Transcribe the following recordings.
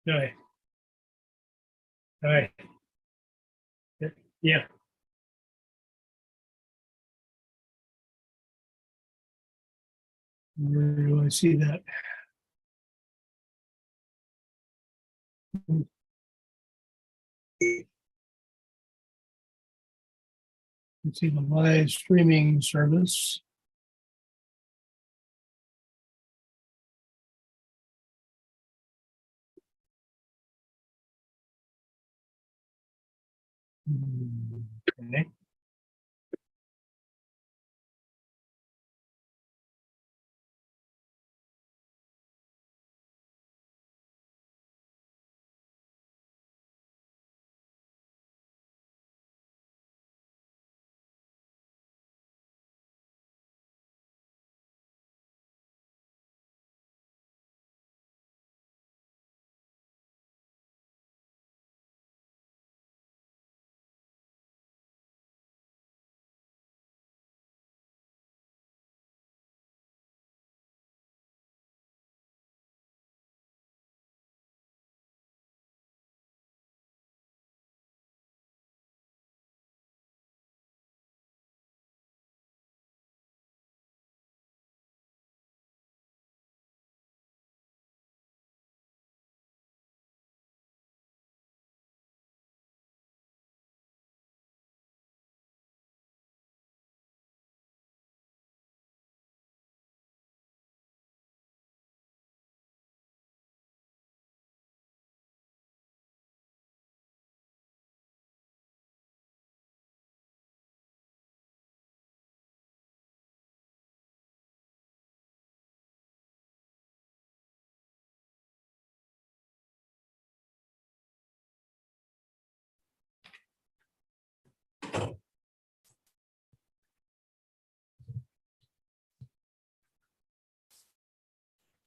Aye. Aye. Yeah. Where do I see that? Let's see the live streaming service. Okay.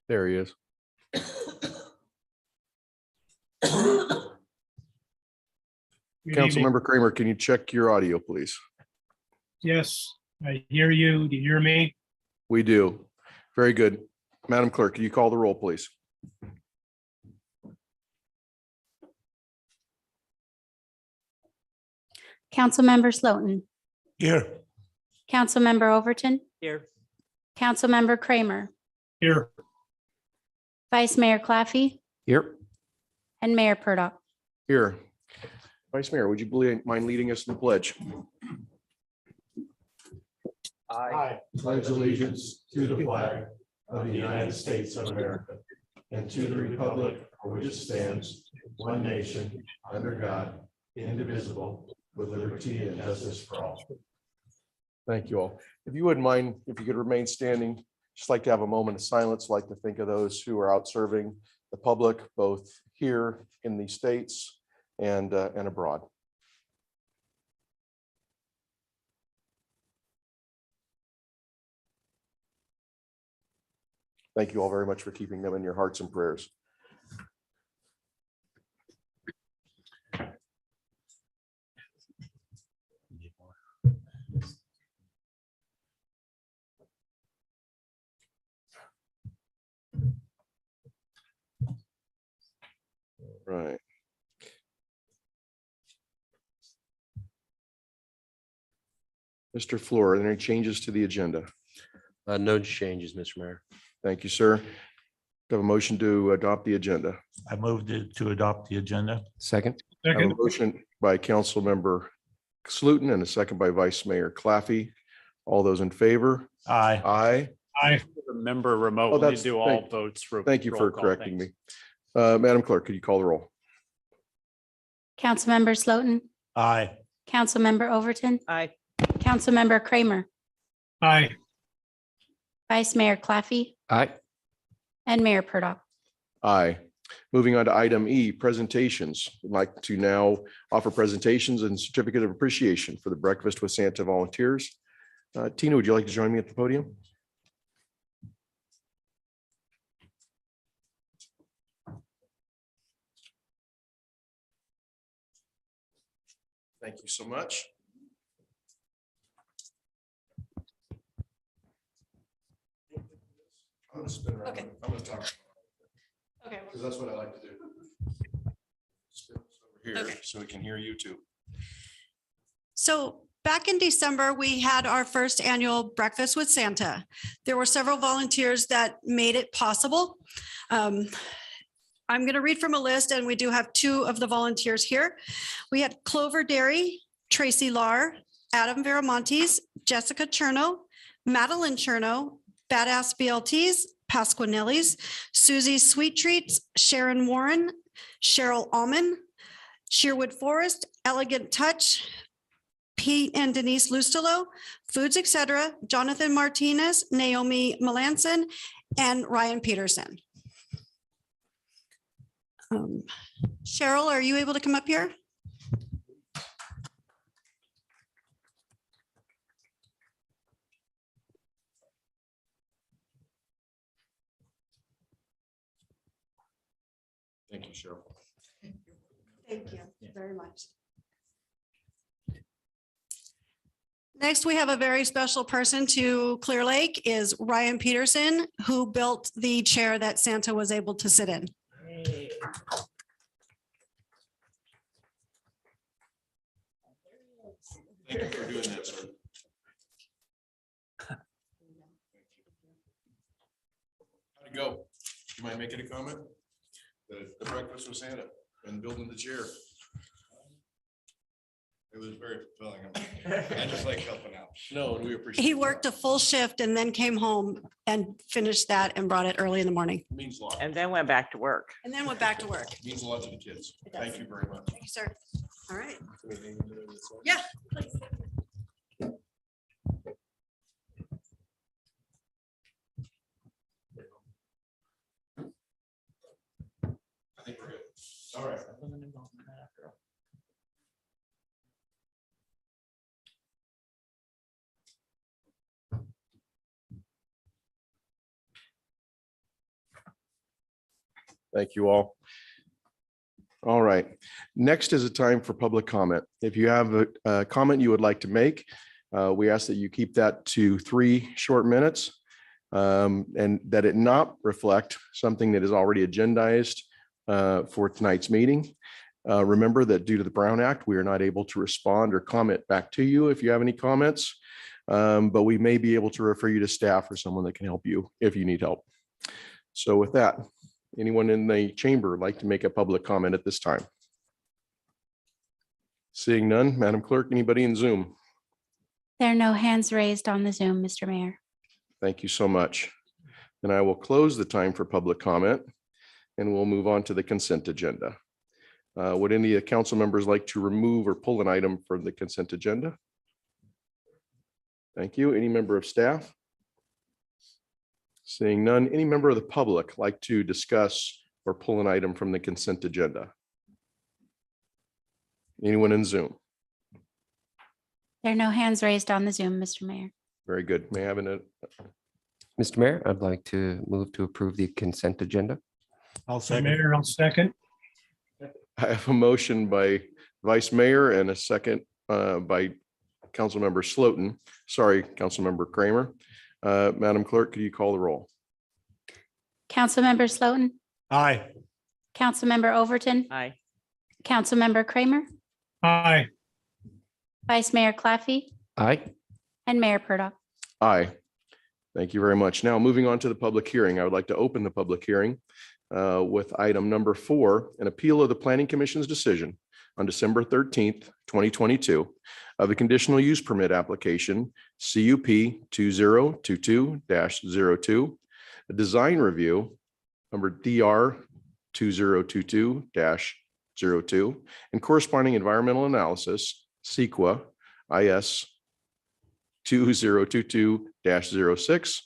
There he is. Good evening. Councilmember Kramer, can you check your audio, please? Yes, I hear you. Do you hear me? We do. Very good. Madam Clerk, can you call the roll, please? Councilmember Slotin, Here. Councilmember Overton, Here. Councilmember Kramer, Here. Vice Mayor Claffey, Here. and Mayor Purdock. Here. Vice Mayor, would you mind leading us in the pledge? I Pledge allegiance to the flag of the United States of America and to the republic for which it stands, one nation, under God, indivisible, with liberty and justice for all. Thank you all. If you wouldn't mind, if you could remain standing, just like to have a moment of silence, like to think of those who are out serving the public, both here in the States and abroad. Thank you all very much for keeping them in your hearts and prayers. Right. Mr. Fleur, are there any changes to the agenda? No changes, Mr. Mayor. Thank you, sir. Do I have a motion to adopt the agenda? I moved to adopt the agenda. Second. I have a Second. motion by Council Member Slutin and a second by Vice Mayor Claffey. All those in favor? Aye. Aye. Aye. remember remote. Oh, We that's- do all votes. Thank you for roll call. correcting Thanks. me. Madam Clerk, could you call the roll? Councilmember Slotin, Aye. Councilmember Overton, Aye. Councilmember Kramer, Aye. Vice Mayor Claffey, Aye. and Mayor Purdock. Aye. Moving on to item E, presentations. I'd like to now offer presentations and certificate of appreciation for the Breakfast with Santa volunteers. Tina, would you like to join me at the podium? Thank you so much. I'm gonna spin around. Okay. I'm gonna talk, Okay. because that's what I like to do. Spin this over here, Okay. so we can hear you too. So back in December, we had our first annual Breakfast with Santa. There were several volunteers that made it possible. I'm going to read from a list, and we do have two of the volunteers here. We had Clover Dairy, Tracy Lar, Adam Viramontes, Jessica Cherno, Madeline Cherno, Badass BLTs, Pasquinellis, Susie Sweet Treats, Sharon Warren, Cheryl Alman, Sheerwood Forest, Elegant Touch, Pete and Denise Lustelo, Foods Etc., Jonathan Martinez, Naomi Melanson, and Ryan Peterson. Cheryl, are you able to come up here? Thank you, Cheryl. Thank you very much. Next, we have a very special person to Clearlake is Ryan Peterson, who built the chair that Santa was able to sit in. Thank you for doing that, sir. How'd it go? You mind making a comment? The breakfast with Santa and building the chair. It was very fulfilling. I just like helping out. No, and we appreciate. He worked a full shift and then came home and finished that and brought it early in the morning It means a lot. And then went back to work. and then went back to work. It means a lot to the kids. It does. Thank you very much. Thank you, sir. All right. Anything to do with this? Yeah, please. I think we're good. All right. Thank you all. All right, next is a time for public comment. If you have a comment you would like to make, we ask that you keep that to 3 short minutes and that it not reflect something that is already agendized for tonight's meeting. Remember that due to the Brown Act, we are not able to respond or comment back to you if you have any comments, but we may be able to refer you to staff or someone that can help you if you need help. So with that, anyone in the chamber like to make a public comment at this time? Seeing none, Madam Clerk, anybody in Zoom? There are no hands raised on the Zoom, Mr. Mayor. Thank you so much. And I will close the time for public comment and we'll move on to the consent agenda. Would any of the council members like to remove or pull an item from the consent agenda? Thank you. Any member of staff? Seeing none, any member of the public like to discuss or pull an item from the consent agenda? Anyone in Zoom? There are no hands raised on the Zoom, Mr. Mayor. Very good. May I have an, Mr. Mayor, I'd like to move to approve the consent agenda. I'll Mayor, I'll second. I have a motion by Vice Mayor and a second by Councilmember Slotin. Sorry, Councilmember Kramer. Madam Clerk, could you call the roll? Councilmember Slotin, Aye. Councilmember Overton, Aye. Councilmember Kramer, Aye. Vice Mayor Claffey, Aye. and Mayor Purdock. Aye. Thank you very much. Now, moving on to the public hearing, I would like to open the public hearing with item number 4, an appeal of the Planning Commission's decision on December 13th, 2022 of the conditional use permit application CUP 2022-02, a design review number DR 2022-02, and corresponding environmental analysis CEQA IS 2022-06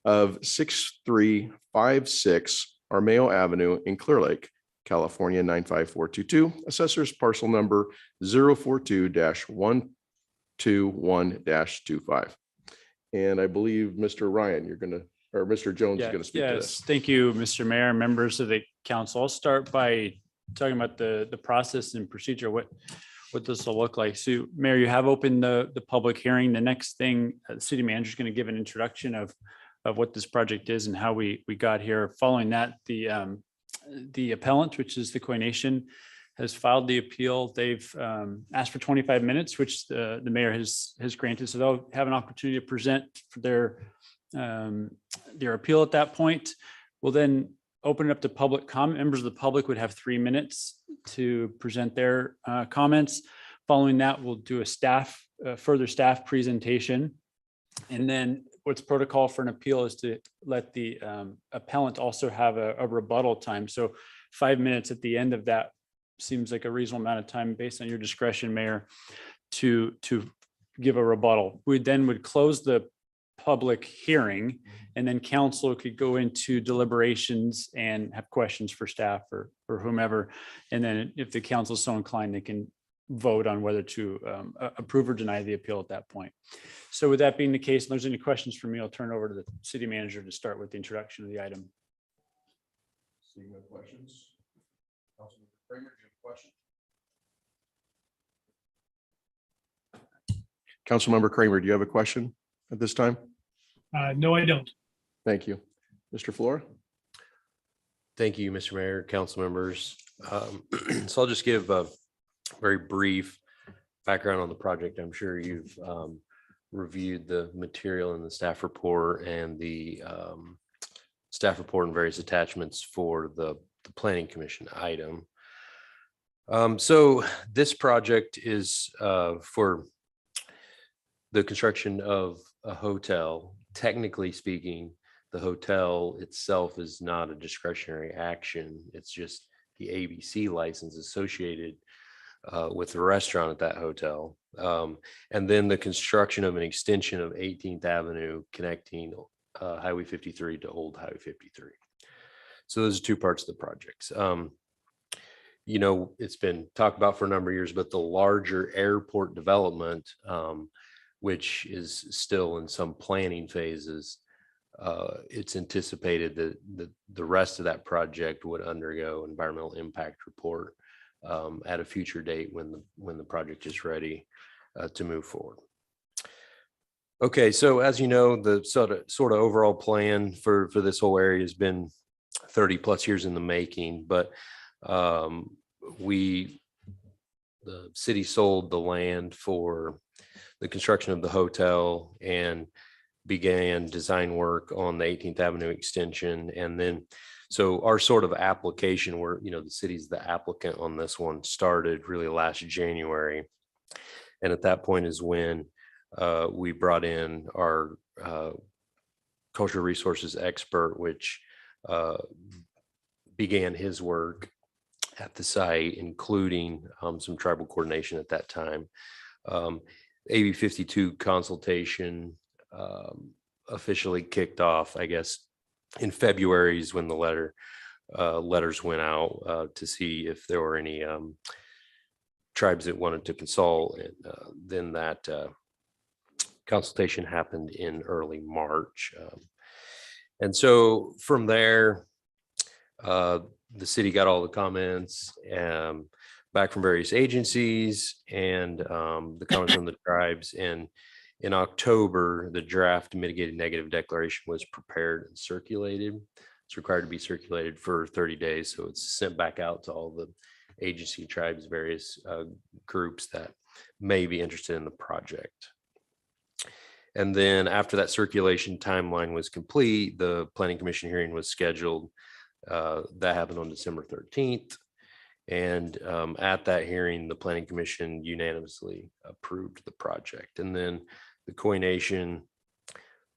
of 6356 Armeo Avenue in Clearlake, California 95422, assessors parcel number 042-121-25. And I believe Mr. Ryan, you're gonna, or Mr. Jones is gonna speak to Yes, this. thank you, Mr. Mayor, members of the council. I'll start by talking about the process and procedure, what this will look like. So Mayor, you have opened the public hearing. The next thing, the city manager is going to give an introduction of of what this project is and how we got here. Following that, the appellant, which is the Koi Nation, has filed the appeal. They've asked for 25 minutes, which the mayor has granted. So they'll have an opportunity to present for their appeal at that point. We'll then open it up to public comment. Members of the public would have 3 minutes to present their comments. Following that, we'll do a further staff presentation. And then what's protocol for an appeal is to let the appellant also have a rebuttal time. So 5 minutes at the end of that seems like a reasonable amount of time based on your discretion, Mayor, to give a rebuttal. We then would close the public hearing, and then council could go into deliberations and have questions for staff or whomever. And then if the council is so inclined, they can vote on whether to approve or deny the appeal at that point. So with that being the case, if there's any questions for me, I'll turn it over to the city manager to start with the introduction of the item. Seeing no questions. Councilmember Kramer, do you have a question? Councilmember Kramer, do you have a question at this time? No, I don't. Thank you. Mr. Flora? Thank you, Mr. Mayor, council members. So I'll just give a very brief background on the project. I'm sure you've reviewed the material in the staff report and the staff report and various attachments for the Planning Commission item. So this project is for the construction of a hotel. Technically speaking, the hotel itself is not a discretionary action. It's just the ABC license associated with the restaurant at that hotel. And then the construction of an extension of 18th Avenue connecting Highway 53 to Old Highway 53. So those are two parts of the projects. You know, it's been talked about for a number of years, but the larger airport development, which is still in some planning phases, it's anticipated that the rest of that project would undergo environmental impact report at a future date when the project is ready to move forward. Okay, so as you know, the sort of overall plan for this whole area has been 30 plus years in the making, but the city sold the land for the construction of the hotel and began design work on the 18th Avenue extension. And then, so our sort of application where, you know, the city's the applicant on this one started really last January. And at that point is when we brought in our cultural resources expert, which began his work at the site, including some tribal coordination at that time. AB 52 consultation officially kicked off, I guess, in February is when the letters went out to see if there were any tribes that wanted to consult. And then that consultation happened in early March. And so from there, the city got all the comments back from various agencies and the comments from the tribes. And in October, the draft mitigated negative declaration was prepared and circulated. It's required to be circulated for 30 days. So it's sent back out to all the agency tribes, various groups that may be interested in the project. And then after that circulation timeline was complete, the Planning Commission hearing was scheduled. That happened on December 13th. And at that hearing, the Planning Commission unanimously approved the project. And then the Koi Nation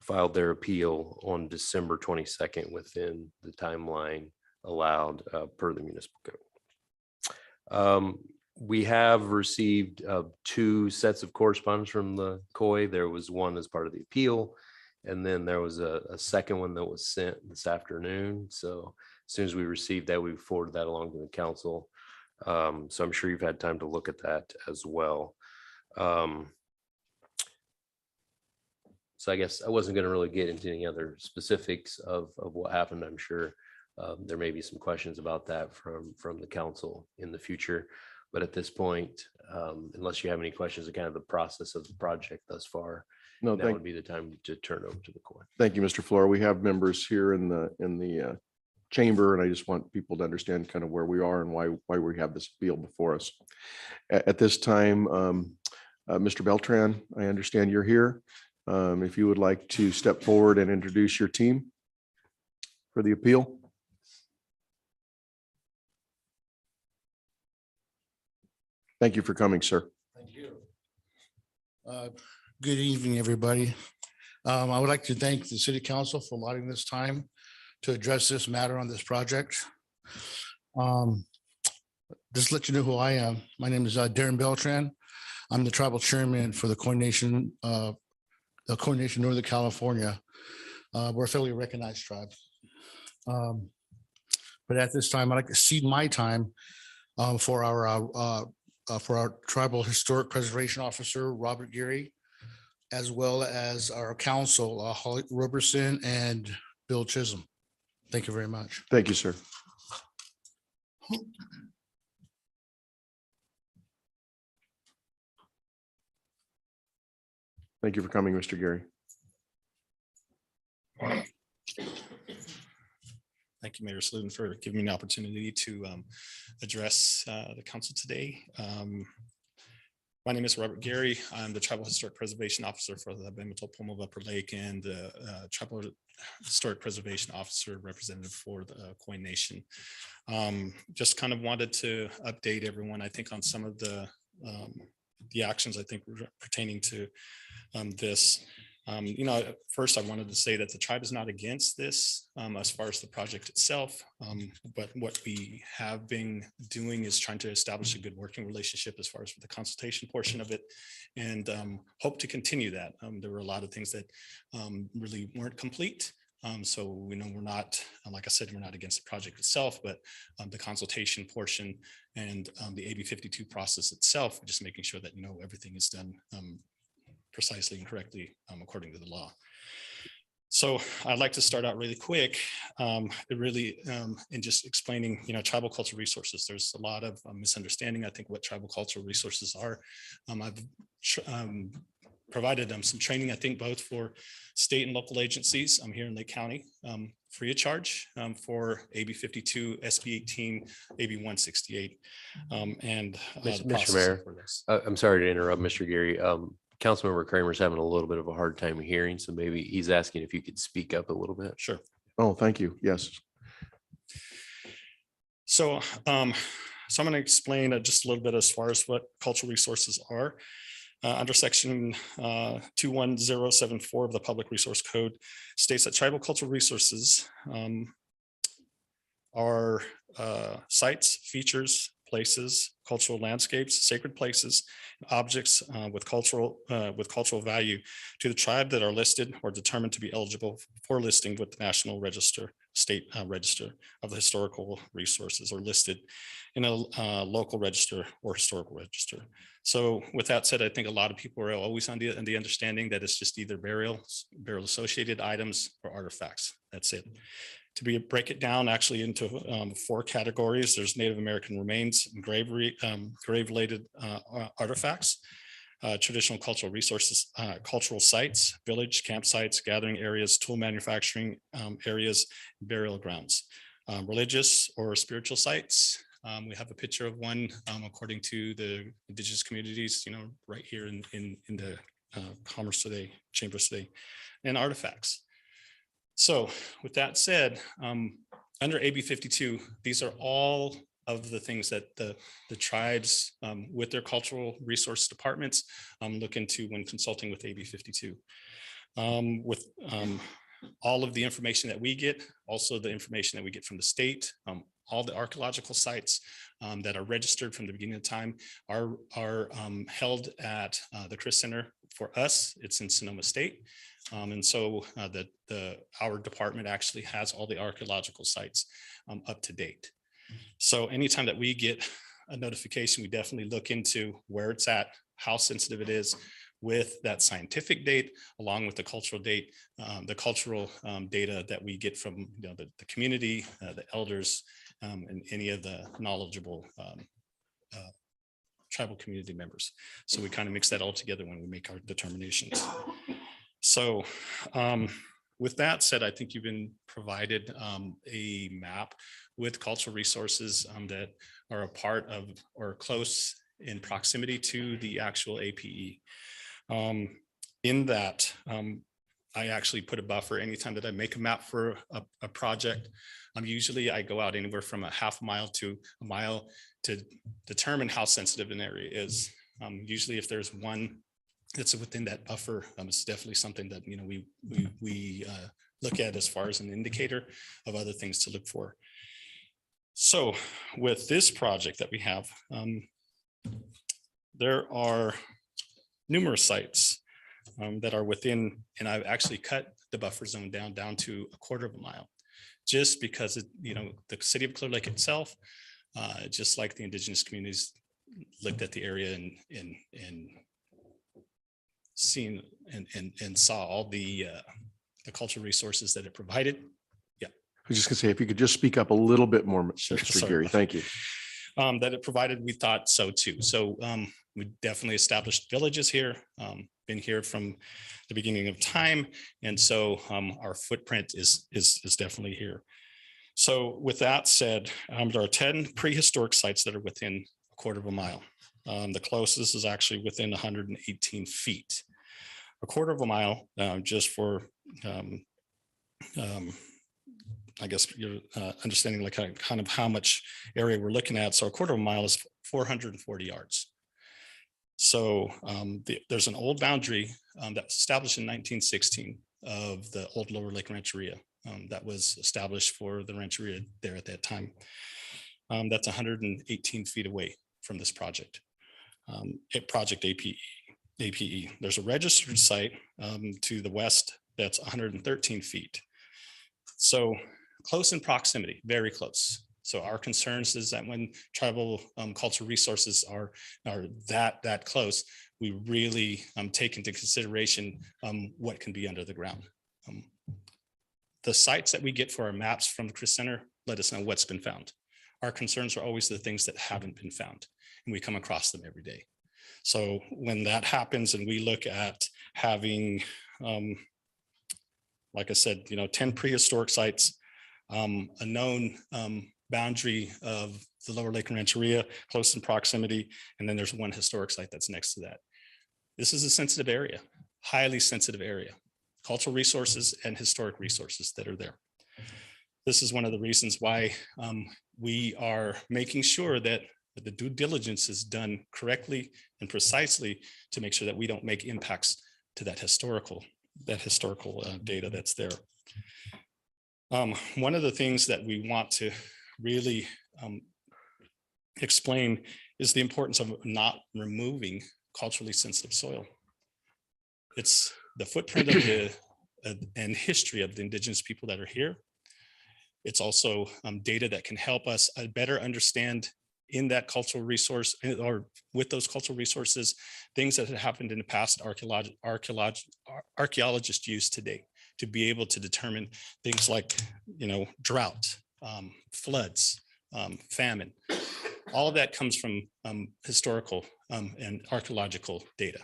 filed their appeal on December 22nd within the timeline allowed per the municipal code. We have received 2 sets of correspondence from the Koi. There was one as part of the appeal, and then there was a second one that was sent this afternoon. So as soon as we received that, we forwarded that along to the council. So I'm sure you've had time to look at that as well. So I guess I wasn't going to really get into any other specifics of what happened. I'm sure there may be some questions about that from the council in the future. But at this point, unless you have any questions of kind of the process of the project thus far, No, That would be the time to turn over to the court. thank you, Mr. Flora. We have members here in the chamber, and I just want people to understand kind of where we are and why we have this appeal before us. At this time, Mr. Beltran, I understand you're here. If you would like to step forward and introduce your team for the appeal. Thank you for coming, sir. Thank you. Good evening, everybody. I would like to thank the city council for allotting this time to address this matter on this project. Just to let you know who I am. My name is Darren Beltran. I'm the tribal chairman for the Coordination Northern California. We're a federally recognized tribe. But at this time, I'd like to cede my time for our tribal historic preservation officer, Robert Geary, as well as our council, Holly Roberson and Bill Chisholm. Thank you very much. Thank you, sir. Thank you for coming, Mr. Gary. Thank you, Mayor Sluden, for giving me an opportunity to address the council today. My name is Robert Gary. I'm the Tribal Historic Preservation Officer for the Bamatopomo of Upper Lake and the Tribal Historic Preservation Officer representative for the Coin Nation. Just kind of wanted to update everyone, I think, on some of the actions I think pertaining to this. First, I wanted to say that the tribe is not against this as far as the project itself, but what we have been doing is trying to establish a good working relationship as far as the consultation portion of it, and hope to continue that. There were a lot of things that really weren't complete. So we're not, like I said, we're not against the project itself, but the consultation portion and the AB 52 process itself, just making sure that everything is done precisely and correctly according to the law. So I'd like to start out really quick, in just explaining, tribal cultural resources. There's a lot of misunderstanding, I think, what tribal cultural resources are. I've provided some training, I think, both for state and local agencies here in Lake County, free of charge for AB 52, SB 18, AB 168. Mr. Mayor, I'm sorry to interrupt, Mr. Gary. Councilmember Kramer's having a little bit of a hard time hearing, so maybe he's asking if you could speak up a little bit. Sure. Oh, thank you. Yes. So I'm going to explain just a little bit as far as what cultural resources are. Under section 21074 of the Public Resource Code states that tribal cultural resources are sites, features, places, cultural landscapes, sacred places, objects with cultural value to the tribe that are listed or determined to be eligible for listing with the National Register, State Register of the Historical Resources, or listed in a local register or historical register. So with that said, I think a lot of people are always on the understanding that it's just either burial associated items or artifacts. That's it. To break it down actually into 4 categories, there's Native American remains, grave-related artifacts, traditional cultural resources, cultural sites, village campsites, gathering areas, tool manufacturing areas, burial grounds, religious or spiritual sites. We have a picture of one according to the indigenous communities, right here in the Commerce today, Chambers today, and artifacts. So with that said, under AB 52, these are all of the things that the tribes with their cultural resource departments look into when consulting with AB 52. With all of the information that we get, also the information that we get from the state, all the archaeological sites that are registered from the beginning of time are held at the Chris Center. For us, it's in Sonoma State. And so our department actually has all the archaeological sites up to date. So anytime that we get a notification, we definitely look into where it's at, how sensitive it is, with that scientific date, along with the cultural date, the cultural data that we get from the community, the elders, and any of the knowledgeable tribal community members. So we kind of mix that all together when we make our determinations. So with that said, I think you've been provided a map with cultural resources that are a part of or close in proximity to the actual APE. In that, I actually put a buffer anytime that I make a map for a project. Usually I go out anywhere from a half mile to a mile to determine how sensitive an area is. Usually if there's one that's within that buffer, it's definitely something that, you know, we look at as far as an indicator of other things to look for. So with this project that we have, there are numerous sites that are within, and I've actually cut the buffer zone down to a quarter of a mile, just because, you know, the city of Clear Lake itself, just like the indigenous communities, looked at the area and seen and saw all the cultural resources that it provided. Yeah. I was just gonna say, if you could just speak up a little bit more, Sure, Mr. sorry Gary, about thank you. that it provided, we thought so too. So we definitely established villages here, been here from the beginning of time. And so our footprint is definitely here. So with that said, there are 10 prehistoric sites that are within a quarter of a mile. The closest is actually within 118 feet. A quarter of a mile, just for I guess you're understanding like kind of how much area we're looking at. So a quarter of a mile is 440 yards. So there's an old boundary that was established in 1916 of the old Lower Lake Rancheria that was established for the rancheria there at that time. That's 118 feet away from this project. Project APE. There's a registered site to the west that's 113 feet. So close in proximity, very close. So our concerns is that when tribal cultural resources are that close, we really take into consideration what can be under the ground. The sites that we get for our maps from the Chris Center let us know what's been found. Our concerns are always the things that haven't been found, and we come across them every day. So when that happens and we look at having, like I said, 10 prehistoric sites, a known boundary of the Lower Lake Rancheria, close in proximity, and then there's one historic site that's next to that. This is a sensitive area, highly sensitive area, cultural resources and historic resources that are there. This is one of the reasons why we are making sure that the due diligence is done correctly and precisely to make sure that we don't make impacts to that historical data that's there. One of the things that we want to really explain is the importance of not removing culturally sensitive soil. It's the footprint of the and history of the indigenous people that are here. It's also data that can help us better understand in that cultural resource or with those cultural resources, things that have happened in the past, archaeologists use today to be able to determine things like, drought, floods, famine. All of that comes from historical and archaeological data.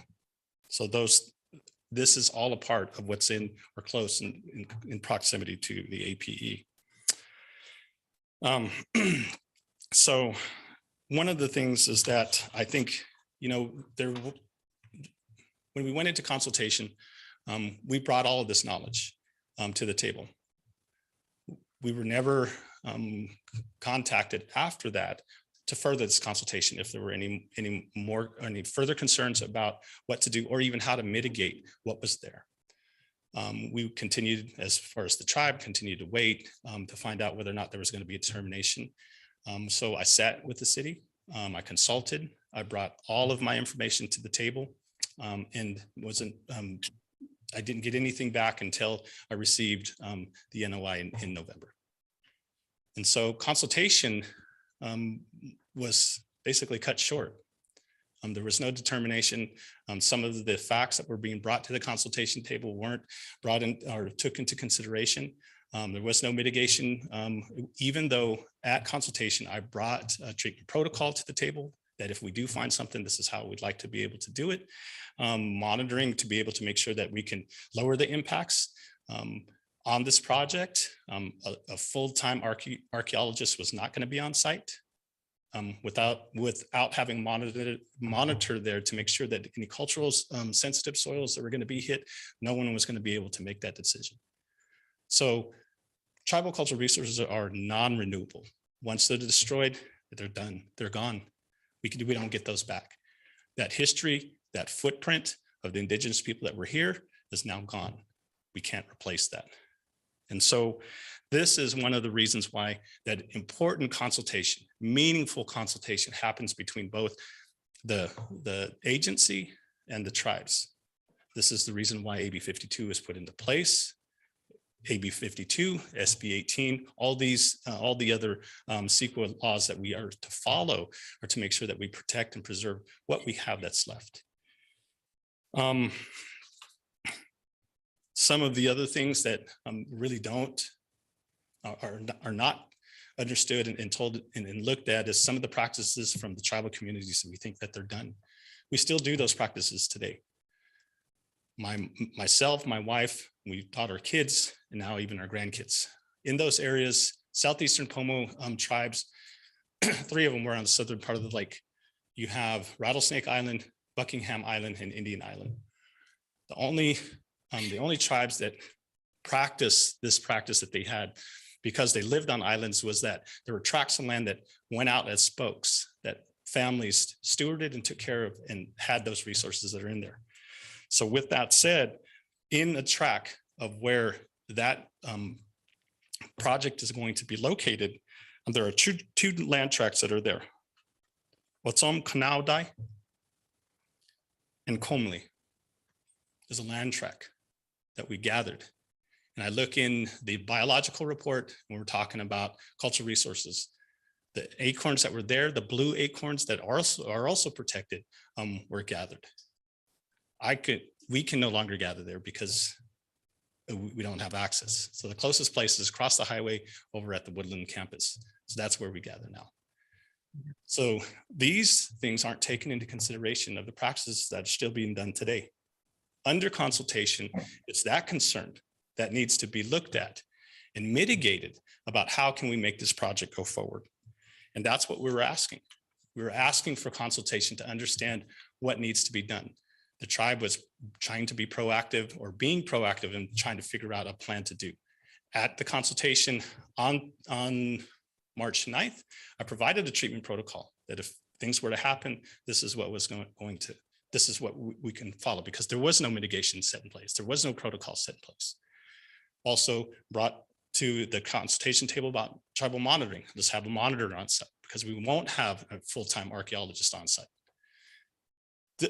So this is all a part of what's in or close in proximity to the APE. So one of the things is that I think, when we went into consultation, we brought all of this knowledge to the table. We were never contacted after that to further this consultation if there were any further concerns about what to do or even how to mitigate what was there. We continued, as far as the tribe, continued to wait to find out whether or not there was going to be a determination. So I sat with the city, I consulted, I brought all of my information to the table and I didn't get anything back until I received the NOI in November. And so consultation was basically cut short. There was no determination. Some of the facts that were being brought to the consultation table weren't brought in or took into consideration. There was no mitigation, even though at consultation, I brought a treatment protocol to the table that if we do find something, this is how we'd like to be able to do it. Monitoring to be able to make sure that we can lower the impacts. On this project, a full-time archaeologist was not going to be on site without having monitor there to make sure that any cultural sensitive soils that were going to be hit, no one was going to be able to make that decision. So tribal cultural resources are non-renewable. Once they're destroyed, they're done, they're gone. We don't get those back. That history, that footprint of the indigenous people that were here is now gone. We can't replace that. And so this is one of the reasons why that important consultation, meaningful consultation happens between both the agency and the tribes. This is the reason why AB 52 is put into place. AB 52, SB 18, all the other CEQA laws that we are to follow are to make sure that we protect and preserve what we have that's left. Some of the other things that really are not understood and told and looked at is some of the practices from the tribal communities, and we think that they're done. We still do those practices today. Myself, my wife, we taught our kids, and now even our grandkids. In those areas, southeastern Pomo tribes, 3 of them were on the southern part of the lake. You have Rattlesnake Island, Buckingham Island, and Indian Island. The only tribes that practice this practice that they had, because they lived on islands, was that there were tracts of land that went out as spokes that families stewarded and took care of and had those resources that are in there. So with that said, in the tract of where that project is going to be located, there are two land tracts that are there. Watsom Kanaudai and Comley is a land tract that we gathered. And I look in the biological report when we're talking about cultural resources. The acorns that were there, the blue acorns that are also protected, were gathered. We can no longer gather there because we don't have access. So the closest place is across the highway over at the Woodland campus. So that's where we gather now. So these things aren't taken into consideration of the practices that are still being done today. Under consultation, it's that concern that needs to be looked at and mitigated about how can we make this project go forward. And that's what we were asking. We were asking for consultation to understand what needs to be done. The tribe was trying to be proactive or being proactive and trying to figure out a plan to do. At the consultation on March 9th, I provided a treatment protocol that if things were to happen, this is what was this is what we can follow, because there was no mitigation set in place. There was no protocol set in place. Also brought to the consultation table about tribal monitoring. Let's have a monitor on site because we won't have a full-time archaeologist on site.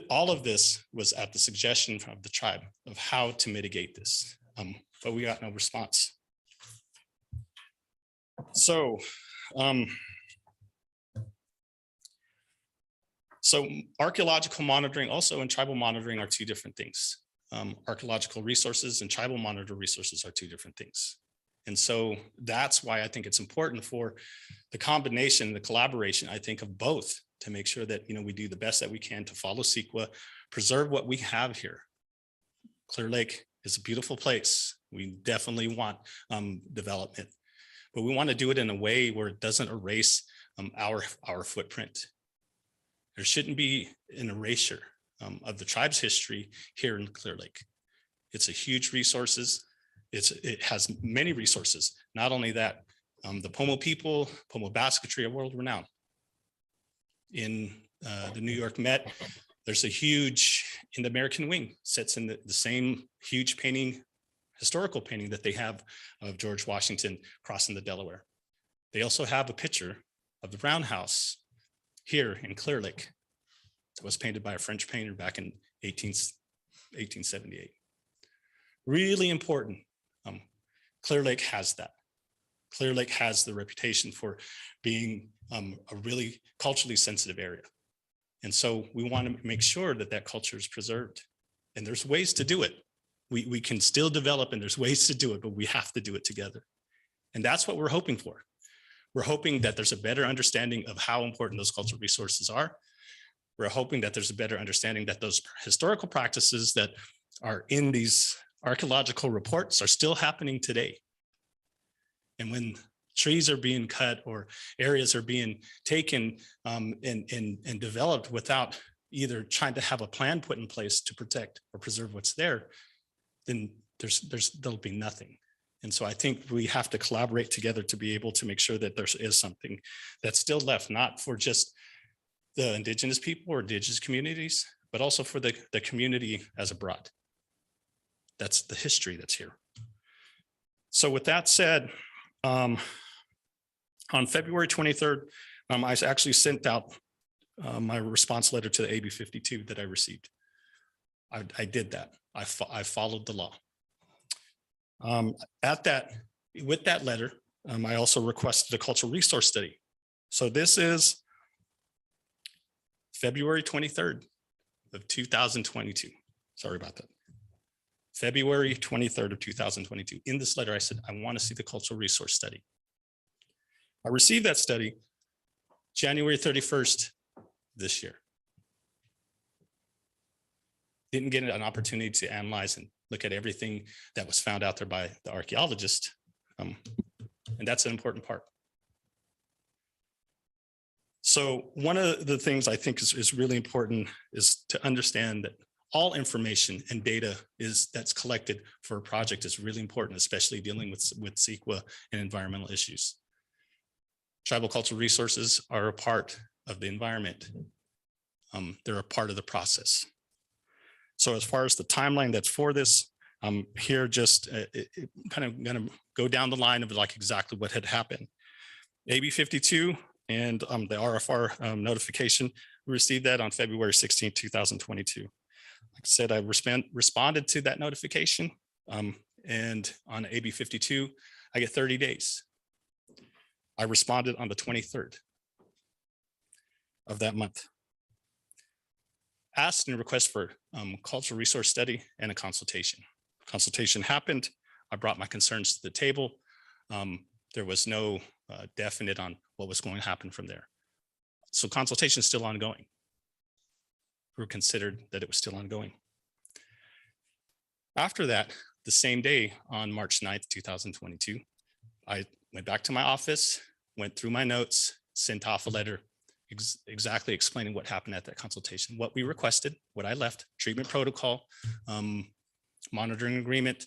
All of this was at the suggestion of the tribe of how to mitigate this, but we got no response. So, archaeological monitoring also and tribal monitoring are 2 different things. Archaeological resources and tribal monitor resources are 2 different things. And so that's why I think it's important for the combination, the collaboration, I think, of both to make sure that, we do the best that we can to follow CEQA, preserve what we have here. Clearlake is a beautiful place. We definitely want development, but we want to do it in a way where it doesn't erase our footprint. There shouldn't be an erasure of the tribe's history here in Clearlake. It's a huge resources. It has many resources. Not only that, the Pomo people, Pomo basketry are world renowned. In the New York Met, there's a huge, in the American Wing, sits in the same huge painting, historical painting that they have of George Washington crossing the Delaware. They also have a picture of the roundhouse here in Clearlake. It was painted by a French painter back in 1878. Really important. Clearlake has that. Clearlake has the reputation for being a really culturally sensitive area. And so we want to make sure that that culture is preserved. And there's ways to do it. We can still develop and there's ways to do it, but we have to do it together. And that's what we're hoping for. We're hoping that there's a better understanding of how important those cultural resources are, We're hoping that there's a better understanding that those historical practices that are in these archaeological reports are still happening today. And when trees are being cut or areas are being taken and developed without either trying to have a plan put in place to protect or preserve what's there, then there'll be nothing. And so I think we have to collaborate together to be able to make sure that there is something that's still left, not for just the indigenous people or indigenous communities, but also for the community as a broad. That's the history that's here. So with that said, on February 23rd, I actually sent out my response letter to the AB 52 that I received. I did that. I followed the law. With that letter, I also requested a cultural resource study. So this is February 23rd of 2022. Sorry about that. February 23rd of 2022. In this letter, I said, I want to see the cultural resource study. I received that study January 31st this year. Didn't get an opportunity to analyze and look at everything that was found out there by the archaeologist. And that's an important part. So one of the things I think is really important is to understand that all information and data that's collected for a project is really important, especially dealing with CEQA and environmental issues. Tribal cultural resources are a part of the environment. They're a part of the process. So as far as the timeline that's for this, here just kind of going to go down the line of like exactly what had happened. AB 52 and the RFR notification, we received that on February 16, 2022. Like I said, I responded to that notification, and on AB 52, I get 30 days. I responded on the 23rd of that month. Asked and request for cultural resource study and a consultation. Consultation happened. I brought my concerns to the table. There was no definite on what was going to happen from there. So consultation is still ongoing. We considered that it was still ongoing. After that, the same day on March 9th, 2022, I went back to my office, went through my notes, sent off a letter exactly explaining what happened at that consultation, what we requested, what I left, treatment protocol, monitoring agreement,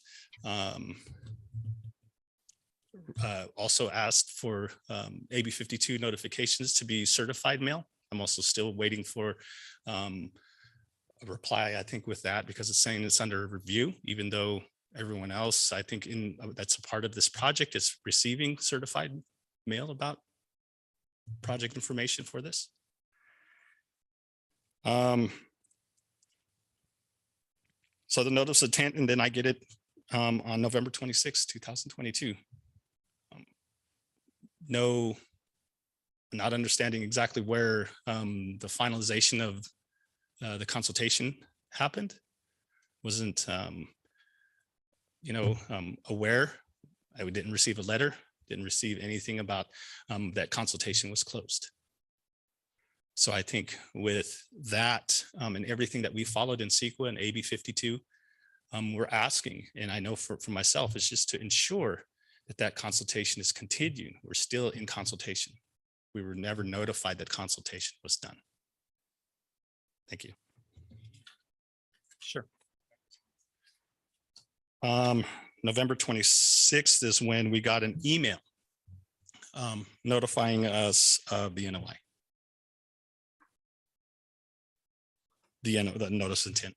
also asked for AB 52 notifications to be certified mail. I'm also still waiting for a reply, I think, with that, because it's saying it's under review, even though everyone else, I think that's a part of this project, is receiving certified mail about project information for this. So the notice of intent, and then I get it on November 26, 2022. Not understanding exactly where the finalization of the consultation happened. Wasn't, aware. I didn't receive a letter, didn't receive anything about that consultation was closed. So I think with that and everything that we followed in CEQA and AB 52, we're asking, and I know for myself, it's just to ensure that that consultation is continued. We're still in consultation. We were never notified that consultation was done. Thank you. Sure. November 26th is when we got an email notifying us of the NOI. The notice of intent.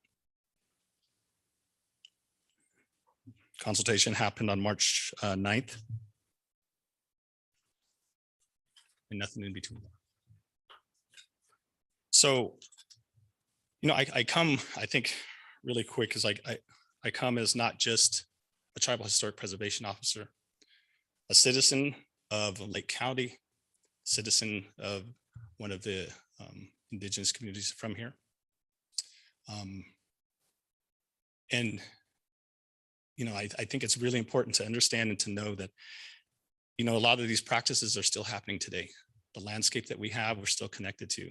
Consultation happened on March 9th. And nothing in between. So, I come, I think really quick, is like I come as not just a tribal historic preservation officer, a citizen of Lake County, citizen of one of the indigenous communities from here. I think it's really important to understand and to know that, a lot of these practices are still happening today. The landscape that we have, we're still connected to.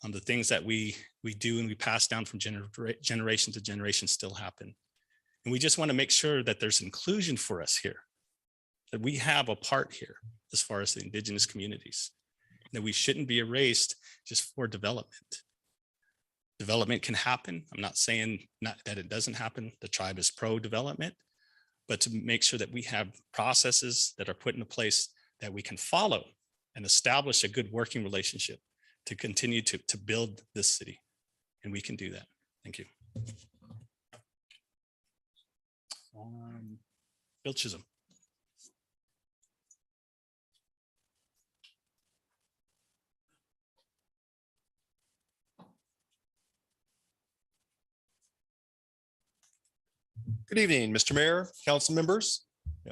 The things that we do and we pass down from generation to generation still happen. And we just want to make sure that there's inclusion for us here, that we have a part here as far as the indigenous communities, that we shouldn't be erased just for development. Development can happen. I'm not saying not that it doesn't happen. The tribe is pro-development, but to make sure that we have processes that are put into place that we can follow and establish a good working relationship to continue to build this city. And we can do that. Thank you. Bill Chisholm. Good evening, Mr. Mayor, council members.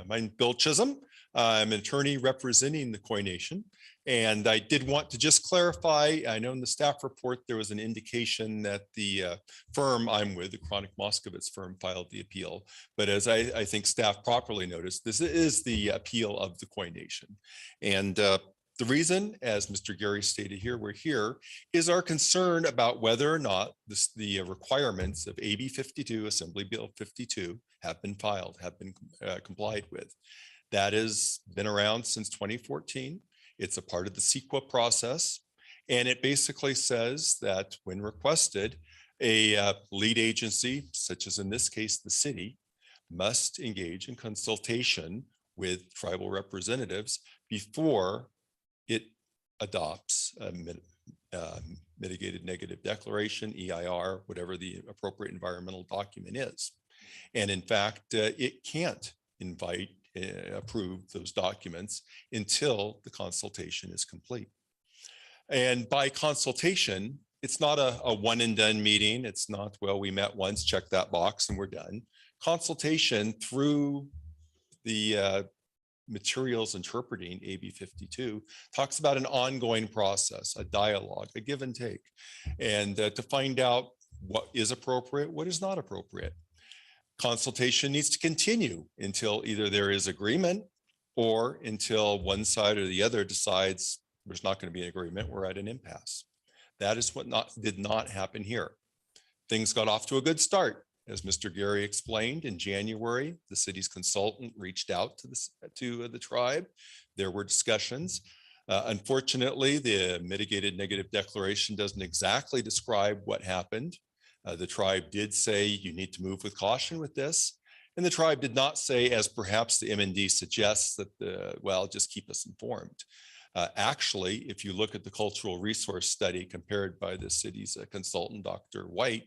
My name's Bill Chisholm. I'm an attorney representing the Koi Nation. And I did want to just clarify, I know in the staff report, there was an indication that the firm I'm with, the Chronic Moskovitz firm, filed the appeal. But as I think staff properly noticed, this is the appeal of the Koi Nation. And the reason, as Mr. Gary stated here, we're here is our concern about whether or not the requirements of AB 52, Assembly Bill 52, have been filed, have been complied with. That has been around since 2014. It's a part of the CEQA process. And it basically says that when requested, a lead agency, such as in this case, the city, must engage in consultation with tribal representatives before it adopts a mitigated negative declaration, EIR, whatever the appropriate environmental document is. And in fact, it can't approve those documents until the consultation is complete. And by consultation, it's not a one and done meeting. It's not, well, we met once, check that box and we're done. Consultation through the materials interpreting AB 52 talks about an ongoing process, a dialogue, a give and take, and to find out what is appropriate, what is not appropriate. Consultation needs to continue until either there is agreement or until one side or the other decides there's not going to be an agreement, we're at an impasse. That is what did not happen here. Things got off to a good start. As Mr. Gary explained, in January, the city's consultant reached out to the tribe. There were discussions. Unfortunately, the mitigated negative declaration doesn't exactly describe what happened. The tribe did say you need to move with caution with this. And the tribe did not say, as perhaps the MND suggests, that well, just keep us informed. Actually, if you look at the cultural resource study compared by the city's consultant, Dr. White,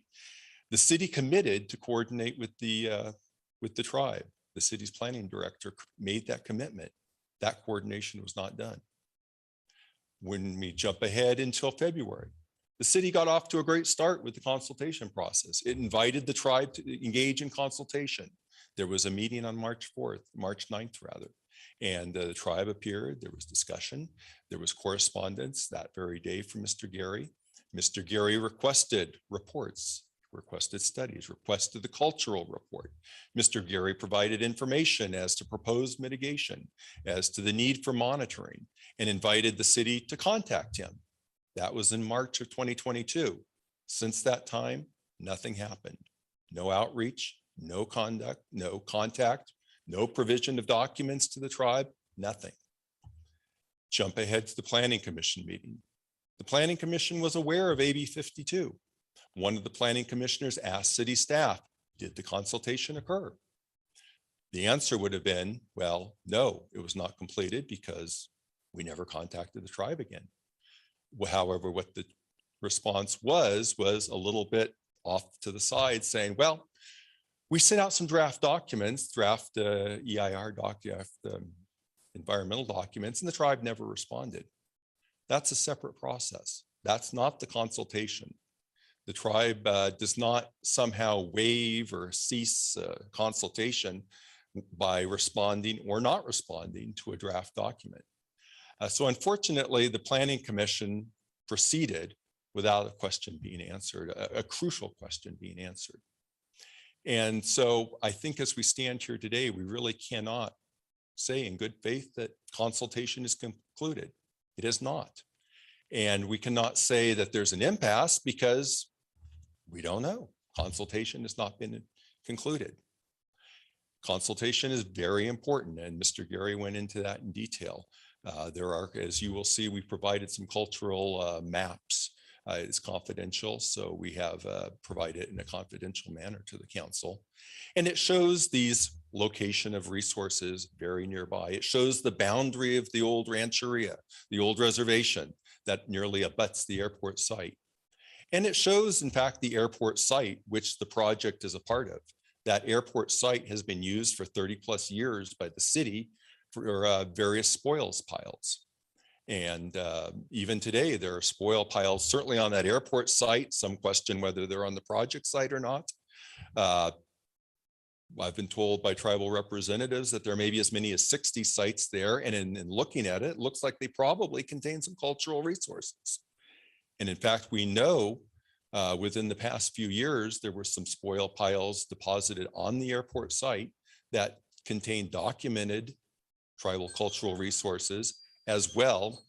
the city committed to coordinate with the tribe. The city's planning director made that commitment. That coordination was not done. When we jump ahead until February, the city got off to a great start with the consultation process. It invited the tribe to engage in consultation. There was a meeting on March 9th rather, and the tribe appeared. There was discussion. There was correspondence that very day from Mr. Gary. Mr. Gary requested reports, requested studies, requested the cultural report. Mr. Gary provided information as to proposed mitigation, as to the need for monitoring, and invited the city to contact him. That was in March of 2022. Since that time, nothing happened. No outreach, no contact, no provision of documents to the tribe, nothing. Jump ahead to the Planning Commission meeting. The Planning Commission was aware of AB 52. One of the planning commissioners asked city staff, did the consultation occur? The answer would have been, well, no, it was not completed because we never contacted the tribe again. However, what the response was a little bit off to the side saying, well, we sent out some draft documents, draft EIR environmental documents, and the tribe never responded. That's a separate process. That's not the consultation. The tribe does not somehow waive or cease consultation by responding or not responding to a draft document. So unfortunately, the Planning Commission proceeded without a question being answered, a crucial question being answered. And so I think as we stand here today, we really cannot say in good faith that consultation is concluded. It is not. And we cannot say that there's an impasse because we don't know. Consultation has not been concluded. Consultation is very important, and Mr. Gary went into that in detail. There are, as you will see, we provided some cultural maps. It's confidential, so we have provided it in a confidential manner to the council. And it shows these location of resources very nearby. It shows the boundary of the old rancheria, the old reservation that nearly abuts the airport site. And it shows, in fact, the airport site, which the project is a part of. That airport site has been used for 30+ years by the city for various spoils piles. And even today, there are spoil piles, certainly on that airport site. Some question whether they're on the project site or not. I've been told by tribal representatives that there may be as many as 60 sites there. And in looking at it, it looks like they probably contain some cultural resources. And in fact, we know within the past few years, there were some spoil piles deposited on the airport site that contain documented tribal cultural resources, as well,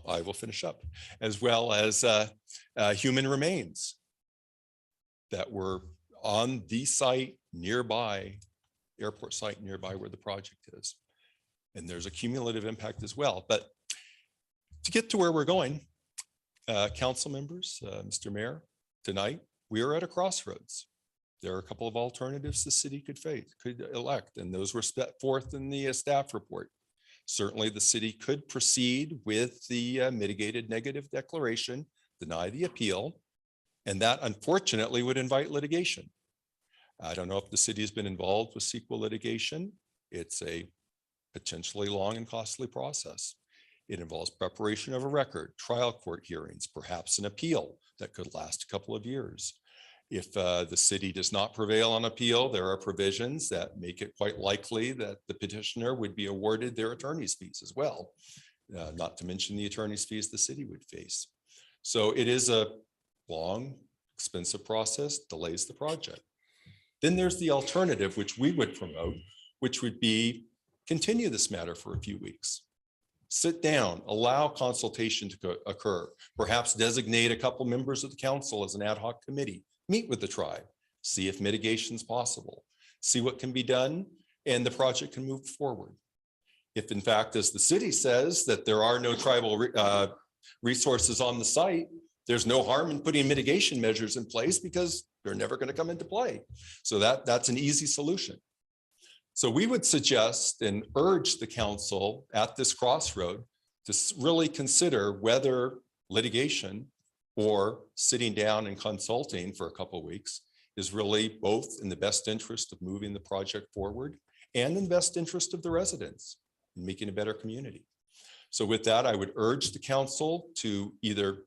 I will finish up, as well as human remains that were on the site nearby, airport site nearby where the project is. And there's a cumulative impact as well. But to get to where we're going, council members, Mr. Mayor, tonight, we are at a crossroads. There are a couple of alternatives the city could elect, and those were set forth in the staff report. Certainly, the city could proceed with the mitigated negative declaration, deny the appeal, and that unfortunately would invite litigation. I don't know if the city has been involved with CEQA litigation. It's a potentially long and costly process. It involves preparation of a record, trial court hearings, perhaps an appeal that could last a couple of years. If the city does not prevail on appeal, there are provisions that make it quite likely that the petitioner would be awarded their attorney's fees as well, not to mention the attorney's fees the city would face. So it is a long, expensive process, delays the project. Then there's the alternative, which we would promote, which would be continue this matter for a few weeks. Sit down, allow consultation to occur, perhaps designate a couple members of the council as an ad hoc committee, meet with the tribe, see if mitigation is possible, see what can be done, and the project can move forward. If in fact, as the city says, that there are no tribal resources on the site, there's no harm in putting mitigation measures in place because they're never going to come into play. So that's an easy solution. So we would suggest and urge the council at this crossroad to really consider whether litigation or sitting down and consulting for a couple of weeks is really both in the best interest of moving the project forward and in the best interest of the residents and making a better community. So with that, I would urge the council to either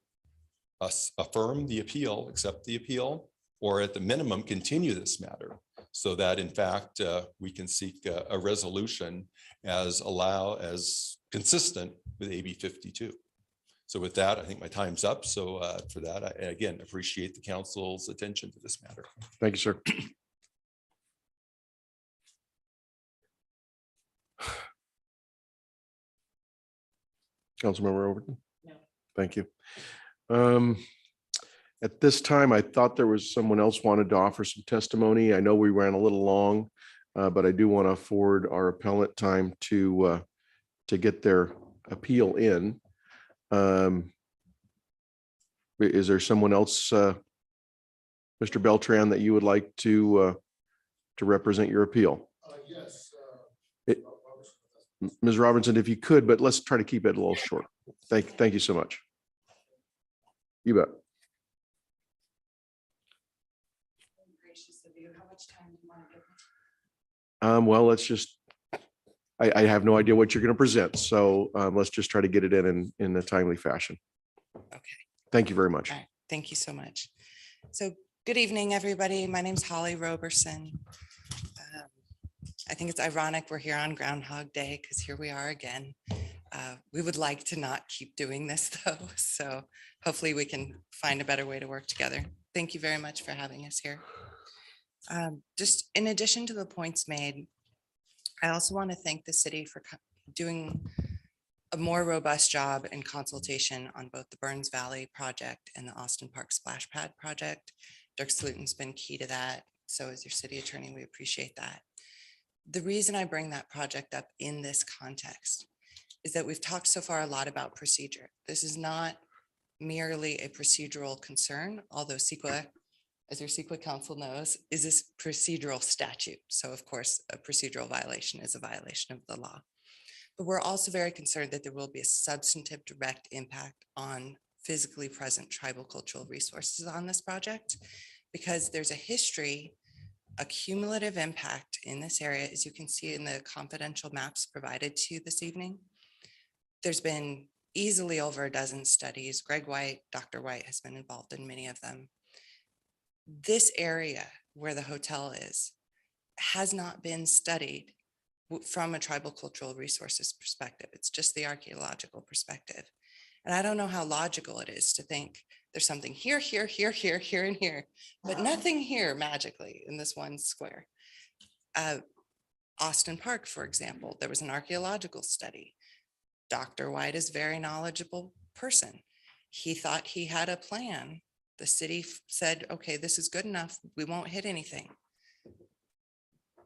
affirm the appeal, accept the appeal, or at the minimum, continue this matter so that in fact, we can seek a resolution as consistent with AB 52. So with that, I think my time's up. So for that, I again appreciate the council's attention to this matter. Thank you, sir. Councilmember Overton? No. Thank you. At this time, I thought there was someone else wanted to offer some testimony. I know we ran a little long, but I do want to afford our appellant time to get their appeal in. Is there someone else, Mr. Beltran, that you would like to represent your appeal? Yes. Ms. Robinson, if you could, but let's try to keep it a little short. Thank you so much. You bet. Well, let's just, I have no idea what you're going to present. So let's just try to get it in a timely fashion. Okay. Thank you very much. All right. Thank you so much. So good evening, everybody. My name's Holly Roberson. I think it's ironic we're here on Groundhog Day because here we are again. We would like to not keep doing this though. So hopefully we can find a better way to work together. Thank you very much for having us here. Just in addition to the points made, I also want to thank the city for doing a more robust job in consultation on both the Burns Valley project and the Austin Park Splash Pad project. Dirk Sluten's been key to that. So as your city attorney, we appreciate that. The reason I bring that project up in this context is that we've talked so far a lot about procedure. This is not merely a procedural concern, although CEQA, as your CEQA council knows, is this procedural statute. So of course, a procedural violation is a violation of the law. But we're also very concerned that there will be a substantive direct impact on physically present tribal cultural resources on this project, because there's a history, a cumulative impact in this area, as you can see in the confidential maps provided to you this evening. There's been easily over a dozen studies. Greg White, Dr. White has been involved in many of them. This area where the hotel is has not been studied from a tribal cultural resources perspective. It's just the archaeological perspective. And I don't know how logical it is to think there's something here, here, here, here, here, and here, but nothing here magically in this one square. Austin Park, for example, there was an archaeological study. Dr. White is a very knowledgeable person. He thought he had a plan. The city said, okay, this is good enough. We won't hit anything.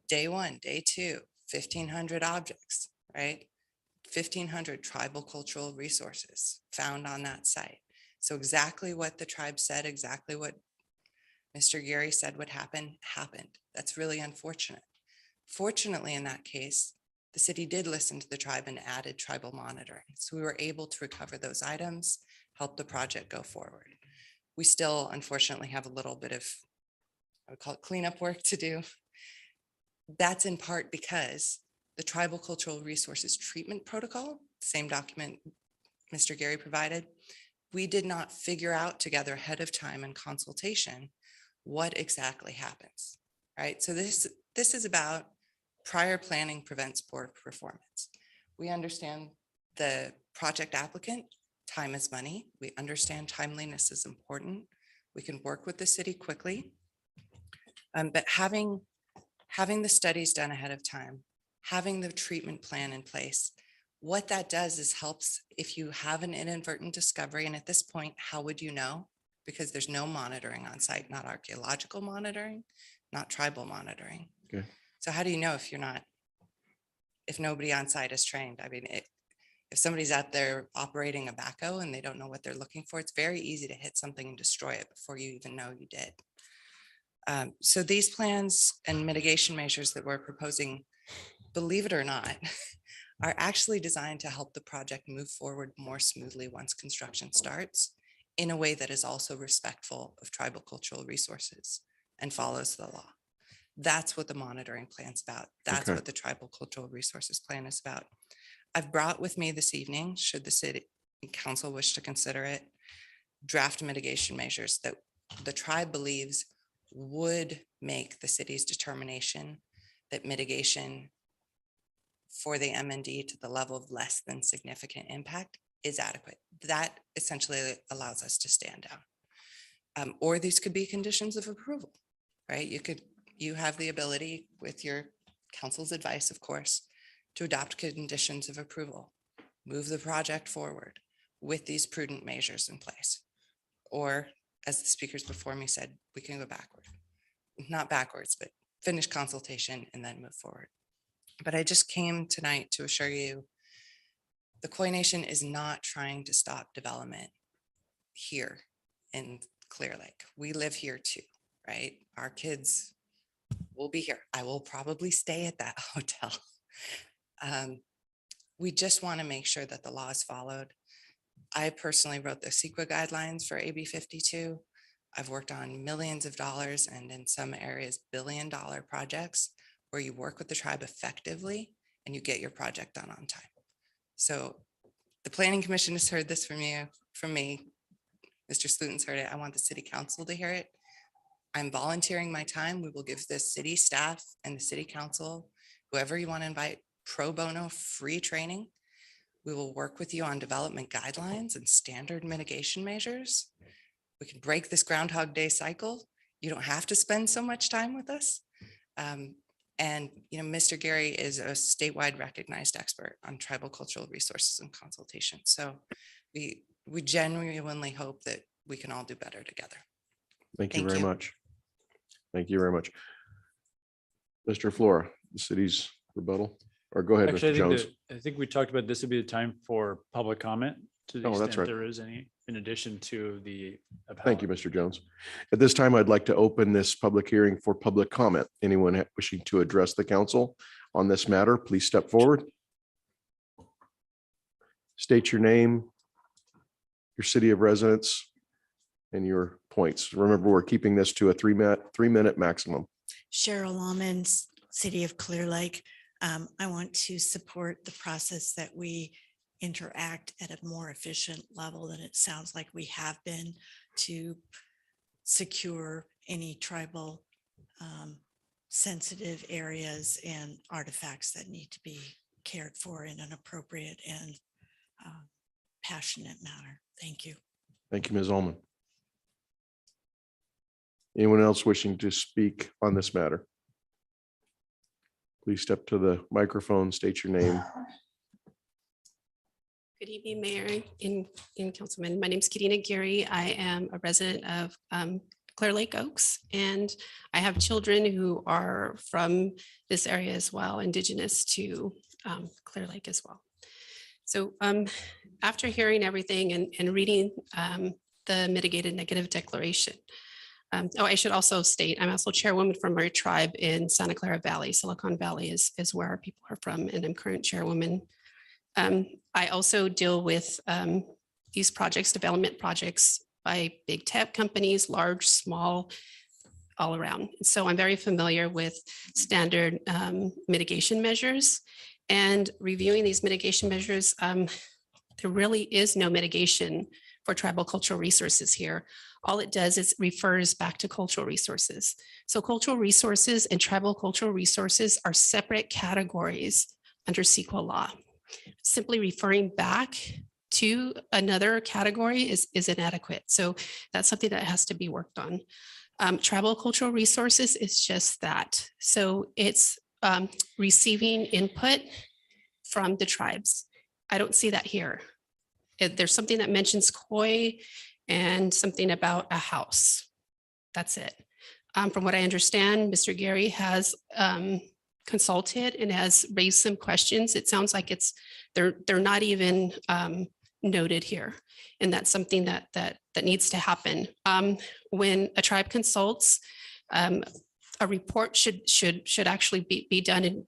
Day one, day two, 1,500 objects, right? 1,500 tribal cultural resources found on that site. So exactly what the tribe said, exactly what Mr. Gary said would happen, happened. That's really unfortunate. Fortunately, in that case, the city did listen to the tribe and added tribal monitoring. So we were able to recover those items, help the project go forward. We still, unfortunately, have a little bit of, I would call it cleanup work to do. That's in part because the Tribal Cultural Resources Treatment Protocol, same document Mr. Gary provided, we did not figure out together ahead of time in consultation what exactly happens, right? So this is about prior planning prevents poor performance. We understand the project applicant, time is money. We understand timeliness is important. We can work with the city quickly. But having the studies done ahead of time, having the treatment plan in place, what that does is helps if you have an inadvertent discovery. And at this point, how would you know? Because there's no monitoring on site, not archaeological monitoring, not tribal monitoring. Okay. So how do you know if nobody on site is trained? I mean, if somebody's out there operating a backhoe and they don't know what they're looking for, it's very easy to hit something and destroy it before you even know you did. So these plans and mitigation measures that we're proposing, believe it or not, are actually designed to help the project move forward more smoothly once construction starts in a way that is also respectful of tribal cultural resources and follows the law. That's what the monitoring plan's about. That's Okay. what the tribal cultural resources plan is about. I've brought with me this evening, should the city council wish to consider it, draft mitigation measures that the tribe believes would make the city's determination that mitigation for the MND to the level of less than significant impact is adequate. That essentially allows us to stand down. Or these could be conditions of approval, right? You have the ability with your council's advice, of course, to adopt conditions of approval, move the project forward with these prudent measures in place. Or as the speakers before me said, we can go backward, not backwards, but finish consultation and then move forward. But I just came tonight to assure you the Koi Nation is not trying to stop development here in Clearlake. We live here too, right? Our kids will be here. I will probably stay at that hotel. We just want to make sure that the law is followed. I personally wrote the CEQA guidelines for AB 52. I've worked on millions of dollars and in some areas, $billion-dollar projects where you work with the tribe effectively and you get your project done on time. So the Planning Commission has heard this from you, from me. Mr. Sluten's heard it. I want the city council to hear it. I'm volunteering my time. We will give the city staff and the city council, whoever you want to invite, pro bono free training. We will work with you on development guidelines and standard mitigation measures. We can break this Groundhog Day cycle. You don't have to spend so much time with us. And, Mr. Gary is a statewide recognized expert on tribal cultural resources and consultation. So we genuinely hope that we can all do better together. Thank you Thank very you. much. Thank you very much. Mr. Flora, the city's rebuttal, or go ahead, Actually, Mr. Jones. I think we talked about this would be the time for public comment to the Oh, that's extent right. there is any, in addition to the. Thank you, appellant. Mr. Jones. At this time, I'd like to open this public hearing for public comment. Anyone wishing to address the council on this matter, please step forward. State your name, your city of residence, and your points. Remember, we're keeping this to a 3-minute maximum. Cheryl Almond, City of Clearlake. I want to support the process that we interact at a more efficient level than it sounds like we have been to secure any tribal sensitive areas and artifacts that need to be cared for in an appropriate and passionate manner. Thank you. Thank you, Ms. Ullman. Anyone else wishing to speak on this matter? Please step to the microphone, state your name. Good evening, Mayor and Councilman. My name is Katina Geary. I am a resident of Clearlake Oaks, and I have children who are from this area as well, indigenous to Clearlake as well. So after hearing everything and reading the mitigated negative declaration, I should also state, I'm also chairwoman from our tribe in Santa Clara Valley. Silicon Valley is where our people are from, and I'm current chairwoman. I also deal with these projects, development projects by big tech companies, large, small, all around. So I'm very familiar with standard mitigation measures, and reviewing these mitigation measures, there really is no mitigation for tribal cultural resources here. All it does is refers back to cultural resources. So cultural resources and tribal cultural resources are separate categories under CEQA law. Simply referring back to another category is inadequate. So that's something that has to be worked on. Tribal cultural resources is just that. So it's receiving input from the tribes. I don't see that here. There's something that mentions koi and something about a house. That's it. From what I understand, Mr. Gary has consulted and has raised some questions. It sounds like they're not even noted here, and that's something that needs to happen. When a tribe consults, a report should actually be done, and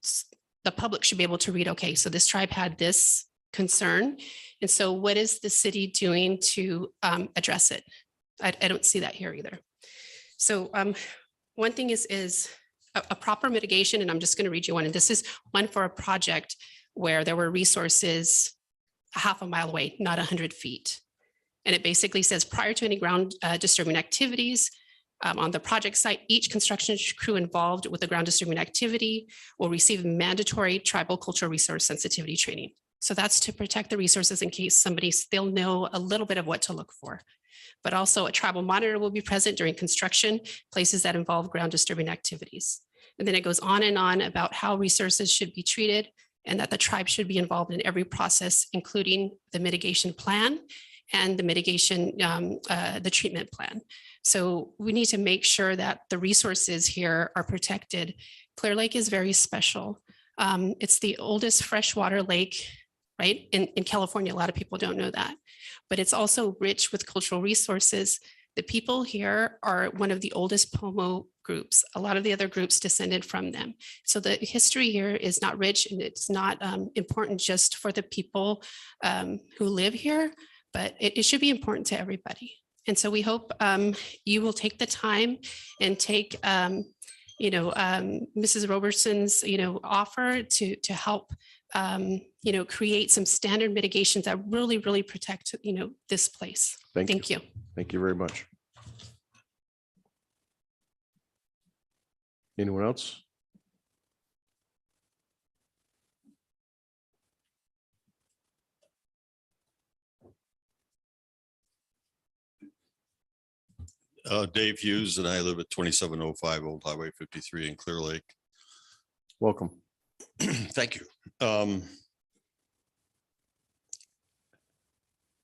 the public should be able to read. Okay, so this tribe had this concern, and so what is the city doing to address it? I don't see that here either. So one thing is a proper mitigation, and I'm just going to read you one. And this is one for a project where there were resources a half a mile away, not 100 feet. And it basically says, prior to any ground disturbing activities on the project site, each construction crew involved with the ground disturbing activity will receive mandatory tribal cultural resource sensitivity training. So that's to protect the resources in case somebody still know a little bit of what to look for. But also a tribal monitor will be present during construction, places that involve ground disturbing activities. And then it goes on and on about how resources should be treated and that the tribe should be involved in every process, including the mitigation plan and the mitigation, the treatment plan. So we need to make sure that the resources here are protected. Clearlake is very special. It's the oldest freshwater lake, right? In California, a lot of people don't know that, but it's also rich with cultural resources. The people here are one of the oldest Pomo groups. A lot of the other groups descended from them. So the history here is not rich, and it's not important just for the people who live here, but it should be important to everybody. And so we hope you will take the time and take, Mrs. Roberson's, offer to help, create some standard mitigations that really, really protect, this place. Thank you. Thank you very much. Anyone else? Dave Hughes, and I live at 2705 Old Highway 53 in Clear Lake. Welcome. Thank you. I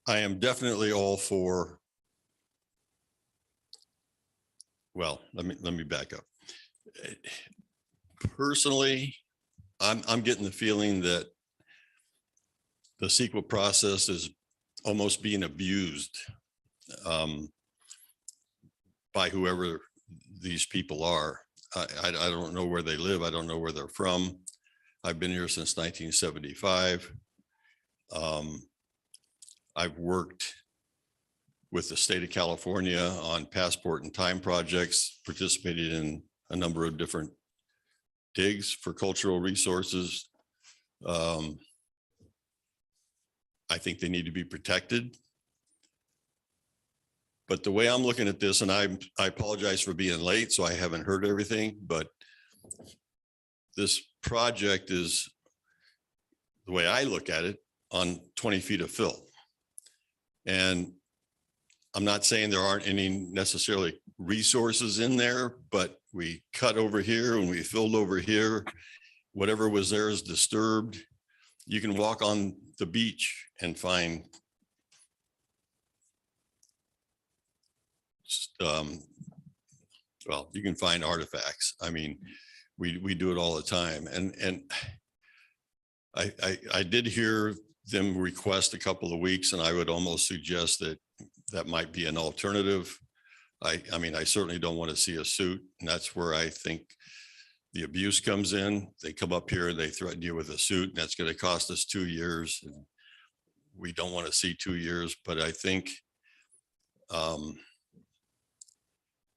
am definitely all for, well, let me back up. Personally, I'm getting the feeling that the CEQA process is almost being abused by whoever these people are. I don't know where they live. I don't know where they're from. I've been here since 1975. I've worked with the state of California on passport and time projects, participated in a number of different digs for cultural resources. I think they need to be protected. But the way I'm looking at this, and I apologize for being late, so I haven't heard everything, but this project is, the way I look at it, on 20 feet of fill. And I'm not saying there aren't any necessarily resources in there, but we cut over here and we filled over here. Whatever was there is disturbed. You can walk on the beach and find well, you can find artifacts. I mean, we do it all the time. And I did hear them request a couple of weeks, and I would almost suggest that that might be an alternative. I mean, I certainly don't want to see a suit, and that's where I think the abuse comes in. They come up here and they threaten you with a suit, and that's going to cost us 2 years. And we don't want to see 2 years, but I think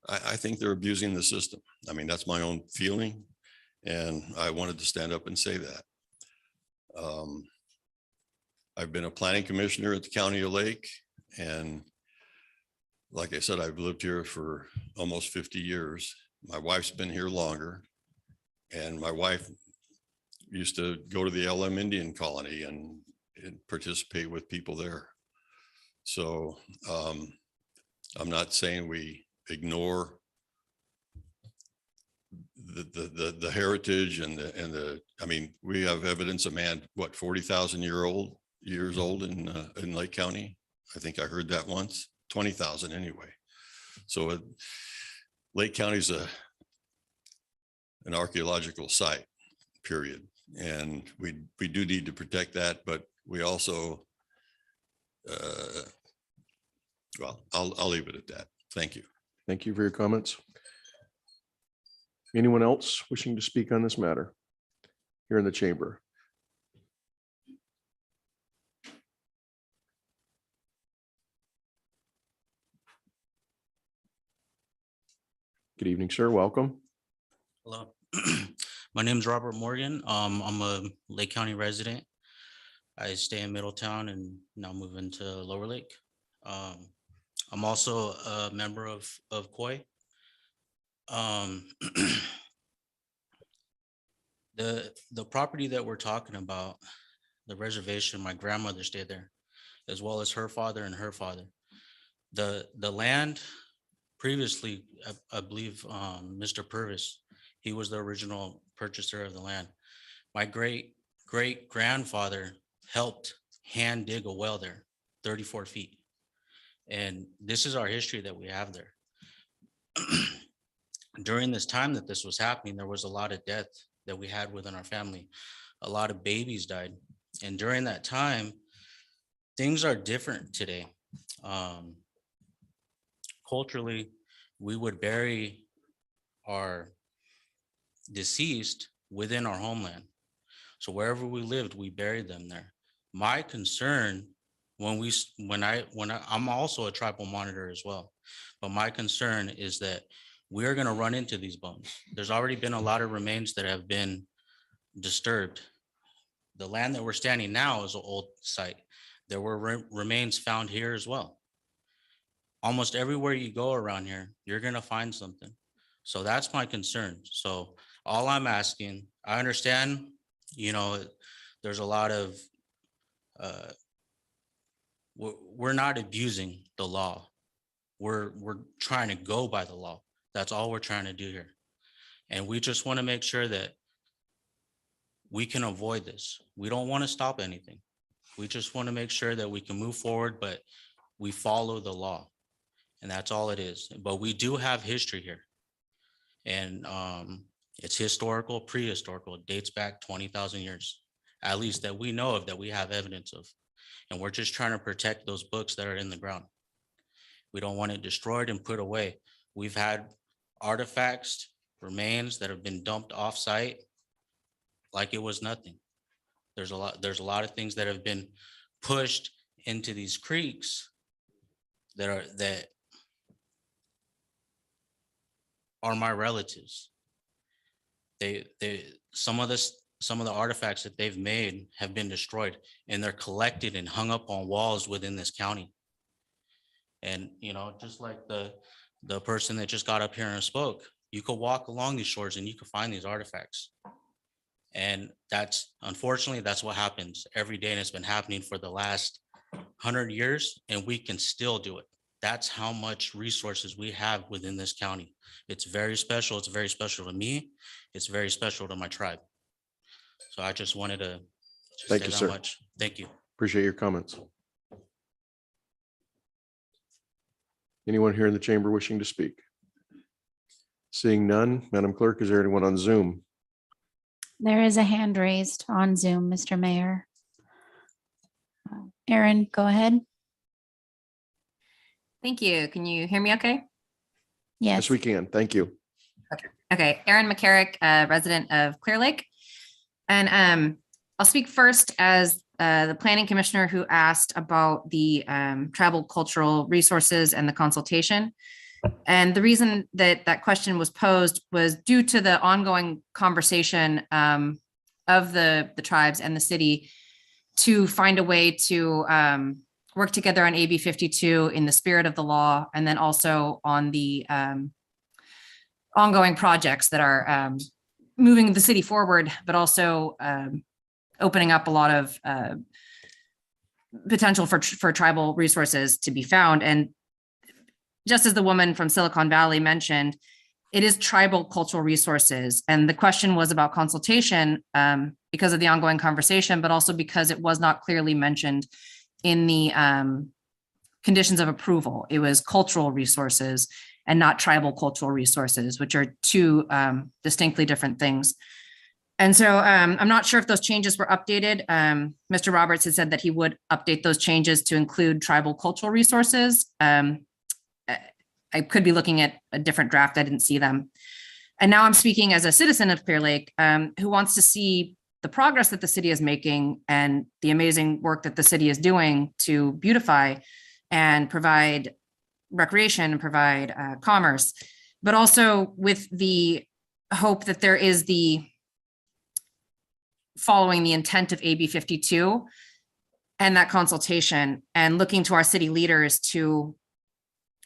I think they're abusing the system. I mean, that's my own feeling, and I wanted to stand up and say that. I've been a planning commissioner at the County of Lake, and like I said, I've lived here for almost 50 years. My wife's been here longer, and my wife used to go to the LM Indian colony and participate with people there. So I'm not saying we ignore the heritage and the I mean, we have evidence of man, what, 40,000 years old in Lake County. I think I heard that once, 20,000 anyway. So Lake County is an archaeological site, period. And we do need to protect that, but we also, well, I'll leave it at that. Thank you. Thank you for your comments. Anyone else wishing to speak on this matter here in the chamber? Good evening, sir. Welcome. Hello, my name is Robert Morgan. I'm a Lake County resident. I stay in Middletown and now move into Lower Lake. I'm also a member of COI. The property that we're talking about, the reservation, my grandmother stayed there, as well as her father and her father. The land previously, I believe Mr. Purvis, he was the original purchaser of the land. My great grandfather helped hand dig a well there, 34 feet. And this is our history that we have there. During this time that this was happening, there was a lot of death that we had within our family. A lot of babies died. And during that time, things are different today. Culturally, we would bury our deceased within our homeland. So wherever we lived, we buried them there. My concern I'm also a tribal monitor as well, but my concern is that we're going to run into these bones. There's already been a lot of remains that have been disturbed. The land that we're standing now is an old site. There were remains found here as well. Almost everywhere you go around here, you're going to find something. So that's my concern. So all I'm asking, I understand, there's a lot of, we're not abusing the law. We're trying to go by the law. That's all we're trying to do here. And we just want to make sure that we can avoid this. We don't want to stop anything. We just want to make sure that we can move forward, but we follow the law. And that's all it is. But we do have history here. And it's historical, prehistorical. It dates back 20,000 years, at least that we know of, that we have evidence of. And we're just trying to protect those books that are in the ground. We don't want it destroyed and put away. We've had artifacts, remains that have been dumped off-site like it was nothing. There's a lot of things that have been pushed into these creeks that are my relatives. Some of the artifacts that they've made have been destroyed, and they're collected and hung up on walls within this county. And, you know, just like the person that just got up here and spoke, you could walk along these shores and you could find these artifacts. And unfortunately, that's what happens every day. And it's been happening for the last 100 years, and we can still do it. That's how much resources we have within this county. It's very special. It's very special to me. It's very special to my tribe. So I just wanted to Thank say you, that sir. much. Thank you. Appreciate your comments. Anyone here in the chamber wishing to speak? Seeing none, Madam Clerk, is there anyone on Zoom? There is a hand raised on Zoom, Mr. Mayor. Aaron, go ahead. Thank you. Can you hear me okay? Yes. We can. Thank you. Okay. Erin McCarrick, resident of Clearlake. And I'll speak first as the planning commissioner who asked about the tribal cultural resources and the consultation. And the reason that that question was posed was due to the ongoing conversation of the tribes and the city to find a way to work together on AB 52 in the spirit of the law, and then also on the ongoing projects that are moving the city forward, but also opening up a lot of potential for tribal resources to be found. And just as the woman from Silicon Valley mentioned, it is tribal cultural resources. And the question was about consultation because of the ongoing conversation, but also because it was not clearly mentioned in the conditions of approval. It was cultural resources and not tribal cultural resources, which are two distinctly different things. And so I'm not sure if those changes were updated. Mr. Roberts had said that he would update those changes to include tribal cultural resources. I could be looking at a different draft. I didn't see them. And now I'm speaking as a citizen of Clearlake who wants to see the progress that the city is making and the amazing work that the city is doing to beautify and provide recreation and provide commerce, but also with the hope that there is the following the intent of AB 52 and that consultation, and looking to our city leaders to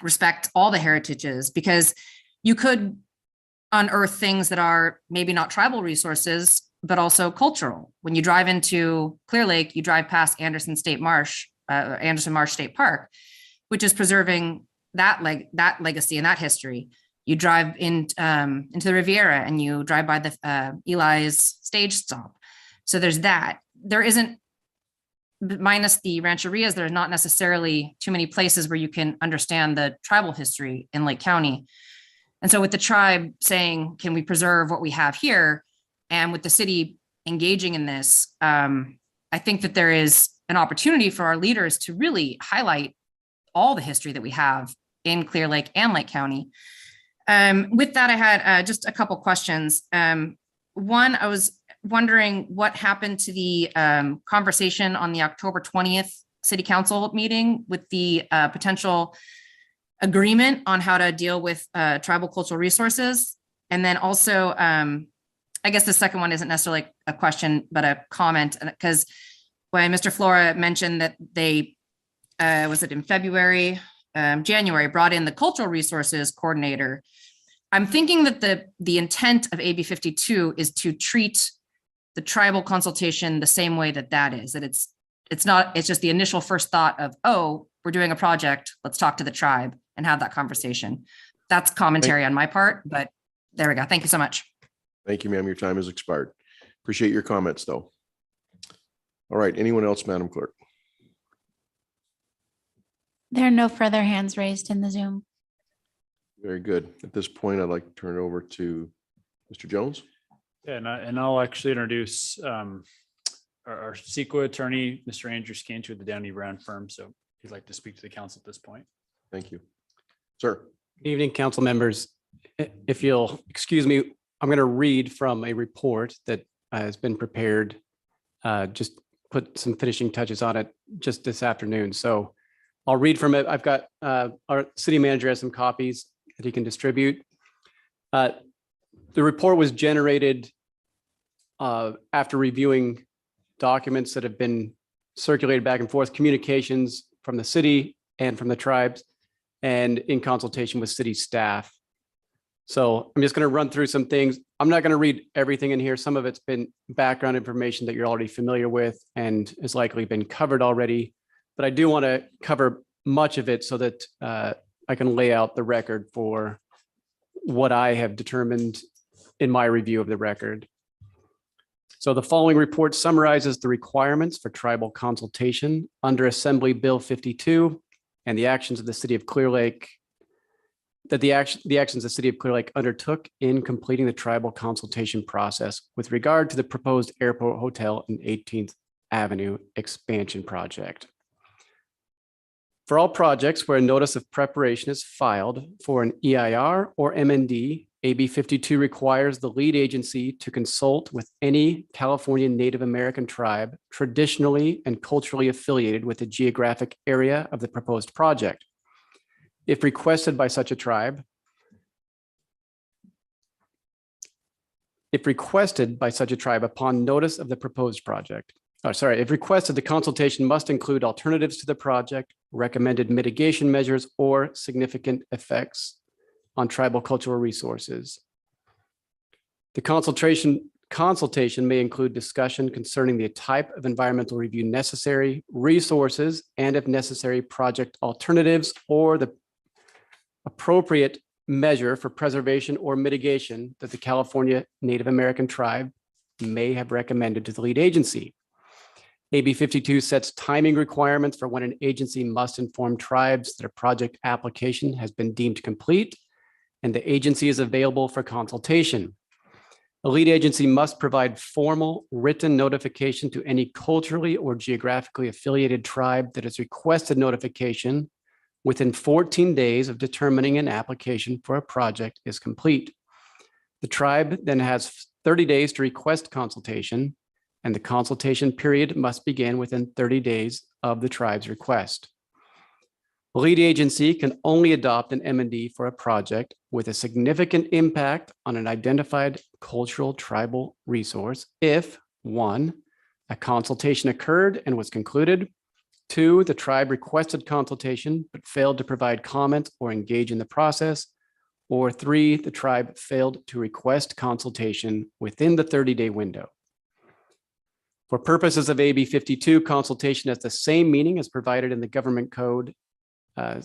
respect all the heritages, because you could unearth things that are maybe not tribal resources, but also cultural. When you drive into Clearlake, you drive past Anderson Marsh State Park, which is preserving that legacy and that history. You drive into the Riviera and you drive by the Eli's stage stop. So there's that. There isn't, minus the rancherias, there's not necessarily too many places where you can understand the tribal history in Lake County. And so with the tribe saying, can we preserve what we have here? And with the city engaging in this, I think that there is an opportunity for our leaders to really highlight all the history that we have in Clear Lake and Lake County. With that, I had just a couple questions. One, I was wondering what happened to the conversation on the October 20th City Council meeting with the potential agreement on how to deal with tribal cultural resources. And then also, I guess the second one isn't necessarily a question, but a comment, because when Mr. Flora mentioned that they, was it in January, brought in the cultural resources coordinator. I'm thinking that the intent of AB 52 is to treat the tribal consultation the same way that is, that it's just the initial first thought of, oh, we're doing a project, let's talk to the tribe and have that conversation. That's commentary on my part, but there we go. Thank you so much. Thank you, ma'am. Your time has expired. Appreciate your comments, though. All right, anyone else, Madam Clerk? There are no further hands raised in the Zoom. Very good. At this point, I'd like to turn it over to Mr. Jones. Yeah, and I'll actually introduce our CEQA attorney, Mr. Andrew Scantu of the Downey Brown firm. So he'd like to speak to the council at this point. Thank you. Sir. Good evening, council members. If you'll excuse me, I'm going to read from a report that has been prepared. Just put some finishing touches on it just this afternoon. So I'll read from it. I've got our city manager has some copies that he can distribute. The report was generated after reviewing documents that have been circulated back and forth, communications from the city and from the tribes, and in consultation with city staff. So I'm just going to run through some things. I'm not going to read everything in here. Some of it's been background information that you're already familiar with and has likely been covered already, but I do want to cover much of it so that I can lay out the record for what I have determined in my review of the record. So the following report summarizes the requirements for tribal consultation under Assembly Bill 52 and the actions of the city of Clearlake, that the actions the city of Clearlake undertook in completing the tribal consultation process with regard to the proposed airport hotel and 18th Avenue expansion project. For all projects where a notice of preparation is filed for an EIR or MND, AB 52 requires the lead agency to consult with any California Native American tribe traditionally and culturally affiliated with the geographic area of the proposed project. If requested by such a tribe, upon notice of the proposed project, if requested, the consultation must include alternatives to the project, recommended mitigation measures, or significant effects on tribal cultural resources. The consultation may include discussion concerning the type of environmental review necessary, resources, and if necessary, project alternatives, or the appropriate measure for preservation or mitigation that the California Native American tribe may have recommended to the lead agency. AB 52 sets timing requirements for when an agency must inform tribes that a project application has been deemed complete and the agency is available for consultation. A lead agency must provide formal written notification to any culturally or geographically affiliated tribe that has requested notification within 14 days of determining an application for a project is complete. The tribe then has 30 days to request consultation, and the consultation period must begin within 30 days of the tribe's request. The lead agency can only adopt an M&D for a project with a significant impact on an identified cultural tribal resource if, 1, a consultation occurred and was concluded, 2, the tribe requested consultation but failed to provide comment or engage in the process, or 3, the tribe failed to request consultation within the 30-day window. For purposes of AB 52, consultation has the same meaning as provided in the Government Code,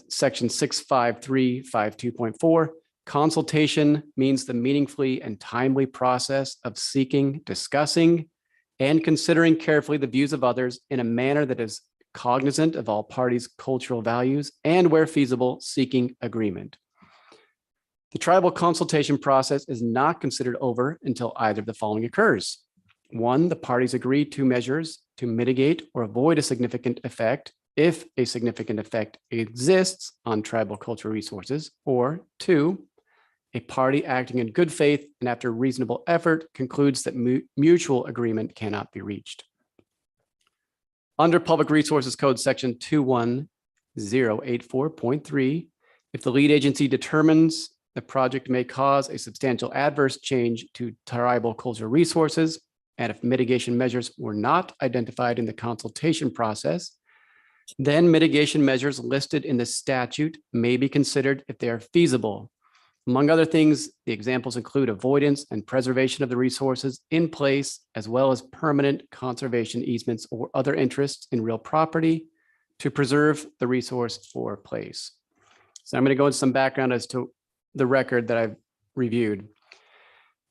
Section 65352.4. Consultation means the meaningfully and timely process of seeking, discussing, and considering carefully the views of others in a manner that is cognizant of all parties' cultural values and, where feasible, seeking agreement. The tribal consultation process is not considered over until either of the following occurs. 1, the parties agree to measures to mitigate or avoid a significant effect if a significant effect exists on tribal cultural resources, or 2, a party acting in good faith and after reasonable effort concludes that mutual agreement cannot be reached. Under Public Resources Code Section 21084.3, if the lead agency determines the project may cause a substantial adverse change to tribal cultural resources, and if mitigation measures were not identified in the consultation process, then mitigation measures listed in the statute may be considered if they are feasible. Among other things, the examples include avoidance and preservation of the resources in place, as well as permanent conservation easements or other interests in real property to preserve the resource or place. So I'm going to go into some background as to the record that I've reviewed.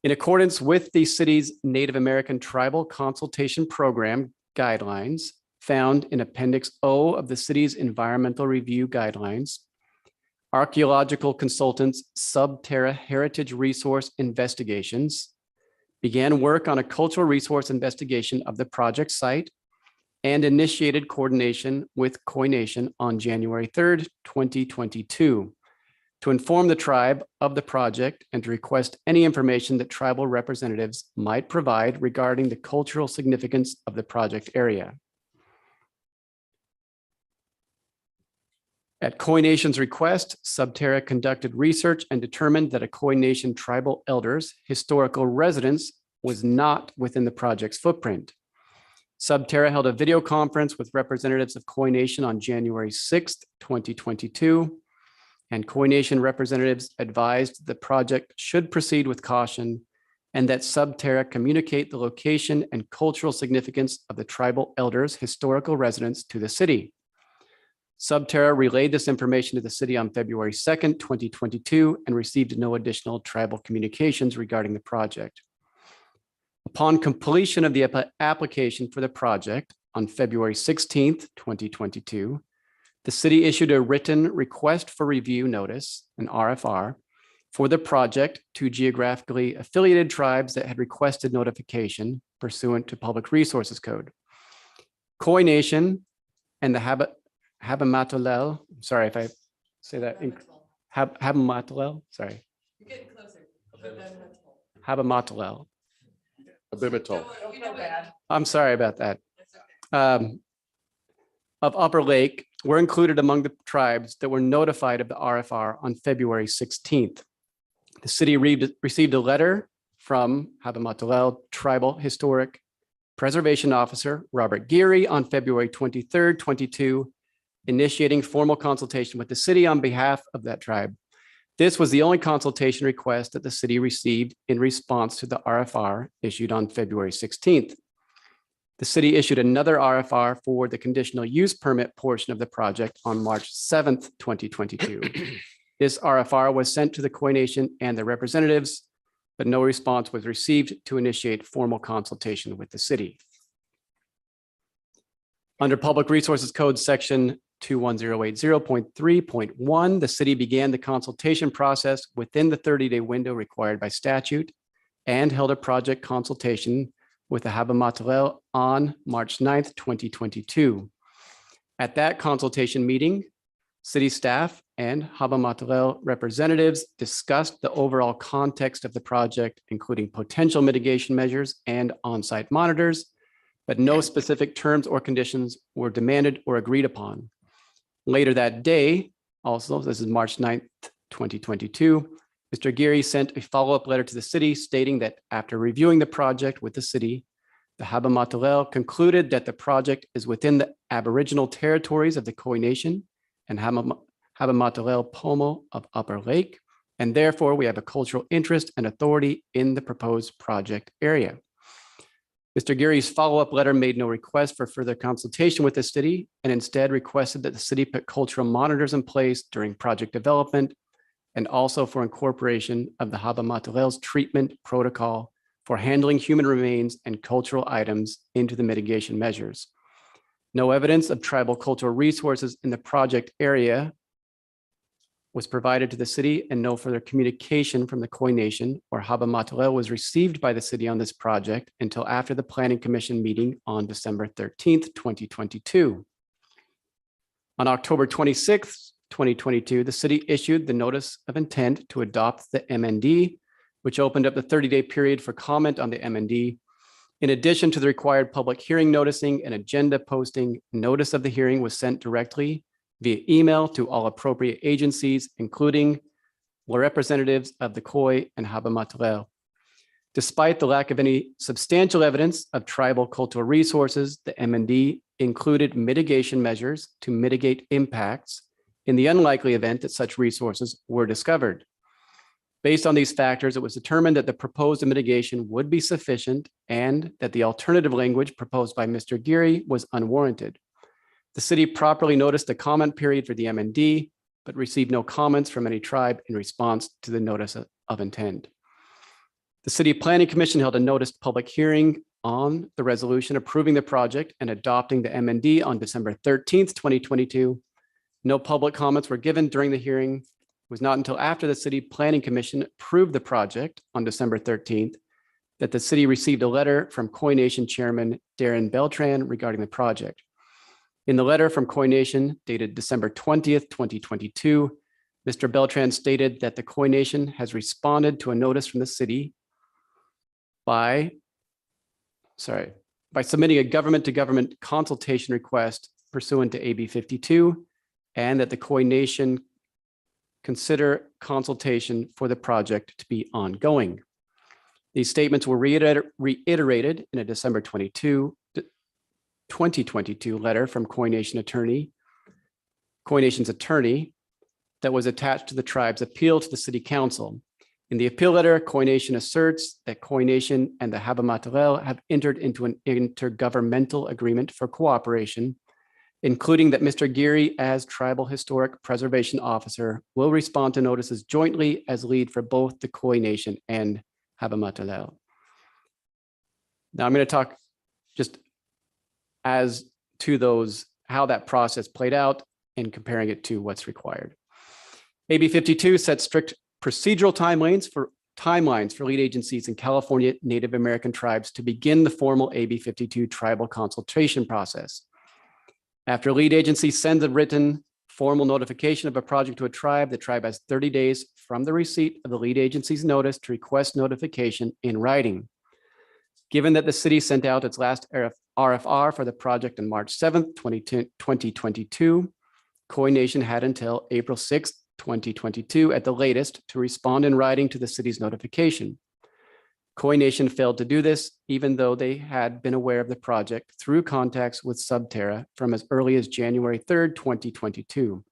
In accordance with the city's Native American Tribal Consultation Program guidelines found in Appendix O of the city's Environmental Review Guidelines, archaeological consultants Subterra Heritage Resource Investigations began work on a cultural resource investigation of the project site and initiated coordination with Khoi Nation on January 3rd, 2022, to inform the tribe of the project and to request any information that tribal representatives might provide regarding the cultural significance of the project area. At Khoi Nation's request, Subterra conducted research and determined that a Khoi Nation tribal elder's historical residence was not within the project's footprint. Subterra held a video conference with representatives of Khoi Nation on January 6th, 2022, and Khoi Nation representatives advised the project should proceed with caution and that Subterra communicate the location and cultural significance of the tribal elders' historical residence to the city. Subterra relayed this information to the city on February 2nd, 2022, and received no additional tribal communications regarding the project. Upon completion of the application for the project on February 16th, 2022, the city issued a written request for review notice, an RFR, for the project to geographically affiliated tribes that had requested notification pursuant to Public Resources Code. Khoi Nation and the Habamatolel, sorry if I say that, Habamatolel, sorry. You're getting closer. Habamatolel. Abimato. I'm sorry about that. Of Upper Lake were included among the tribes that were notified of the RFR on February 16th. The city received a letter from Habamatolel Tribal Historic Preservation Officer Robert Geary on February 23rd, 22, initiating formal consultation with the city on behalf of that tribe. This was the only consultation request that the city received in response to the RFR issued on February 16th. The city issued another RFR for the conditional use permit portion of the project on March 7th, 2022. This RFR was sent to the Khoi Nation and their representatives, but no response was received to initiate formal consultation with the city. Under Public Resources Code Section 21080.3.1, the city began the consultation process within the 30-day window required by statute and held a project consultation with the Habamatolel on March 9th, 2022. At that consultation meeting, city staff and Habamatolel representatives discussed the overall context of the project, including potential mitigation measures and on-site monitors, but no specific terms or conditions were demanded or agreed upon. Later that day, also, this is March 9th, 2022, Mr. Geary sent a follow-up letter to the city stating that after reviewing the project with the city, the Habamatolel concluded that the project is within the Aboriginal territories of the Khoi Nation and Habamatolel Pomo of Upper Lake, and therefore we have a cultural interest and authority in the proposed project area. Mr. Geary's follow-up letter made no request for further consultation with the city and instead requested that the city put cultural monitors in place during project development and also for incorporation of the Habamatolel's treatment protocol for handling human remains and cultural items into the mitigation measures. No evidence of tribal cultural resources in the project area was provided to the city, and no further communication from the Khoi Nation or Habamatolel was received by the city on this project until after the Planning Commission meeting on December 13th, 2022. On October 26th, 2022, the city issued the notice of intent to adopt the MND, which opened up the 30-day period for comment on the MND. In addition to the required public hearing noticing and agenda posting, notice of the hearing was sent directly via email to all appropriate agencies, including representatives of the Khoi and Habamatolel. Despite the lack of any substantial evidence of tribal cultural resources, the MND included mitigation measures to mitigate impacts in the unlikely event that such resources were discovered. Based on these factors, it was determined that the proposed mitigation would be sufficient and that the alternative language proposed by Mr. Geary was unwarranted. The city properly noticed the comment period for the MND, but received no comments from any tribe in response to the notice of intent. The City Planning Commission held a noticed public hearing on the resolution approving the project and adopting the MND on December 13th, 2022. No public comments were given during the hearing. It was not until after the City Planning Commission approved the project on December 13th that the city received a letter from Koi Nation Chairman Darren Beltran regarding the project. In the letter from Koi Nation dated December 20th, 2022, Mr. Beltran stated that the Koi Nation has responded to a notice from the city by submitting a government-to-government consultation request pursuant to AB 52, and that the Koi Nation consider consultation for the project to be ongoing. These statements were reiterated in a December 2022 letter from Koi Nation's attorney that was attached to the tribe's appeal to the city council. In the appeal letter, Koi Nation asserts that Koi Nation and the Habamatalel have entered into an intergovernmental agreement for cooperation, including that Mr. Geary, as Tribal Historic Preservation Officer, will respond to notices jointly as lead for both the Koi Nation and Habamatalel. Now I'm going to talk just as to those, how that process played out and comparing it to what's required. AB 52 sets strict procedural timelines for lead agencies in California Native American tribes to begin the formal AB 52 tribal consultation process. After a lead agency sends a written formal notification of a project to a tribe, the tribe has 30 days from the receipt of the lead agency's notice to request notification in writing. Given that the city sent out its last RFR for the project on March 7th, 2022, Koi Nation had until April 6th, 2022 at the latest to respond in writing to the city's notification. Koi Nation failed to do this, even though they had been aware of the project through contacts with Subterra from as early as January 3rd, 2022.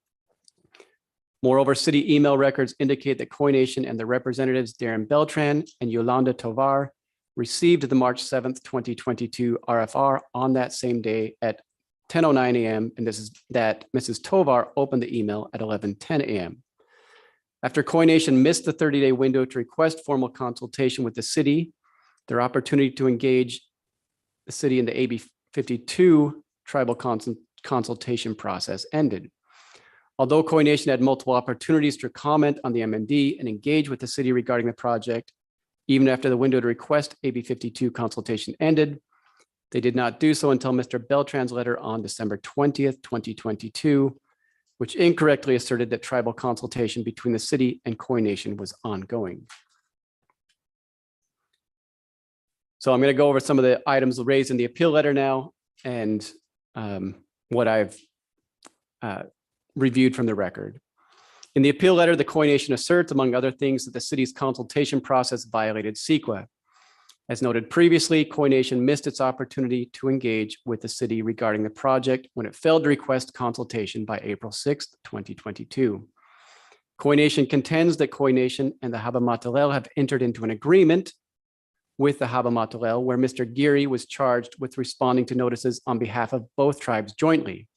Moreover, city email records indicate that Koi Nation and the representatives Darren Beltran and Yolanda Tovar received the March 7th, 2022 RFR on that same day at 10:09 a.m. And this is that Mrs. Tovar opened the email at 11:10 a.m. After Koi Nation missed the 30-day window to request formal consultation with the city, their opportunity to engage the city in the AB 52 tribal consultation process ended. Although Koi Nation had multiple opportunities to comment on the MND and engage with the city regarding the project, even after the window to request AB 52 consultation ended, they did not do so until Mr. Beltran's letter on December 20th, 2022, which incorrectly asserted that tribal consultation between the city and Koi Nation was ongoing. So I'm going to go over some of the items raised in the appeal letter now and what I've reviewed from the record. In the appeal letter, the Koi Nation asserts, among other things, that the city's consultation process violated CEQA. As noted previously, Koi Nation missed its opportunity to engage with the city regarding the project when it failed to request consultation by April 6th, 2022. Koi Nation contends that Koi Nation and the Habamatalel have entered into an agreement with the Habamatalel where Mr. Geary was charged with responding to notices on behalf of both tribes jointly.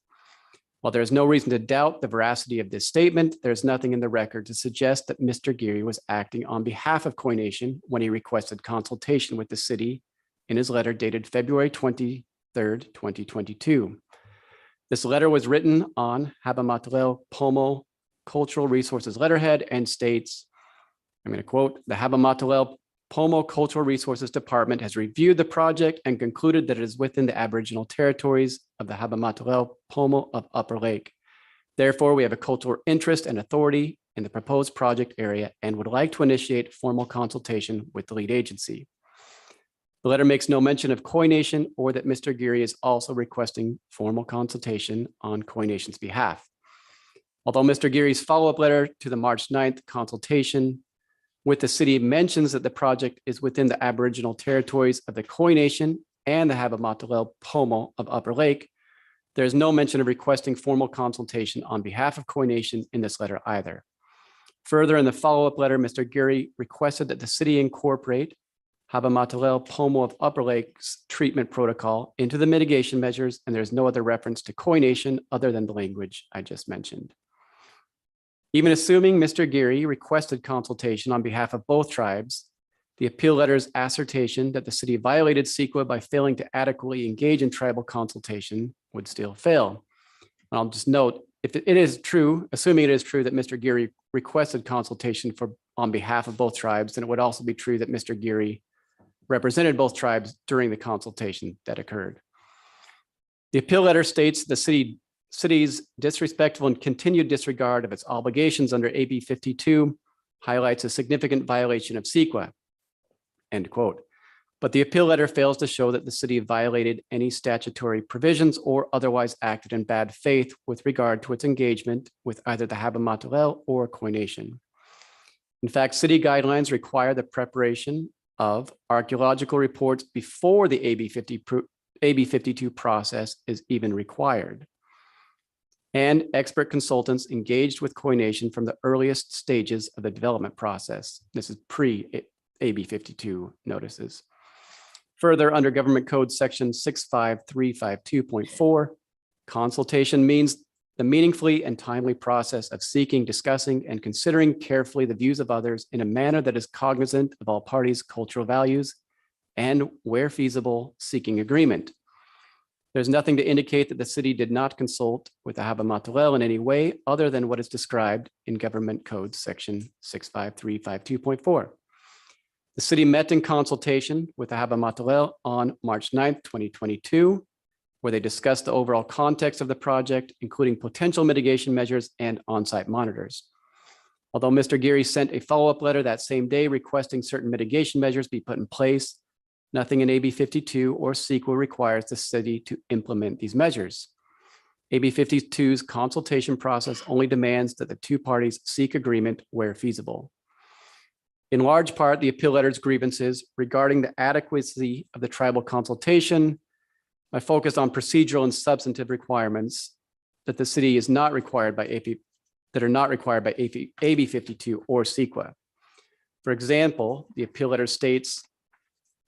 While there is no reason to doubt the veracity of this statement, there is nothing in the record to suggest that Mr. Geary was acting on behalf of Koi Nation when he requested consultation with the city in his letter dated February 23rd, 2022. This letter was written on Habamatalel Pomo Cultural Resources letterhead and states, I'm going to quote, "The Habamatalel Pomo Cultural Resources Department has reviewed the project and concluded that it is within the Aboriginal territories of the Habamatalel Pomo of Upper Lake. Therefore, we have a cultural interest and authority in the proposed project area and would like to initiate formal consultation with the lead agency." The letter makes no mention of Koi Nation or that Mr. Geary is also requesting formal consultation on Koi Nation's behalf. Although Mr. Geary's follow-up letter to the March 9th consultation with the city mentions that the project is within the Aboriginal territories of the Koi Nation and the Habamatalel Pomo of Upper Lake, there is no mention of requesting formal consultation on behalf of Koi Nation in this letter either. Further, in the follow-up letter, Mr. Geary requested that the city incorporate Habamatalel Pomo of Upper Lake's treatment protocol into the mitigation measures, and there's no other reference to Koi Nation other than the language I just mentioned. Even assuming Mr. Geary requested consultation on behalf of both tribes, The appeal letter's assertion that the city violated CEQA by failing to adequately engage in tribal consultation would still fail. And I'll just note, if it is true, assuming it is true that Mr. Geary requested consultation on behalf of both tribes, then it would also be true that Mr. Geary represented both tribes during the consultation that occurred. The appeal letter states the city's disrespectful and continued disregard of its obligations under AB 52 highlights a significant violation of CEQA. End quote. But the appeal letter fails to show that the city violated any statutory provisions or otherwise acted in bad faith with regard to its engagement with either the Haba-Matalel or Koine Nation. In fact, city guidelines require the preparation of archaeological reports before the AB 52 process is even required. And expert consultants engaged with Koine Nation from the earliest stages of the development process. This is pre-AB 52 notices. Further, under Government Code Section 65352.4, consultation means the meaningfully and timely process of seeking, discussing, and considering carefully the views of others in a manner that is cognizant of all parties' cultural values and, where feasible, seeking agreement. There's nothing to indicate that the city did not consult with the Haba-Matalel in any way other than what is described in Government Code Section 65352.4. The city met in consultation with the Haba-Matalel on March 9th, 2022, where they discussed the overall context of the project, including potential mitigation measures and on-site monitors. Although Mr. Geary sent a follow-up letter that same day requesting certain mitigation measures be put in place, nothing in AB 52 or CEQA requires the city to implement these measures. AB 52's consultation process only demands that the two parties seek agreement where feasible. In large part, the appeal letter's grievances regarding the adequacy of the tribal consultation are focused on procedural and substantive requirements that the city is not required by AB 52 or CEQA. For example, the appeal letter states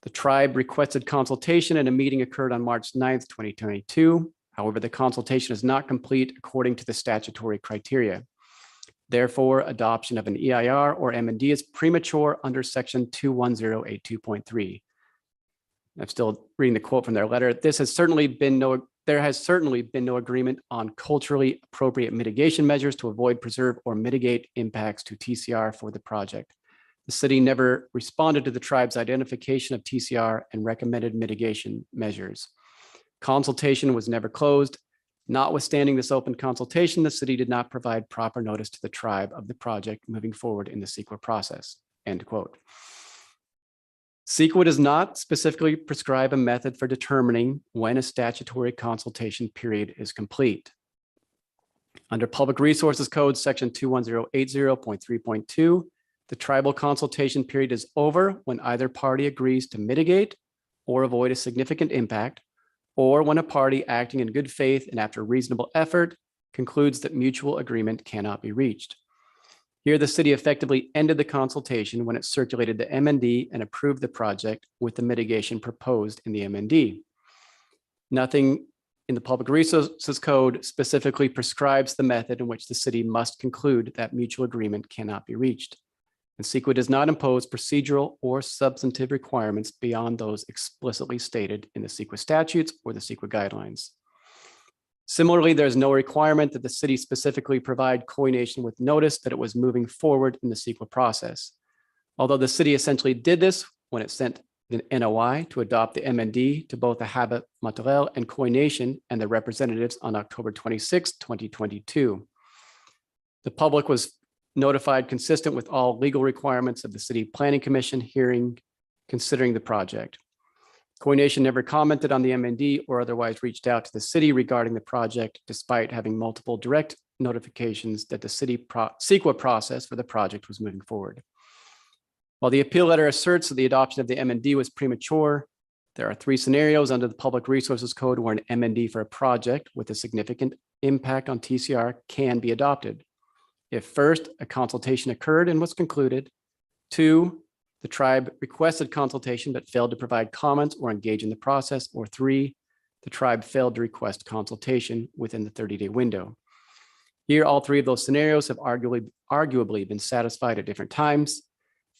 the tribe requested consultation and a meeting occurred on March 9th, 2022. However, the consultation is not complete according to the statutory criteria. Therefore, adoption of an EIR or M&D is premature under section 21082.3. I'm still reading the quote from their letter. There has certainly been no agreement on culturally appropriate mitigation measures to avoid, preserve, or mitigate impacts to TCR for the project. The city never responded to the tribe's identification of TCR and recommended mitigation measures. Consultation was never closed. Notwithstanding this open consultation, the city did not provide proper notice to the tribe of the project moving forward in the CEQA process. End quote. CEQA does not specifically prescribe a method for determining when a statutory consultation period is complete. Under Public Resources Code, section 21080.3.2, the tribal consultation period is over when either party agrees to mitigate or avoid a significant impact, or when a party acting in good faith and after reasonable effort concludes that mutual agreement cannot be reached. Here, the city effectively ended the consultation when it circulated the MND and approved the project with the mitigation proposed in the MND. Nothing in the Public Resources Code specifically prescribes the method in which the city must conclude that mutual agreement cannot be reached. And CEQA does not impose procedural or substantive requirements beyond those explicitly stated in the CEQA statutes or the CEQA guidelines. Similarly, there's no requirement that the city specifically provide Koine Nation with notice that it was moving forward in the CEQA process. Although the city essentially did this when it sent the NOI to adopt the MND to both the Haba-Matalel and Koine Nation and their representatives on October 26, 2022. The public was notified consistent with all legal requirements of the City Planning Commission hearing considering the project. Koine Nation never commented on the MND or otherwise reached out to the city regarding the project, despite having multiple direct notifications that the city CEQA process for the project was moving forward. While the appeal letter asserts that the adoption of the MND was premature, there are three scenarios under the Public Resources Code where an MND for a project with a significant impact on TCR can be adopted. If first, a consultation occurred and was concluded. Two, the tribe requested consultation but failed to provide comments or engage in the process. Or three, the tribe failed to request consultation within the 30-day window. Here, all three of those scenarios have arguably been satisfied at different times.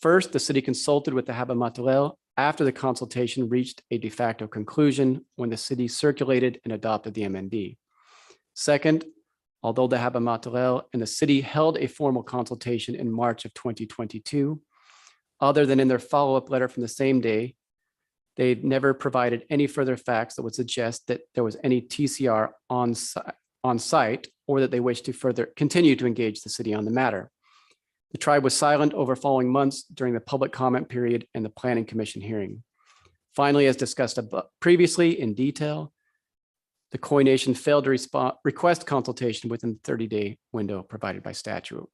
First, the city consulted with the Haba after the consultation reached a de facto conclusion when the city circulated and adopted the MND. Second, although the Haba and the city held a formal consultation in March of 2022, other than in their follow-up letter from the same day, they never provided any further facts that would suggest that there was any TCR on site or that they wished to further continue to engage the city on the matter. The tribe was silent over following months during the public comment period and the planning commission hearing. Finally, as discussed previously in detail, the Khoi Nation failed to request consultation within the 30-day window provided by statute.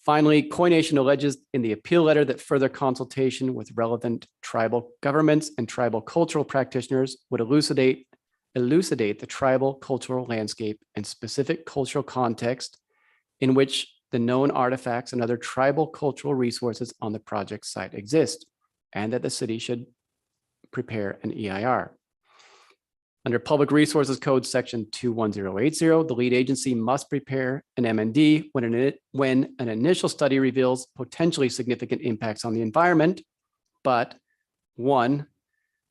Finally, Khoi Nation alleges in the appeal letter that further consultation with relevant tribal governments and tribal cultural practitioners would elucidate the tribal cultural landscape and specific cultural context in which the known artifacts and other tribal cultural resources on the project site exist, and that the city should prepare an EIR. Under Public Resources Code Section 21080, the lead agency must prepare an MND when an initial study reveals potentially significant impacts on the environment, but 1,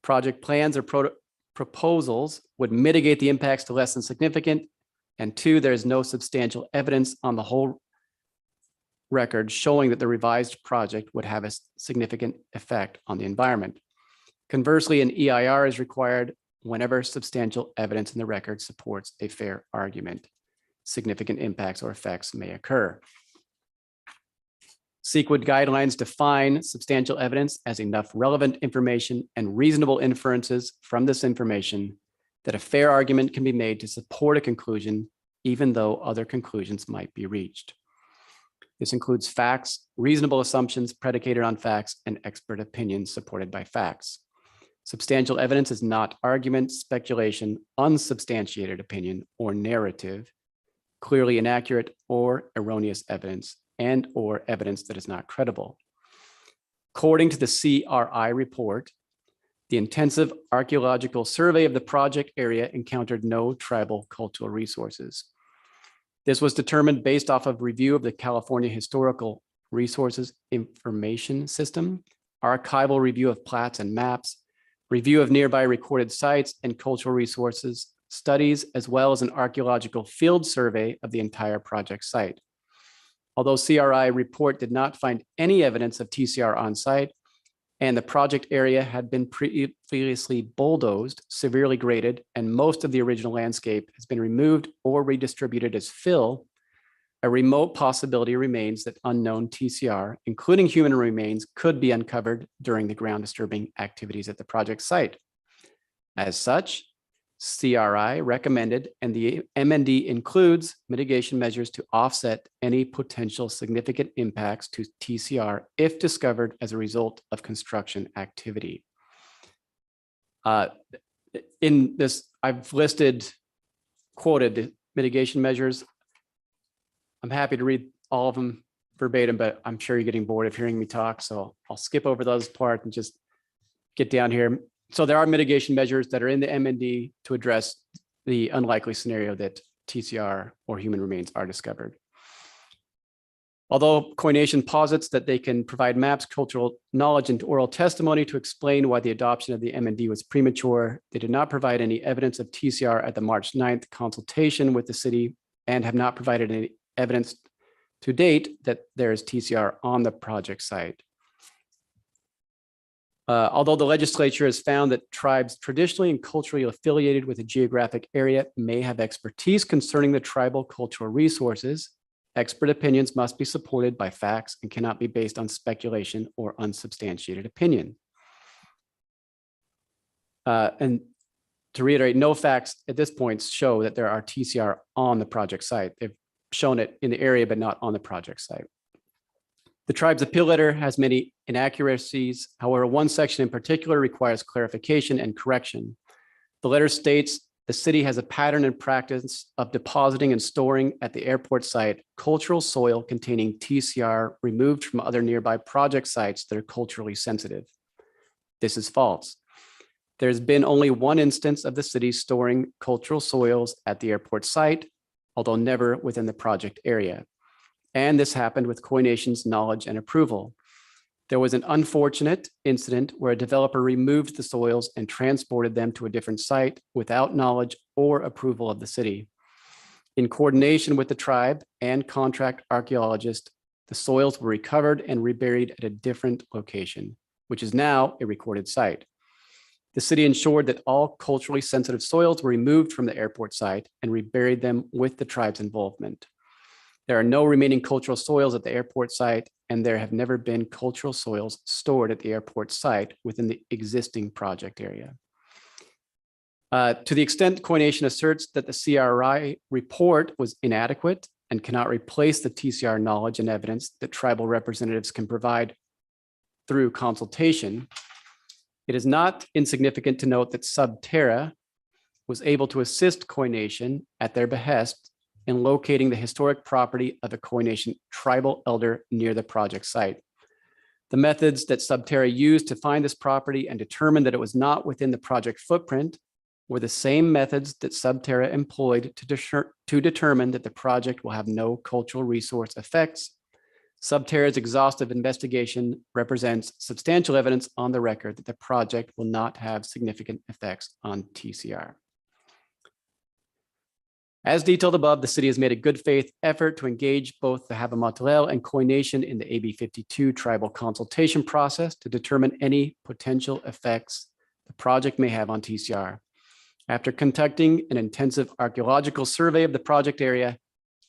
project plans or proposals would mitigate the impacts to less than significant, and 2, there is no substantial evidence on the whole record showing that the revised project would have a significant effect on the environment. Conversely, an EIR is required whenever substantial evidence in the record supports a fair argument. Significant impacts or effects may occur. CEQA guidelines define substantial evidence as enough relevant information and reasonable inferences from this information that a fair argument can be made to support a conclusion, even though other conclusions might be reached. This includes facts, reasonable assumptions predicated on facts, and expert opinions supported by facts. Substantial evidence is not argument, speculation, unsubstantiated opinion, or narrative, clearly inaccurate or erroneous evidence, and or evidence that is not credible. According to the CRI report, the intensive archaeological survey of the project area encountered no tribal cultural resources. This was determined based off of review of the California Historical Resources Information System, archival review of plats and maps, review of nearby recorded sites and cultural resources studies, as well as an archaeological field survey of the entire project site. Although CRI report did not find any evidence of TCR on site, and the project area had been previously bulldozed, severely graded, and most of the original landscape has been removed or redistributed as fill, a remote possibility remains that unknown TCR, including human remains, could be uncovered during the ground disturbing activities at the project site. As such, CRI recommended, and the MND includes mitigation measures to offset any potential significant impacts to TCR if discovered as a result of construction activity. In this, I've quoted the mitigation measures. I'm happy to read all of them verbatim, but I'm sure you're getting bored of hearing me talk, so I'll skip over those parts and just get down here. So there are mitigation measures that are in the MND to address the unlikely scenario that TCR or human remains are discovered. Although Khoi Nation posits that they can provide maps, cultural knowledge, and oral testimony to explain why the adoption of the MND was premature, they did not provide any evidence of TCR at the March 9th consultation with the city and have not provided any evidence to date that there is TCR on the project site. Although the legislature has found that tribes traditionally and culturally affiliated with a geographic area may have expertise concerning the tribal cultural resources, expert opinions must be supported by facts and cannot be based on speculation or unsubstantiated opinion. And to reiterate, no facts at this point show that there are TCR on the project site. They've shown it in the area, but not on the project site. The tribe's appeal letter has many inaccuracies. However, one section in particular requires clarification and correction. The letter states the city has a pattern and practice of depositing and storing at the airport site cultural soil containing TCR removed from other nearby project sites that are culturally sensitive. This is false. There's been only one instance of the city storing cultural soils at the airport site, although never within the project area. And this happened with Khoi Nation's knowledge and approval. There was an unfortunate incident where a developer removed the soils and transported them to a different site without knowledge or approval of the city. In coordination with the tribe and contract archaeologist, the soils were recovered and reburied at a different location, which is now a recorded site. The city ensured that all culturally sensitive soils were removed from the airport site and reburied them with the tribe's involvement. There are no remaining cultural soils at the airport site, and there have never been cultural soils stored at the airport site within the existing project area. To the extent Coination asserts that the CRI report was inadequate and cannot replace the TCR knowledge and evidence that tribal representatives can provide through consultation, it is not insignificant to note that Subterra was able to assist Coination at their behest in locating the historic property of a Coination tribal elder near the project site. The methods that Subterra used to find this property and determine that it was not within the project footprint were the same methods that Subterra employed to determine that the project will have no cultural resource effects. Subterra's exhaustive investigation represents substantial evidence on the record that the project will not have significant effects on TCR. As detailed above, the city has made a good faith effort to engage both the Havamotelel and Coination in the AB 52 tribal consultation process to determine any potential effects the project may have on TCR. After conducting an intensive archaeological survey of the project area,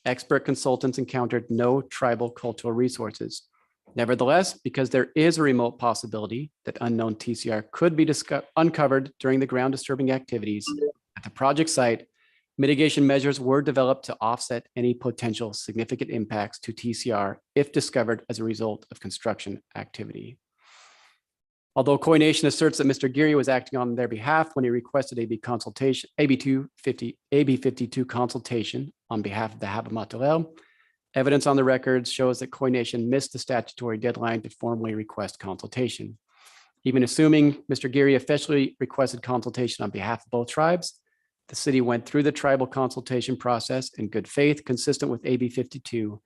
expert consultants encountered no tribal cultural resources. Nevertheless, because there is a remote possibility that unknown TCR could be uncovered during the ground disturbing activities at the project site, mitigation measures were developed to offset any potential significant impacts to TCR if discovered as a result of construction activity. Although Coination asserts that Mr. Geary was acting on their behalf when he requested AB 52 consultation on behalf of the Havamotelel, evidence on the records shows that Coination missed the statutory deadline to formally request consultation. Even assuming Mr. Geary officially requested consultation on behalf of both tribes, the city went through the tribal consultation process in good faith, consistent with AB 52,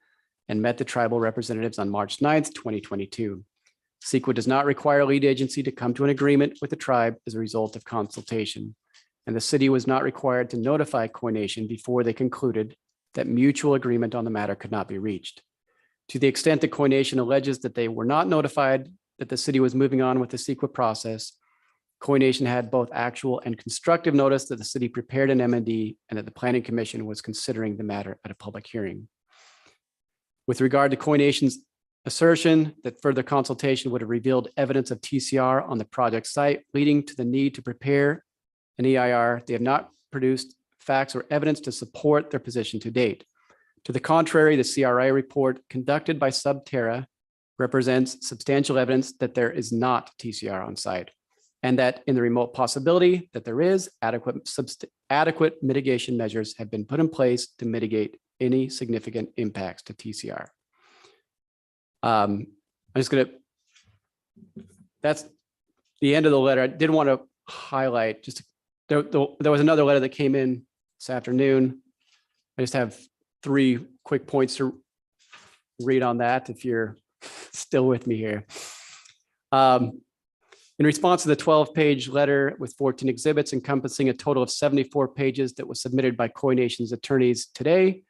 and met the tribal representatives on March 9th, 2022. CEQA does not require a lead agency to come to an agreement with the tribe as a result of consultation, and the city was not required to notify Coination before they concluded that mutual agreement on the matter could not be reached. To the extent that Coination alleges that they were not notified that the city was moving on with the CEQA process, Coination had both actual and constructive notice that the city prepared an MND and that the Planning Commission was considering the matter at a public hearing. With regard to Coination's assertion that further consultation would have revealed evidence of TCR on the project site, leading to the need to prepare an EIR, they have not produced facts or evidence to support their position to date. To the contrary, the CRI report conducted by Subterra represents substantial evidence that there is not TCR on site, and that in the remote possibility that there is, adequate mitigation measures have been put in place to mitigate any significant impacts to TCR. I'm just going to, that's the end of the letter. I did want to highlight just, there was another letter that came in this afternoon. I just have 3 quick points to read on that if you're still with me here. In response to the 12-page letter with 14 exhibits encompassing a total of 74 pages that was submitted by Coination's attorneys today,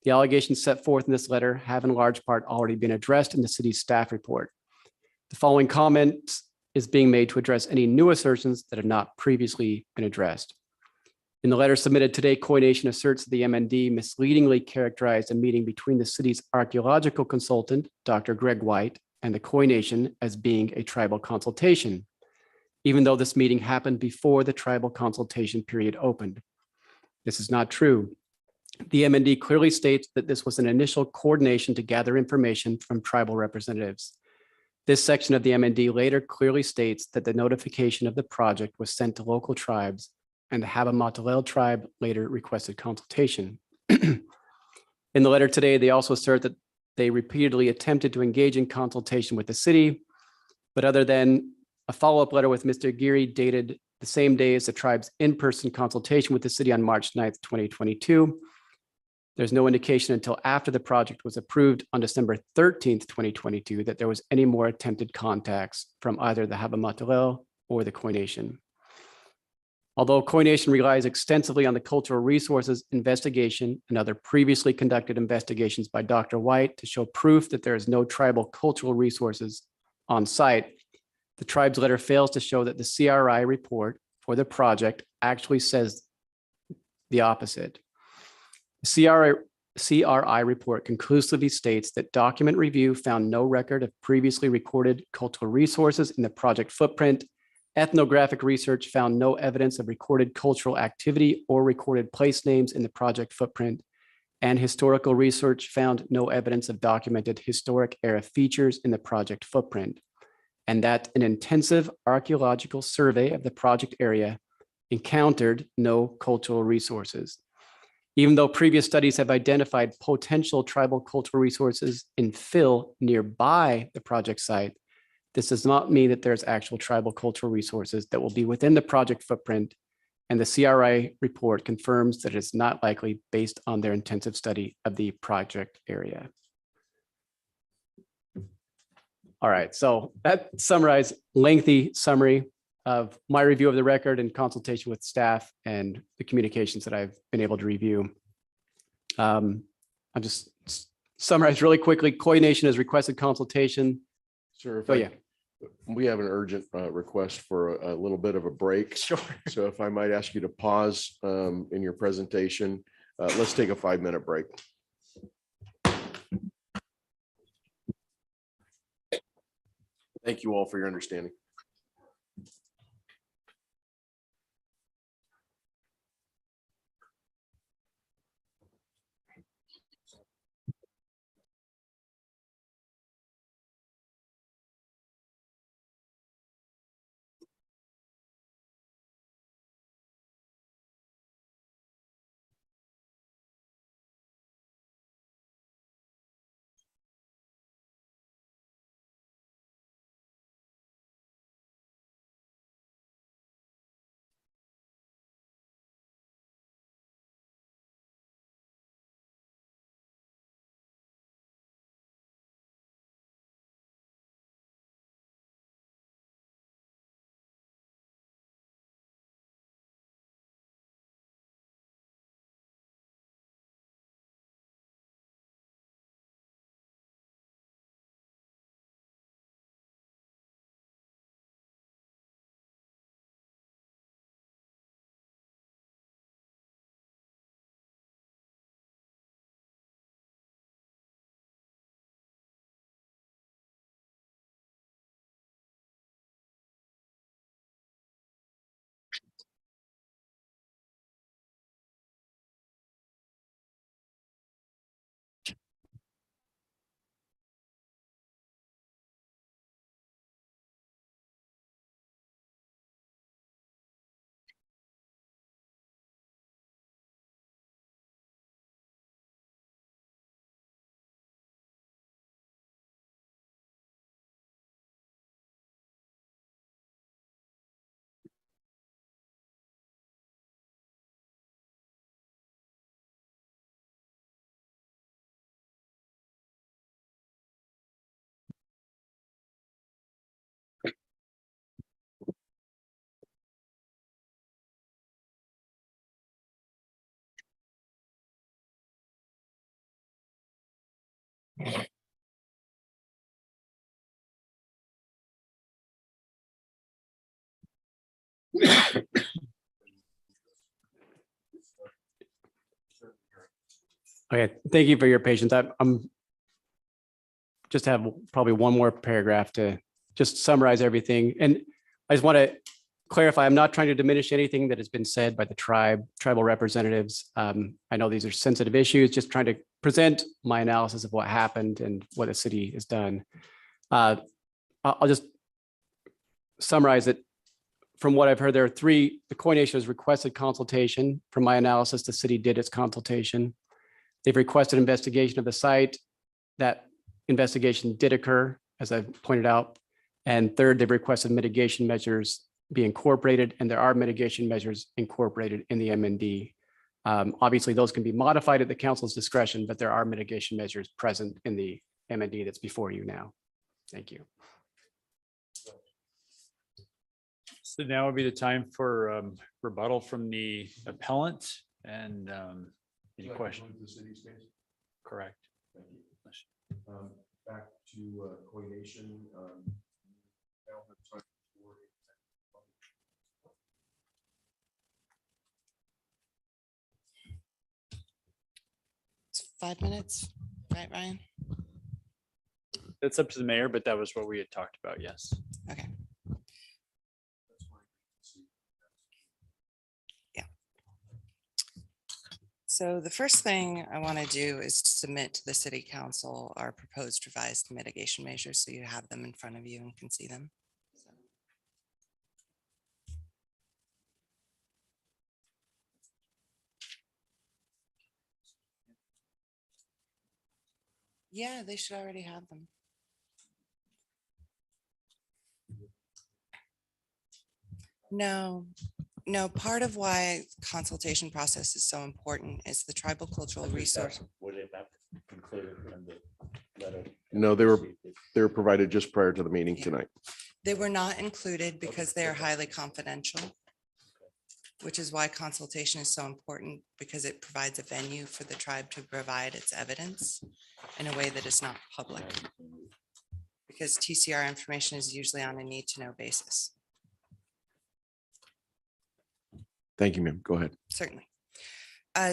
the allegations set forth in this letter have in large part already been addressed in the city's staff report. The following comment is being made to address any new assertions that have not previously been addressed. In the letter submitted today, Coination asserts that the MND misleadingly characterized a meeting between the city's archaeological consultant, Dr. Greg White, and the Coination as being a tribal consultation, even though this meeting happened before the tribal consultation period opened. This is not true. The MND clearly states that this was an initial coordination to gather information from tribal representatives. This section of the MND later clearly states that the notification of the project was sent to local tribes, and the Havamotelel tribe later requested consultation. In the letter today, they also assert that they repeatedly attempted to engage in consultation with the city, but other than a follow-up letter with Mr. Geary dated the same day as the tribe's in-person consultation with the city on March 9th, 2022, There's no indication until after the project was approved on December 13th, 2022, that there was any more attempted contacts from either the Haba or the Koine Nation. Although Koine Nation relies extensively on the cultural resources investigation and other previously conducted investigations by Dr. White to show proof that there is no tribal cultural resources on site, the tribe's letter fails to show that the CRI report for the project actually says the opposite. The CRI report conclusively states that document review found no record of previously recorded cultural resources in the project footprint. Ethnographic research found no evidence of recorded cultural activity or recorded place names in the project footprint, and historical research found no evidence of documented historic era features in the project footprint, and that an intensive archaeological survey of the project area encountered no cultural resources. Even though previous studies have identified potential tribal cultural resources in fill nearby the project site, this does not mean that there's actual tribal cultural resources that will be within the project footprint, and the CRI report confirms that it's not likely based on their intensive study of the project area. All right, so that summarized lengthy summary of my review of the record in consultation with staff and the communications that I've been able to review. I'll just summarize really quickly. Koine Nation has requested consultation. Sure. Oh, yeah. We have an urgent request for a little bit of a break. Sure. So if I might ask you to pause in your presentation, let's take a 5-minute break. Thank you all for your understanding. Okay, thank you for your patience. I'm just have probably one more paragraph to just summarize everything. And I just want to clarify, I'm not trying to diminish anything that has been said by the tribal representatives. I know these are sensitive issues, just trying to present my analysis of what happened and what the city has done. I'll just summarize it. From what I've heard, there are three. The Koine Nation has requested consultation. From my analysis, the city did its consultation. They've requested investigation of the site. That investigation did occur, as I've pointed out. And third, they've requested mitigation measures be incorporated, and there are mitigation measures incorporated in the MND. Obviously, those can be modified at the council's discretion, but there are mitigation measures present in the M&D that's before you now. Thank you. So now would be the time for rebuttal from the appellant and any questions? Correct. Back to coordination. It's 5 minutes, right, Ryan? That's up to the mayor, but that was what we had talked about. Yes. Okay. Yeah. So the first thing I want to do is to submit to the city council our proposed revised mitigation measures, so you have them in front of you and can see them. Yeah, they should already have them. No, part of why consultation process is so important is the tribal cultural resource. No, they were provided just prior to the meeting tonight. They were not included because they are highly confidential, which is why consultation is so important, because it provides a venue for the tribe to provide its evidence in a way that is not public. Because TCR information is usually on a need-to-know basis. Thank you, ma'am. Go ahead. Certainly.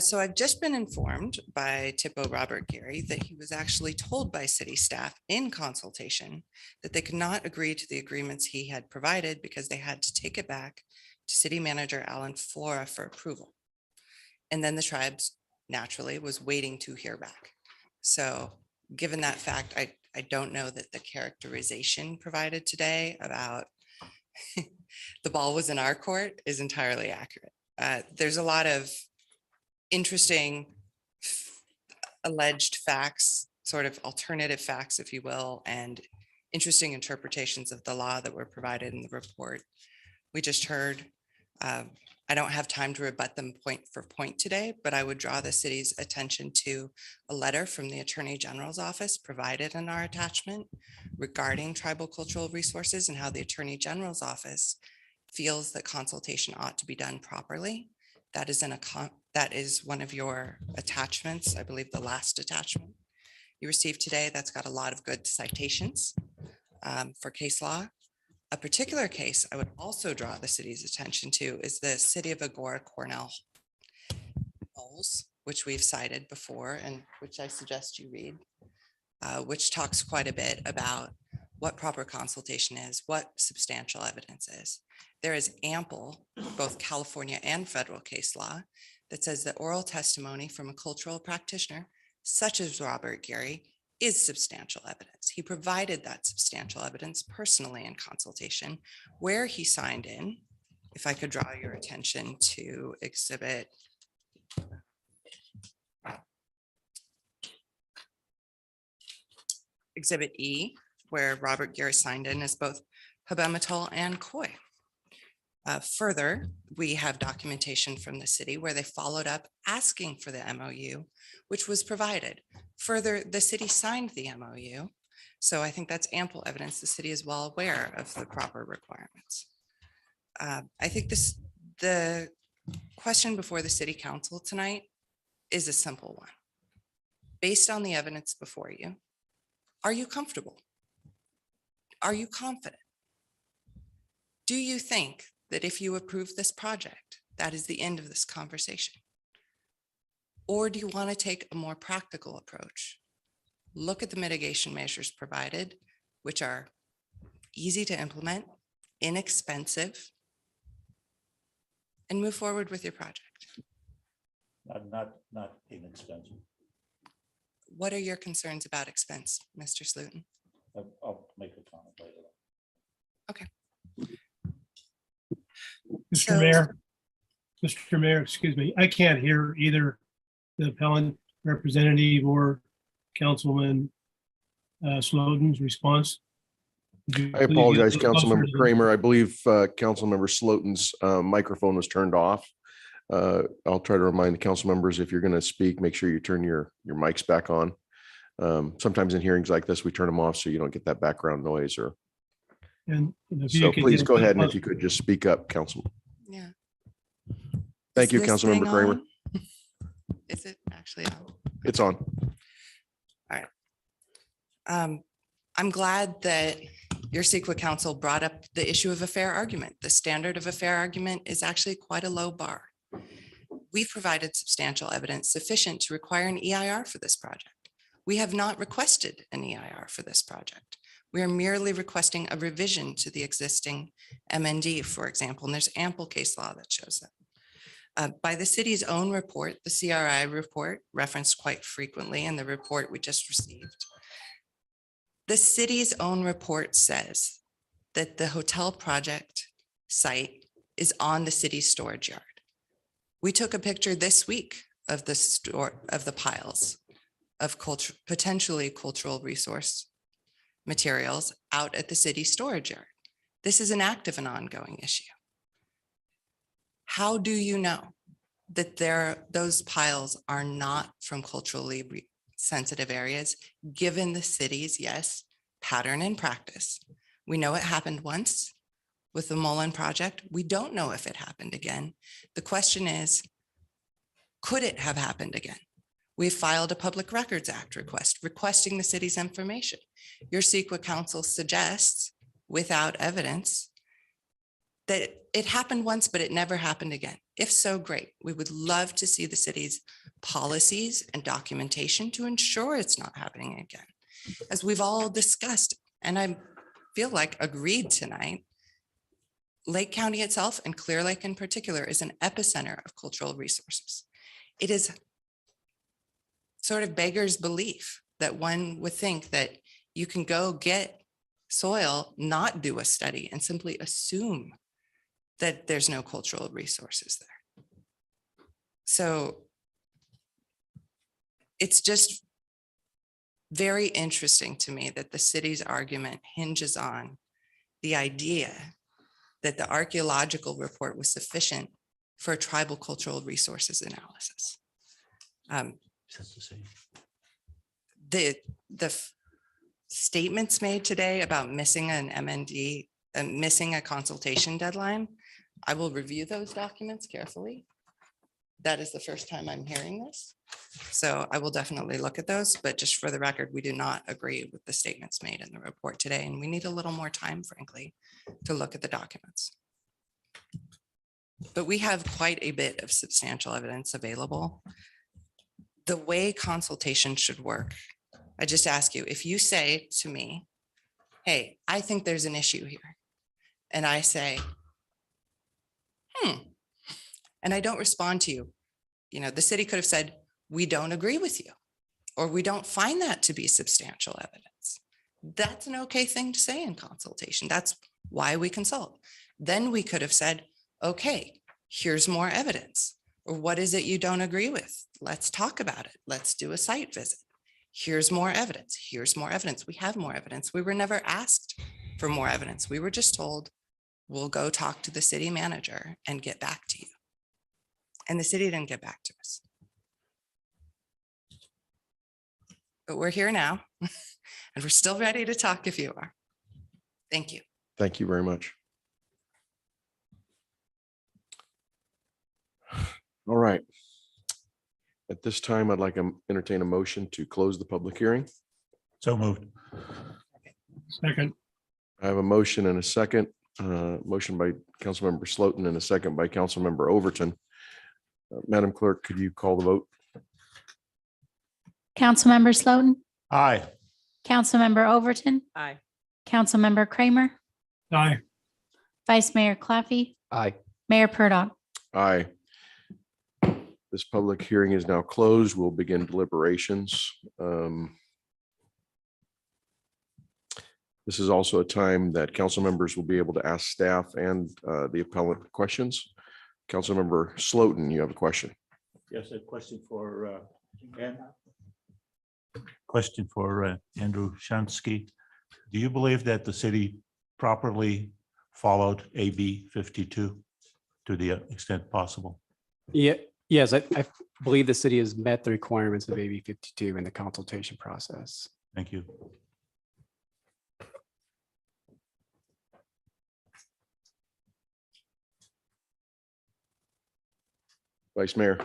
So I've just been informed by TIPO Robert Gary that he was actually told by city staff in consultation that they could not agree to the agreements he had provided because they had to take it back to city manager Alan Flora for approval. And then the tribes naturally was waiting to hear back. So given that fact, I don't know that the characterization provided today about the ball was in our court is entirely accurate. There's a lot of interesting alleged facts, sort of alternative facts, if you will, and interesting interpretations of the law that were provided in the report we just heard. I don't have time to rebut them point for point today, but I would draw the city's attention to a letter from the Attorney General's office provided in our attachment regarding tribal cultural resources and how the Attorney General's office feels that consultation ought to be done properly. That is one of your attachments, I believe the last attachment you received today. That's got a lot of good citations for case law. A particular case I would also draw the city's attention to is the City of Agora Cornell Knolls, which we've cited before and which I suggest you read, which talks quite a bit about what proper consultation is, what substantial evidence is. There is ample, both California and federal case law that says that oral testimony from a cultural practitioner, such as Robert Gary, is substantial evidence. He provided that substantial evidence personally in consultation where he signed in. If I could draw your attention to exhibit E, where Robert Gary signed in as both Habemetal and Coy. Further, we have documentation from the city where they followed up asking for the MOU, which was provided. Further, the city signed the MOU. So I think that's ample evidence the city is well aware of the proper requirements. I think the question before the city council tonight is a simple one. Based on the evidence before you, are you comfortable? Are you confident? Do you think that if you approve this project, that is the end of this conversation? Or do you want to take a more practical approach? Look at the mitigation measures provided, which are easy to implement, inexpensive, and move forward with your project. Not inexpensive. What are your concerns about expense, Mr. Slutin? I'll make a comment later. Okay. Mr. Mayor, excuse me, I can't hear either the appellant representative or Councilman Slotin's response. I apologize, Councilmember Kramer. I believe Councilmember Slotin's microphone was turned off. I'll try to remind the council members, if you're going to speak, make sure you turn your mics back on. Sometimes in hearings like this, we turn them off so you don't get that background noise or. And if So you could please get go a- ahead, and if you could just speak up, Councilman. Yeah. Thank Is you, this Councilmember thing Kramer. on? Is it actually on? It's on. All right. I'm glad that your CEQA council brought up the issue of a fair argument. The standard of a fair argument is actually quite a low bar. We've provided substantial evidence sufficient to require an EIR for this project. We have not requested an EIR for this project. We are merely requesting a revision to the existing MND, for example, and there's ample case law that shows that. By the city's own report, the CRI report referenced quite frequently in the report we just received. The city's own report says that the hotel project site is on the city's storage yard. We took a picture this week of the piles of potentially cultural resource materials out at the city storage yard. This is an active and ongoing issue. How do you know that those piles are not from culturally sensitive areas, given the city's, yes, pattern and practice? We know it happened once with the Mullen project. We don't know if it happened again. The question is, could it have happened again? We filed a Public Records Act request requesting the city's information. Your CEQA council suggests, without evidence, that it happened once, but it never happened again. If so, great. We would love to see the city's policies and documentation to ensure it's not happening again. As we've all discussed, and I feel like agreed tonight, Lake County itself and Clearlake in particular is an epicenter of cultural resources. It is sort of beggars belief that one would think that you can go get soil, not do a study, and simply assume that there's no cultural resources there. So it's just very interesting to me that the city's argument hinges on the idea that the archaeological report was sufficient for a tribal cultural resources analysis. The statements made today about missing an MND and missing a consultation deadline, I will review those documents carefully. That is the first time I'm hearing this. So I will definitely look at those, but just for the record, we do not agree with the statements made in the report today, and we need a little more time, frankly, to look at the documents. But we have quite a bit of substantial evidence available. The way consultation should work, I just ask you, if you say to me, hey, I think there's an issue here, and I say, and I don't respond to you, the city could have said, we don't agree with you, or we don't find that to be substantial evidence. That's an okay thing to say in consultation. That's why we consult. Then we could have said, okay, here's more evidence. Or what is it you don't agree with? Let's talk about it. Let's do a site visit. Here's more evidence. Here's more evidence. We have more evidence. We were never asked for more evidence. We were just told, we'll go talk to the city manager and get back to you. And the city didn't get back to us. But we're here now, and we're still ready to talk if you are. Thank you. Thank you very much. All right. At this time, I'd like to entertain a motion to close the public hearing. So moved. Second. I have a motion and a second, motion by Councilmember Slotin and a second by Councilmember Overton. Madam Clerk, could you call the vote? Councilmember Slotin, Aye. Councilmember Overton, Aye. Councilmember Kramer, Aye. Vice Mayor Claffey, Aye. Mayor Purdock. Aye. This public hearing is now closed. We'll begin deliberations. This is also a time that council members will be able to ask staff and the appellant questions. Councilmember Slotin, you have a question. Yes, a question for Andrew Shansky. Do you believe that the city properly followed AB 52 to the extent possible? Yeah, yes, I believe the city has met the requirements of AB 52 in the consultation process. Thank you. Vice Mayor.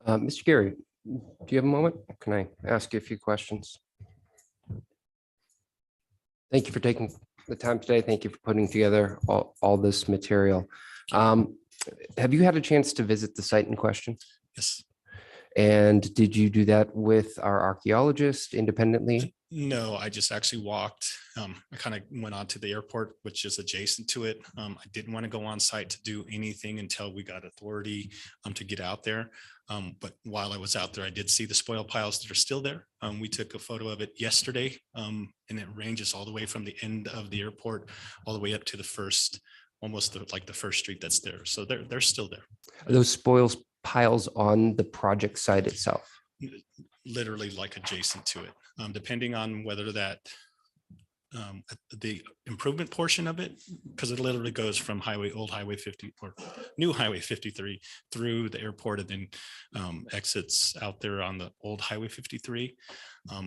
Mr. Gary, do you have a moment? Can I ask you a few questions? Thank you for taking the time today. Thank you for putting together all this material. Have you had a chance to visit the site in question? Yes. And did you do that with our archaeologist independently? No, I just actually walked. I kind of went on to the airport, which is adjacent to it. I didn't want to go on site to do anything until we got authority to get out there. But while I was out there, I did see the spoil piles that are still there. We took a photo of it yesterday, and it ranges all the way from the end of the airport all the way up to the first, like the first street that's there. So they're still there. Are those spoils piles on the project site itself? Literally like adjacent to it, depending on whether that the improvement portion of it, because it literally goes from old highway 50 or new highway 53 through the airport and then exits out there on the old highway 53.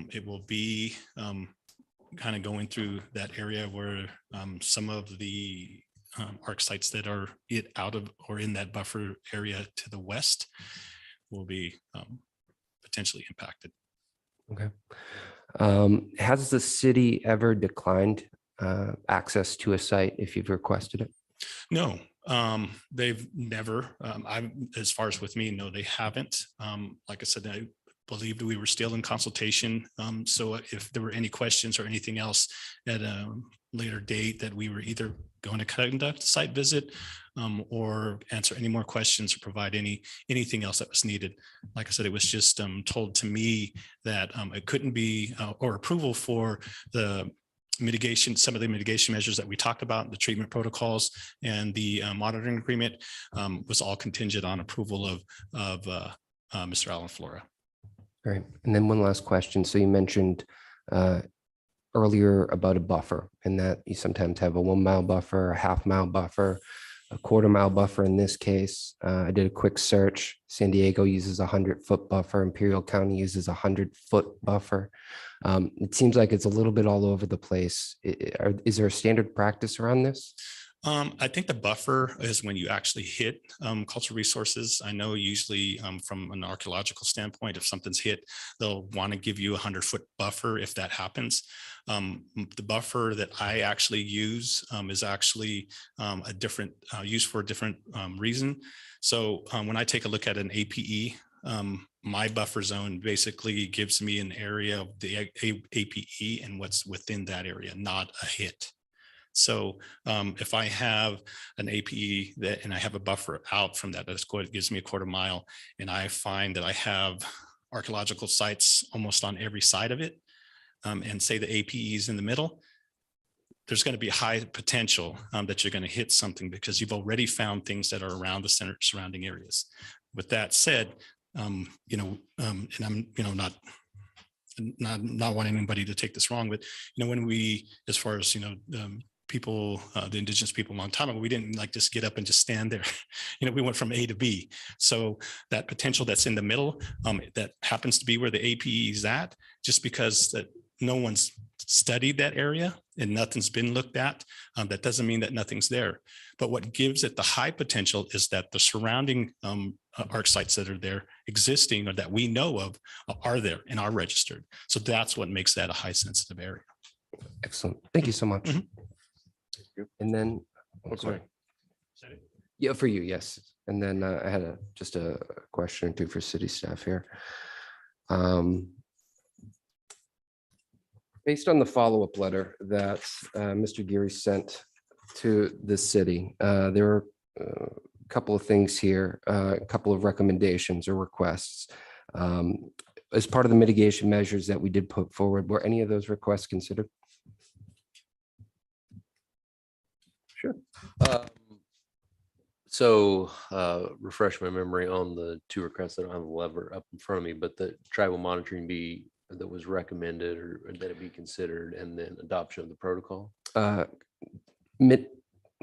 It will be kind of going through that area where some of the arc sites that are out of or in that buffer area to the west will be potentially impacted. Okay. Has the city ever declined access to a site if you've requested it? No, they've never, as far as with me, no, they haven't. Like I said, I believed we were still in consultation. So if there were any questions or anything else at a later date that we were either going to conduct a site visit or answer any more questions or provide anything else that was needed. Like I said, it was just told to me that it couldn't be or approval for the mitigation, some of the mitigation measures that we talked about, the treatment protocols and the monitoring agreement was all contingent on approval of Mr. Alan Flora. Great. And then one last question. So you mentioned earlier about a buffer and that you sometimes have a 1 mile buffer, a half-mile buffer, a 1/4 mile buffer in this case. I did a quick search. San Diego uses a 100-foot buffer. Imperial County uses a 100-foot buffer. It seems like it's a little bit all over the place. Is there a standard practice around this? I think the buffer is when you actually hit cultural resources. I know usually from an archaeological standpoint, if something's hit, they'll want to give you a 100-foot buffer if that happens. The buffer that I actually use is actually a different use for a different reason. So when I take a look at an APE, my buffer zone basically gives me an area of the APE and what's within that area, not a hit. So if I have an APE and I have a buffer out from that, it gives me a 1/4 mile, and I find that I have archaeological sites almost on every side of it, and say the APE is in the middle, there's going to be a high potential that you're going to hit something because you've already found things that are around the surrounding areas. With that said, and I'm, not wanting anybody to take this wrong, but when we, as far as people, the indigenous people a long time ago, we didn't like just get up and just stand there. We went from A to B. So that potential that's in the middle, that happens to be where the APE is at, just because that no one's studied that area and nothing's been looked at, that doesn't mean that nothing's there. But what gives it the high potential is that the surrounding arc sites that are there existing or that we know of are there and are registered. So that's what makes that a high sensitive area. Excellent. Thank you so much. Mhm. And then, sorry. Yeah, for you, yes. And then I had just a question or two for city staff here. Based on the follow-up letter that Mr. Geary sent to the city, there are a couple of things here, a couple of recommendations or requests. As part of the mitigation measures that we did put forward, were any of those requests considered? Sure. So refresh my memory on the 2 requests. I don't have a lever up in front of me, but the tribal monitoring that was recommended or that it be considered, and then adoption of the protocol.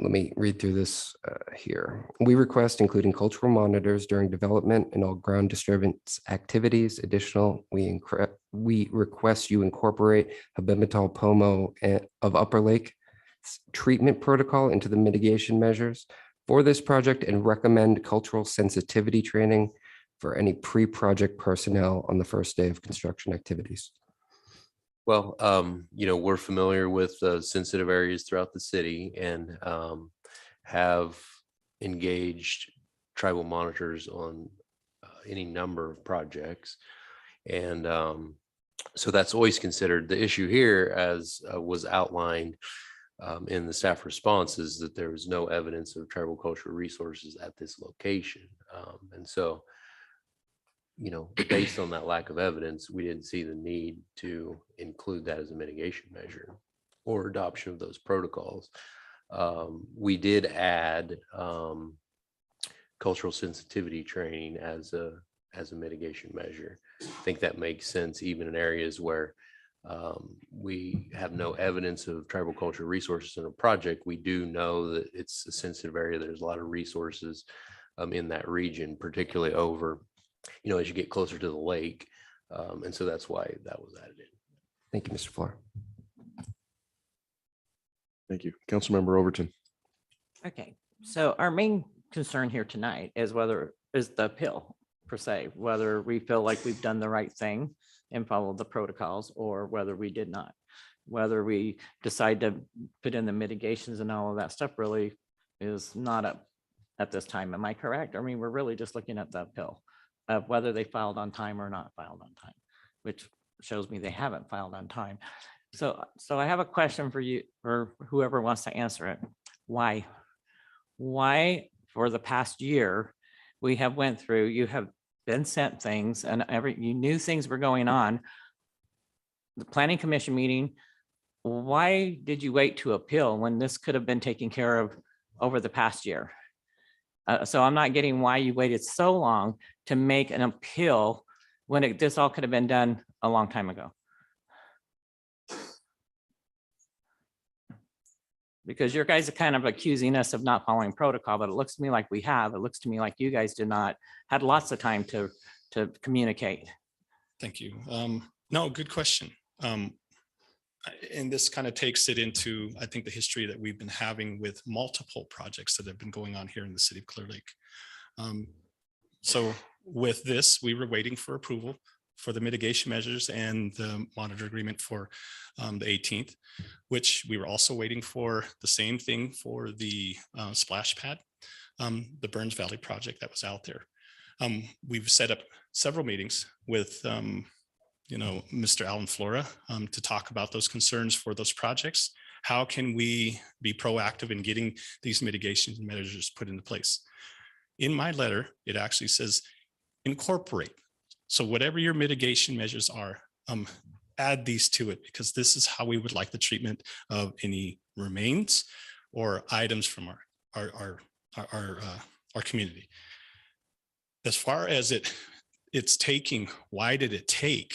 let me read through this here. We request including cultural monitors during development and all ground disturbance activities. Additional, we request you incorporate Habematol Pomo of Upper Lake treatment protocol into the mitigation measures for this project and recommend cultural sensitivity training for any pre-project personnel on the first day of construction activities. Well, we're familiar with sensitive areas throughout the city and have engaged tribal monitors on any number of projects. And so that's always considered. The issue here, as was outlined in the staff response, is that there was no evidence of tribal cultural resources at this location. And so, based on that lack of evidence, we didn't see the need to include that as a mitigation measure or adoption of those protocols. We did add cultural sensitivity training as a mitigation measure. I think that makes sense even in areas where we have no evidence of tribal cultural resources in a project. We do know that it's a sensitive area. There's a lot of resources in that region, particularly over as you get closer to the lake. And so that's why that was added in. Thank you, Mr. Flour. Thank you. Councilmember Overton. Okay, so our main concern here tonight is the appeal per se, whether we feel like we've done the right thing and followed the protocols or whether we did not. Whether we decide to put in the mitigations and all of that stuff really is not up at this time. Am I correct? I mean, we're really just looking at the appeal of whether they filed on time or not filed on time, which shows me they haven't filed on time. So I have a question for you or whoever wants to answer it. Why for the past year, we have went through, you have been sent things and you knew things were going on. The planning commission meeting, why did you wait to appeal when this could have been taken care of over the past year? So I'm not getting why you waited so long to make an appeal when this all could have been done a long time ago. Because your guys are kind of accusing us of not following protocol, but it looks to me like we have. It looks to me like you guys did not, had lots of time to communicate. Thank you. No, good question. And this kind of takes it into, I think, the history that we've been having with multiple projects that have been going on here in the city of Clear Lake. So with this, we were waiting for approval for the mitigation measures and the monitor agreement for the 18th, which we were also waiting for the same thing for the splash pad, the Burns Valley project that was out there. We've set up several meetings with Mr. Alan Flora to talk about those concerns for those projects. How can we be proactive in getting these mitigation measures put into place? In my letter, it actually says incorporate. So whatever your mitigation measures are, add these to it, because this is how we would like the treatment of any remains or items from our community. As far as it's taking, why did it take?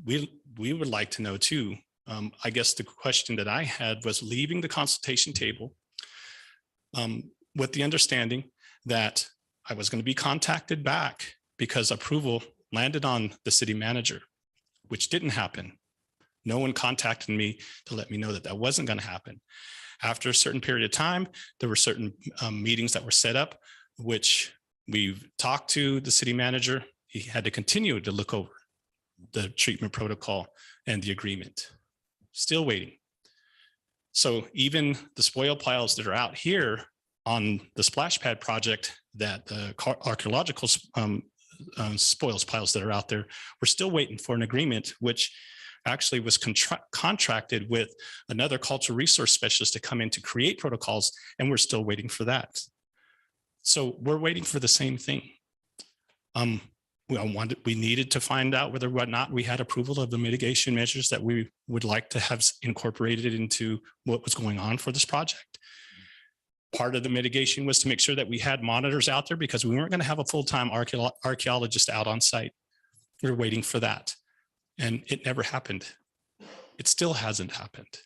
We would like to know too. I guess the question that I had was leaving the consultation table with the understanding that I was going to be contacted back because approval landed on the city manager, which didn't happen. No one contacted me to let me know that that wasn't going to happen. After a certain period of time, there were certain meetings that were set up, which we've talked to the city manager. He had to continue to look over the treatment protocol and the agreement. Still waiting. So even the spoil piles that are out here on the splash pad project, that the archaeological spoils piles that are out there, we're still waiting for an agreement, which actually was contracted with another cultural resource specialist to come in to create protocols, and we're still waiting for that. So we're waiting for the same thing. We needed to find out whether or not we had approval of the mitigation measures that we would like to have incorporated into what was going on for this project. Part of the mitigation was to make sure that we had monitors out there because we weren't going to have a full-time archaeologist out on site. We were waiting for that, and it never happened. It still hasn't happened.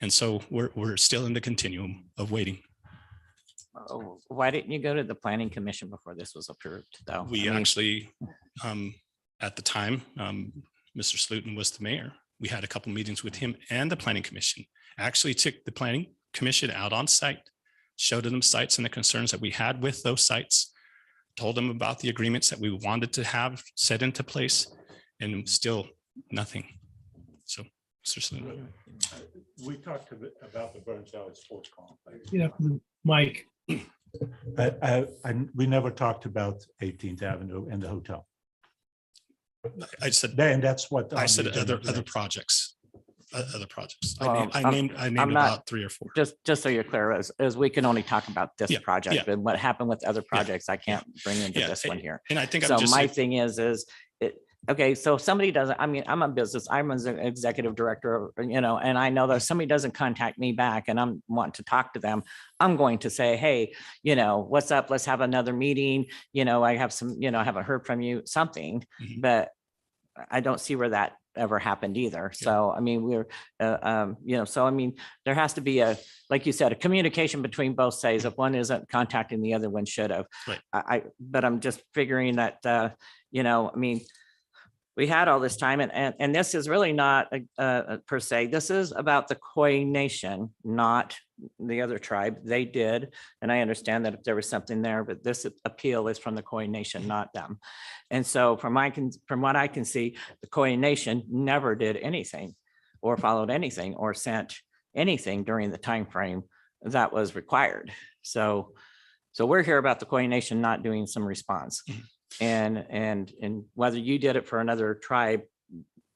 And so we're still in the continuum of waiting. Why didn't you go to the planning commission before this was approved, though? We I mean, actually, at the time, Mr. Slutin was the mayor. We had a couple meetings with him and the planning commission. Actually took the planning commission out on site, showed them sites and the concerns that we had with those sites, told them about the agreements that we wanted to have set into place, and still nothing. So, Mr. Slutin. We talked about the Burns Valley Sports Complex. Yeah, Mike. We never talked about 18th Avenue and the hotel. I said, And that's what. I said other projects, other projects. I named about 3 or 4. Just so you're clear, as we can only talk about this project, and what happened with other projects, I can't bring into this one here. And I think So I'm just my saying- thing is okay, so if somebody doesn't, I mean, I'm an executive director, and I know that if somebody doesn't contact me back and I'm wanting to talk to them, I'm going to say, hey, what's up? Let's have another meeting. I have some, I haven't heard from you, something, but I don't see where that ever happened either. So, I mean, we're, so, I mean, there has to be like you said, a communication between both sides. If one isn't contacting, the other one should have. Right. But I'm just figuring that, I mean, we had all this time and this is really not per se, this is about the Khoi Nation, not the other tribe. They did. And I understand that if there was something there, but this appeal is from the Khoi Nation, not them. And so from what I can see, the Khoi Nation never did anything or followed anything or sent anything during the time frame that was required. So we're here about the Khoi Nation not doing some response. And whether you did it for another tribe,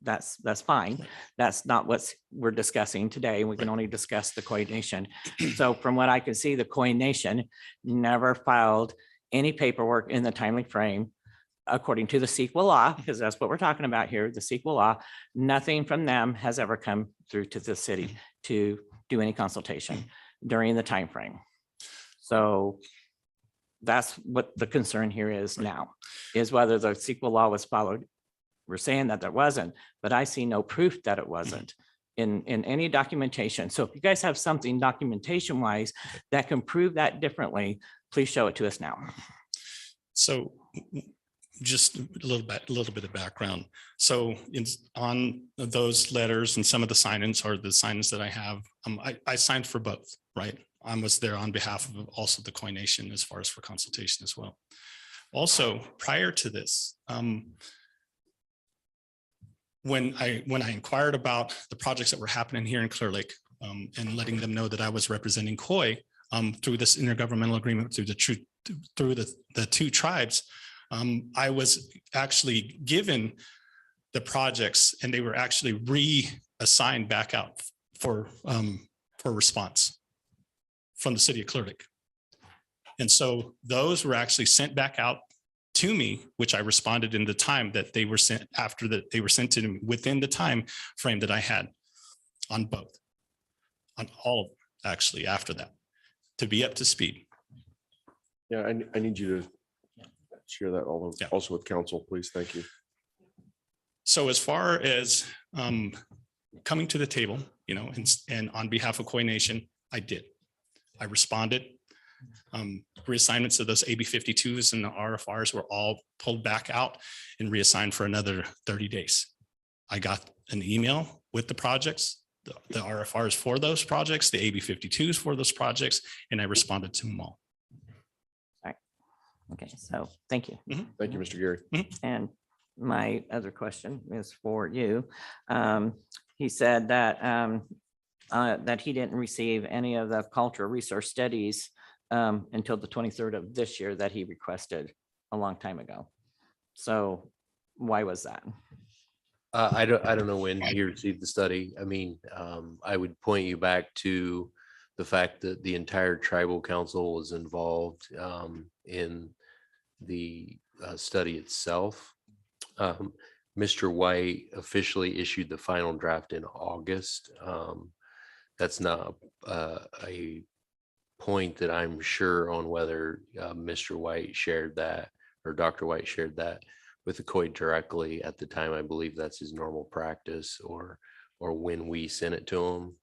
that's fine. That's not what we're discussing today. We can only discuss the Khoi Nation. So from what I can see, the Khoi Nation never filed any paperwork in the timely frame according to the CEQA law, because that's what we're talking about here, the CEQA law. Nothing from them has ever come through to the city to do any consultation during the time frame. So that's what the concern here is now, is whether the CEQA law was followed. We're saying that there wasn't, but I see no proof that it wasn't in any documentation. So if you guys have something documentation wise that can prove that differently, please show it to us now. So just a little bit of background. So on those letters and some of the sign-ins or the sign-ins that I have, I signed for both, right? I was there on behalf of also the Khoi Nation as far as for consultation as well. Also, prior to this, when I inquired about the projects that were happening here in Clearlake and letting them know that I was representing Khoi through this intergovernmental agreement through the 2 tribes, I was actually given the projects and they were actually reassigned back out for response from the city of Clearlake. And so those were actually sent back out to me, which I responded in the time that they were sent after that they were sent to me within the time frame that I had on both, on all of them, actually after that, to be up to speed. Yeah, I need you to share that also with council, please. Thank you. So as far as coming to the table, and on behalf of Khoi Nation, I did. I responded. Reassignments of those AB 52s and the RFRs were all pulled back out and reassigned for another 30 days. I got an email with the projects, the RFRs for those projects, the AB 52s for those projects, and I responded to them all. All right. Okay, so thank you. Thank you, Mr. Gary. And my other question is for you. He said that that he didn't receive any of the cultural resource studies until the 23rd of this year that he requested a long time ago. So why was that? I don't know when he received the study. I mean, I would point you back to the fact that the entire tribal council was involved in the study itself. Mr. White officially issued the final draft in August. That's not a point that I'm sure on whether Mr. White shared that or Dr. White shared that with the Khoi directly at the time. I believe that's his normal practice or when we sent it to him.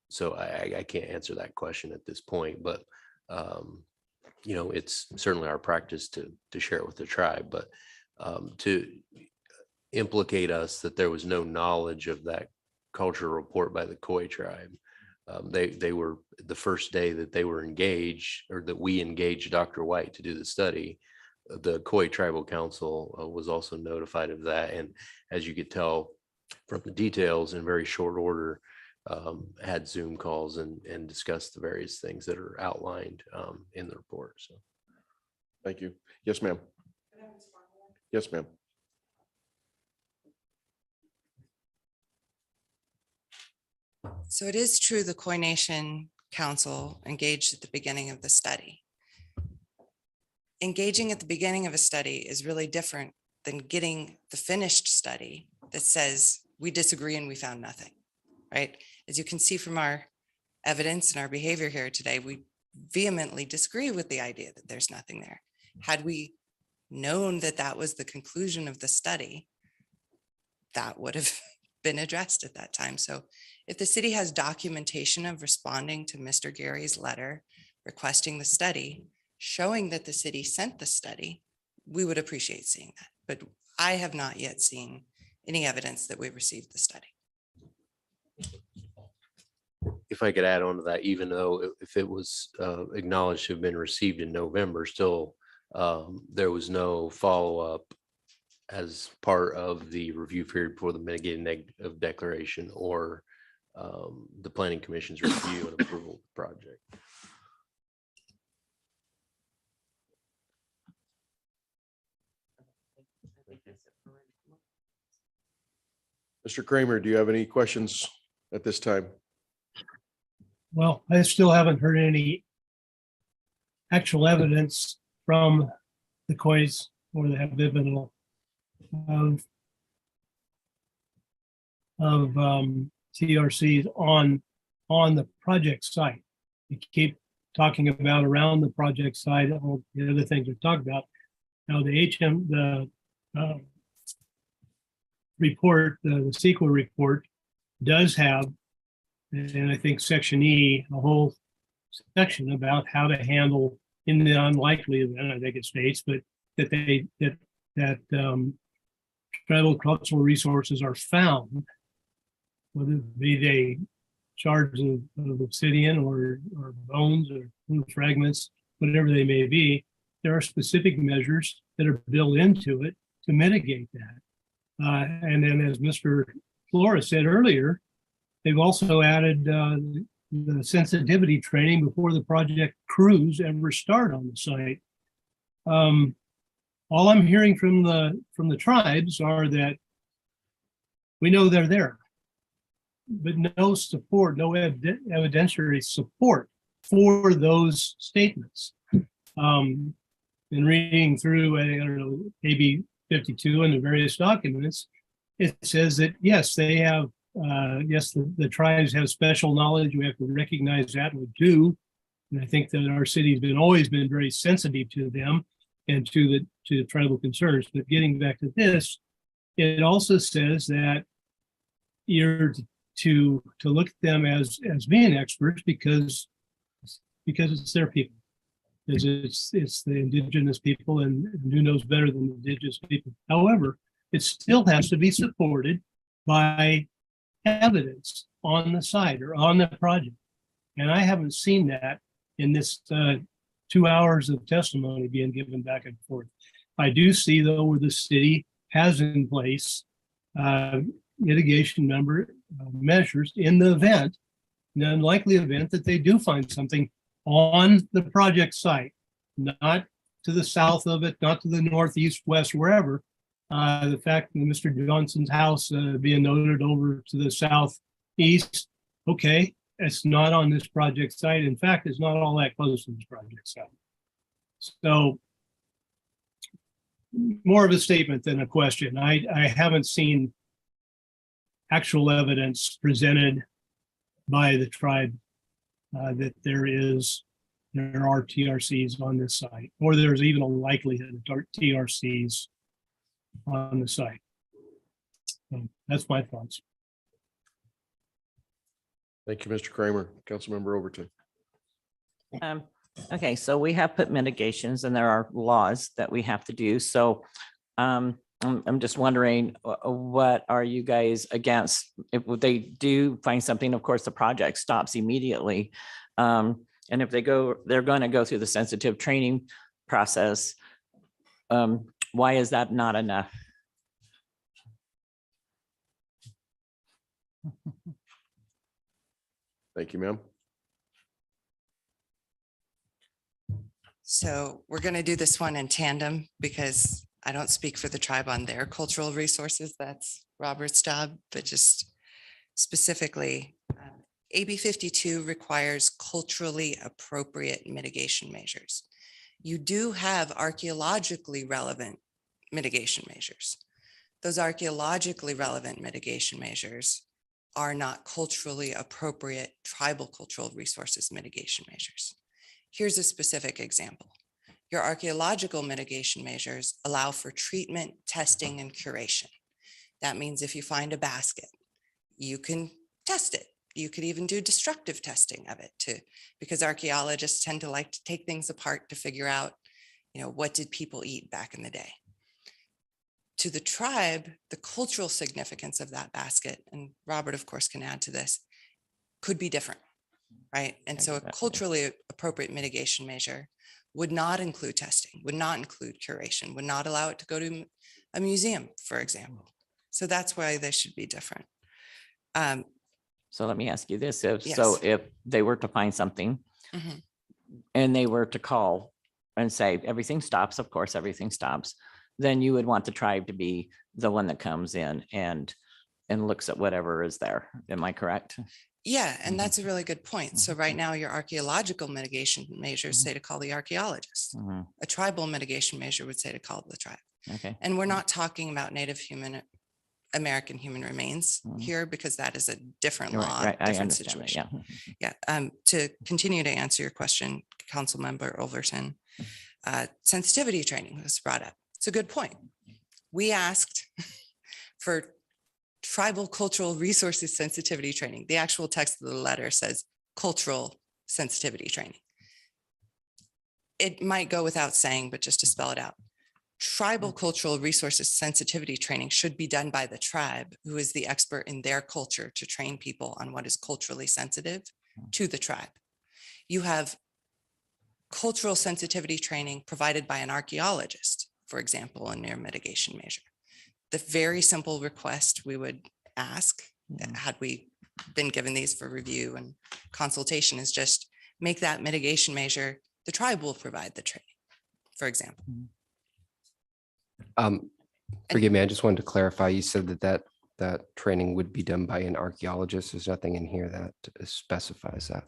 So I can't answer that question at this point, but it's certainly our practice to share it with the tribe, but to implicate us that there was no knowledge of that cultural report by the Khoi tribe. They were the first day that they were engaged, or that we engaged Dr. White to do the study. The Khoi Tribal Council was also notified of that. And as you could tell from the details, in very short order, had Zoom calls and discussed the various things that are outlined in the report. So, Thank you. Yes, ma'am. Yes, ma'am. So it is true the Khoi Nation Council engaged at the beginning of the study. Engaging at the beginning of a study is really different than getting the finished study that says we disagree and we found nothing, right? As you can see from our evidence and our behavior here today, we vehemently disagree with the idea that there's nothing there. Had we known that that was the conclusion of the study, that would have been addressed at that time. So if the city has documentation of responding to Mr. Gary's letter requesting the study, showing that the city sent the study, we would appreciate seeing that. But I have not yet seen any evidence that we received the study. if I could add on to that, even though if it was acknowledged to have been received in November, still there was no follow-up as part of the review period for the mitigating negative declaration or the planning commission's review and approval of the project. Mr. Kramer, do you have any questions at this time? Well, I still haven't heard any actual evidence from the Khois or the Habibinal of TRCs on the project site. We keep talking about around the project site, all the other things we've talked about. Now the report, the CEQA report does have, and I think section E, a whole section about how to handle in the unlikely event, I think it states, but that tribal cultural resources are found, whether it be they shards of obsidian or bones or fragments, whatever they may be, there are specific measures that are built into it to mitigate that. And then as Mr. Flores said earlier, they've also added the sensitivity training before the project crews ever start on the site. All I'm hearing from the tribes are that we know they're there, but no support, no evidentiary support for those statements. In reading through, I don't know, AB 52 and the various documents, it says that yes, they have, yes, the tribes have special knowledge. We have to recognize that, and we do. And I think that our city's always been very sensitive to them and to the tribal concerns. But getting back to this, it also says that you're to look at them as being experts because it's their people. Because it's the indigenous people, and who knows better than the indigenous people. However, it still has to be supported by evidence on the site or on the project. And I haven't seen that in this 2 hours of testimony being given back and forth. I do see, though, where the city has in place mitigation measures in the event, in the unlikely event that they do find something on the project site, not to the south of it, not to the northeast, west, wherever. The fact that Mr. Johnson's house being noted over to the southeast, okay, it's not on this project site. In fact, it's not all that close to this project site. So more of a statement than a question. I haven't seen actual evidence presented by the tribe that there are TRCs on this site, or there's even a likelihood of TRCs on the site. So that's my thoughts. Thank you, Mr. Kramer. Councilmember Overton. Okay, so we have put mitigations and there are laws that we have to do. So I'm just wondering, what are you guys against? If they do find something, of course, the project stops immediately. And if they're going to go through the sensitive training process, why is that not enough? Thank you, ma'am. So we're going to do this one in tandem because I don't speak for the tribe on their cultural resources. That's Robert's job, but just specifically, AB 52 requires culturally appropriate mitigation measures. You do have archaeologically relevant mitigation measures. Those archaeologically relevant mitigation measures are not culturally appropriate tribal cultural resources mitigation measures. Here's a specific example. Your archaeological mitigation measures allow for treatment, testing, and curation. That means if you find a basket, you can test it. You could even do destructive testing of it too, because archaeologists tend to like to take things apart to figure out, what did people eat back in the day? To the tribe, the cultural significance of that basket, and Robert, of course, can add to this, could be different, right? And so a culturally appropriate mitigation measure would not include testing, would not include curation, would not allow it to go to a museum, for example. So that's why they should be different. So let me ask you this, so Yes. if they were to find something Mhm. and they were to call and say, everything stops, of course, everything stops, then you would want the tribe to be the one that comes in and looks at whatever is there. Am I correct? Yeah, and that's a really good point. So right now, your archaeological mitigation measures say to call the archaeologist. A tribal mitigation measure would say to call the tribe. Okay. And we're not talking about Native American human remains here because that is a different You're law, right, I different understand that, situation. yeah. Yeah. To continue to answer your question, Councilmember Overton, sensitivity training was brought up. It's a good point. We asked for tribal cultural resources sensitivity training. The actual text of the letter says cultural sensitivity training. It might go without saying, but just to spell it out. Tribal cultural resources sensitivity training should be done by the tribe, who is the expert in their culture to train people on what is culturally sensitive to the tribe. You have cultural sensitivity training provided by an archaeologist, for example, in their mitigation measure. The very simple request we would ask, had we been given these for review and consultation, is just make that mitigation measure, the tribe will provide the training, for example. Forgive me, I just wanted to clarify. You said that training would be done by an archaeologist. There's nothing in here that specifies that.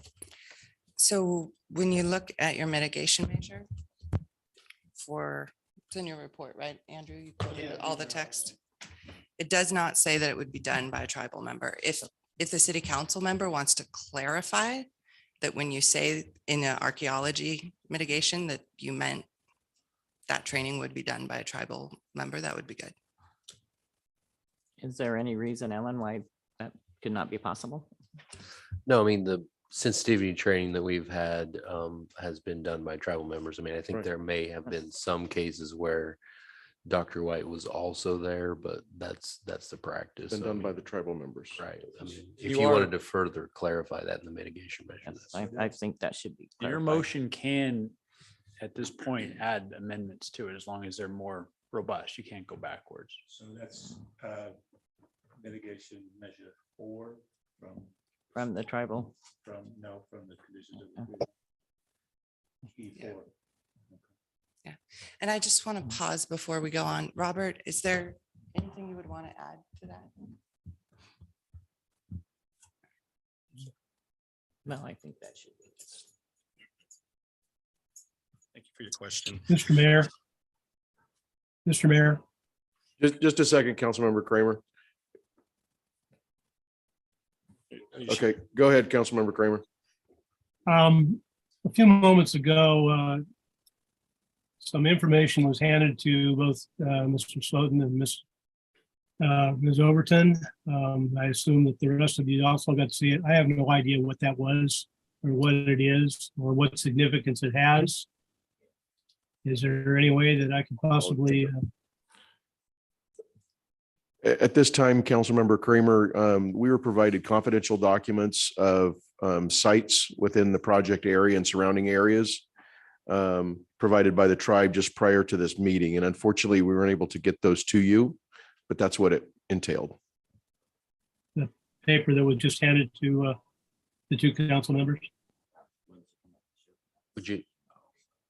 So when you look at your mitigation measure it's in your report, right, Andrew? You quoted all the text. It does not say that it would be done by a tribal member. If the city council member wants to clarify that when you say in an archaeology mitigation that you meant that training would be done by a tribal member, that would be good. Is there any reason, Ellen, why that could not be possible? No, I mean, the sensitivity training that we've had has been done by tribal members. I mean, I think Right. there may have been some cases where Dr. White was also there, but that's the practice. Been I done mean, by the tribal members. right. I mean, if You you are- wanted to further clarify that in the mitigation measure, Yes, I think that should be Your clarified. motion can, at this point, add amendments to it as long as they're more robust. You can't go backwards. So that's mitigation measure 4 From the tribal. from the conditions of the E4. Yeah. And I just want to pause before we go on. Robert, is there anything you would want to add to that? No, I think that should be. Thank you for your question. Mr. Mayor. Mr. Mayor, Just a second, Councilmember Kramer. Okay, go ahead, Councilmember Kramer. a few moments ago, some information was handed to both Mr. Slotin and Ms. Ms. Overton. I assume that the rest of you also got to see it. I have no idea what that was or what it is or what significance it has. Is there any way that I could possibly? At this time, Councilmember Kramer, we were provided confidential documents of sites within the project area and surrounding areas provided by the tribe just prior to this meeting. And unfortunately, we weren't able to get those to you, but that's what it entailed. The paper that was just handed to the two council members? Would you?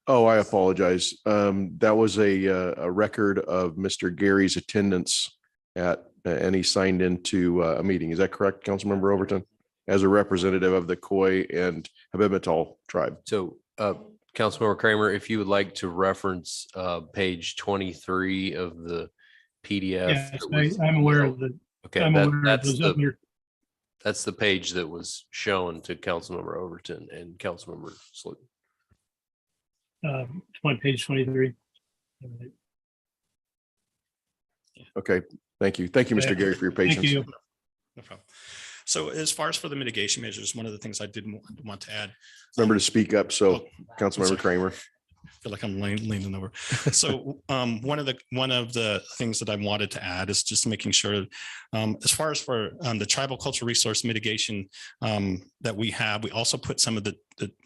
Oh, I apologize. That was a record of Mr. Gary's attendance at, and he signed into a meeting. Is that correct, Councilmember Overton? As a representative of the Khoi and Habibital tribe. So, Councilmember Kramer, if you would like to reference page 23 of the PDF. Yes, I'm aware of the. Okay, I'm aware of that's those up here. that's the page that was shown to Councilmember Overton and Councilmember Sloot. Page 23. Okay, thank you. Thank you, Mr. Gary, for your patience. Thank you. No problem. So as far as for the mitigation measures, one of the things I did want to add. Remember to speak up. So Councilmember Kramer. I feel like I'm leaning over. So one of the things that I wanted to add is just making sure, as far as for the tribal cultural resource mitigation that we have, we also put some of the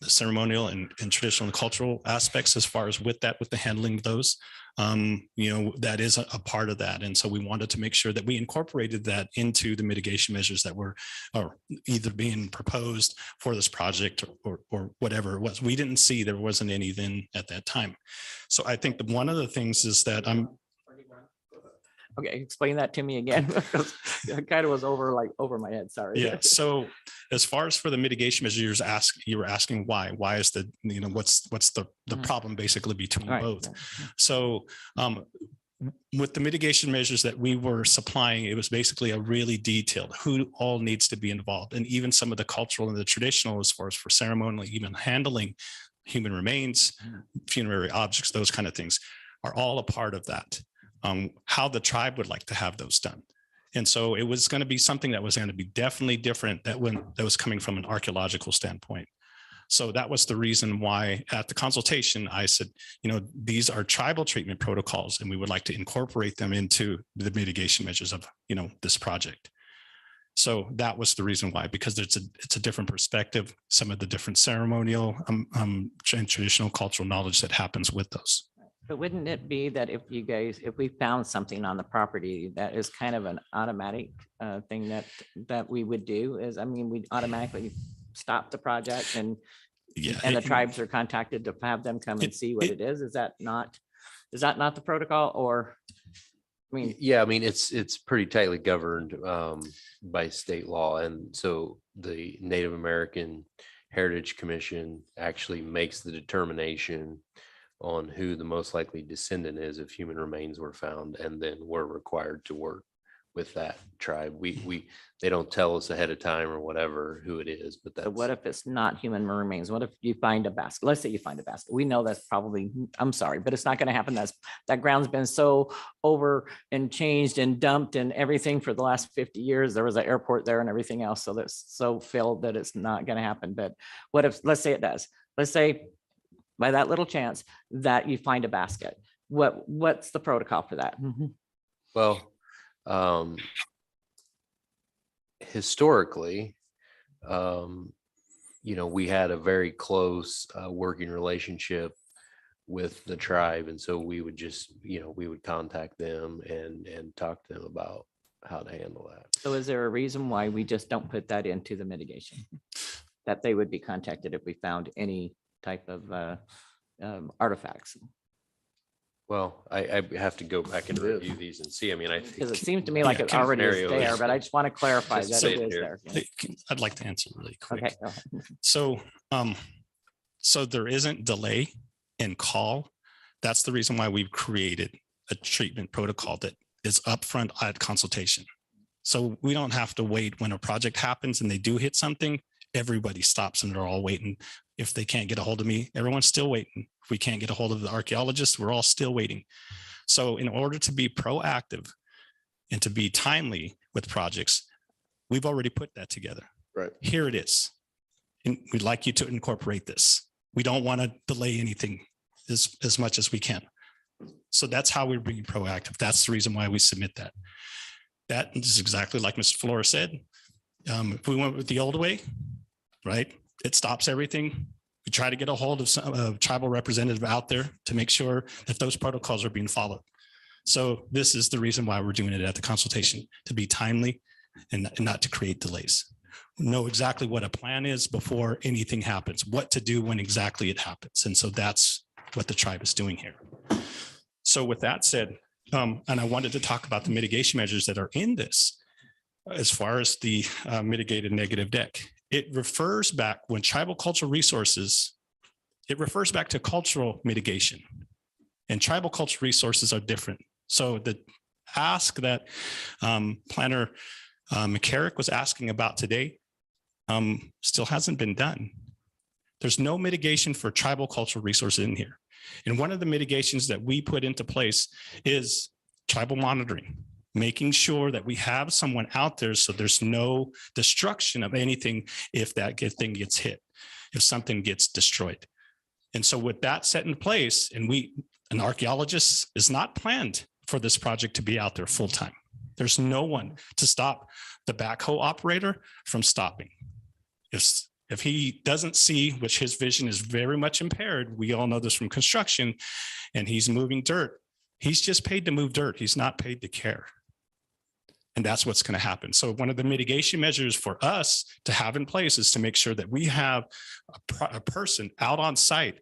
ceremonial and traditional and cultural aspects as far as with the handling of those. That is a part of that. And so we wanted to make sure that we incorporated that into the mitigation measures that were either being proposed for this project or whatever it was. We didn't see there wasn't any then at that time. So I think that one of the things is that Okay, explain that to me again. Because it kind of was over my head, sorry. Yeah, so as far as for the mitigation measures, you were asking why is the, what's the problem basically between both? So with the mitigation measures that we were supplying, it was basically a really detailed who all needs to be involved, and even some of the cultural and the traditional as far as for ceremonial, even handling human remains, funerary objects, those kind of things are all a part of that. How the tribe would like to have those done. And so it was going to be something that was going to be definitely different that was coming from an archaeological standpoint. So that was the reason why at the consultation, I said, these are tribal treatment protocols, and we would like to incorporate them into the mitigation measures of, this project. So that was the reason why, because it's a different perspective, some of the different ceremonial and traditional cultural knowledge that happens with those. But wouldn't it be that if we found something on the property that is kind of an automatic thing that we would do is, we'd automatically stop the project and the tribes are contacted to have them come and see what it is? Is that not the protocol, or? Yeah, it's pretty tightly governed by state law. And so the Native American Heritage Commission actually makes the determination on who the most likely descendant is if human remains were found, and then we're required to work with that tribe. They don't tell us ahead of time or whatever who it is, but that's. What if it's not human remains? What if you find a basket? Let's say you find a basket. We know that's probably, I'm sorry, but it's not going to happen. That ground's been so over and changed and dumped and everything for the last 50 years. There was an airport there and everything else. So that's so filled that it's not going to happen. But what if, let's say it does. Let's say by that little chance that you find a basket. What's the protocol for that? Well, historically, we had a very close working relationship with the tribe. And so we would just, we would contact them and talk to them about how to handle that. So is there a reason why we just don't put that into the mitigation? That they would be contacted if we found any type of artifacts? Well, I have to go back and review these and see. I think because it seems to me like it already is there, but I just want to clarify that it is there. I'd like to answer really quick. Okay. So there isn't delay in call. That's the reason why we've created a treatment protocol that is upfront at consultation. So we don't have to wait when a project happens and they do hit something. Everybody stops and they're all waiting. If they can't get a hold of me, everyone's still waiting. If we can't get a hold of the archaeologist, we're all still waiting. So in order to be proactive and to be timely with projects, we've already put that together. Right. Here it is. And we'd like you to incorporate this. We don't want to delay anything as much as we can. So that's how we're being proactive. That's the reason why we submit that. That is exactly like Mr. Flores said. If we went with the old way, right, it stops everything. We try to get a hold of some tribal representative out there to make sure that those protocols are being followed. So this is the reason why we're doing it at the consultation, to be timely and not to create delays. We know exactly what a plan is before anything happens, what to do when exactly it happens. And so that's what the tribe is doing here. So with that said, and I wanted to talk about the mitigation measures that are in this as far as the mitigated negative deck. It refers back when tribal cultural resources, it refers back to cultural mitigation, and tribal cultural resources are different. So the ask that Planner McCarrick was asking about today still hasn't been done. There's no mitigation for tribal cultural resources in here. And one of the mitigations that we put into place is tribal monitoring, making sure that we have someone out there so there's no destruction of anything if that thing gets hit, if something gets destroyed. And so with that set in place, and an archaeologist is not planned for this project to be out there full time. There's no one to stop the backhoe operator from stopping. If he doesn't see, which his vision is very much impaired, we all know this from construction, and he's moving dirt, he's just paid to move dirt. He's not paid to care. And that's what's going to happen. So one of the mitigation measures for us to have in place is to make sure that we have a person out on site.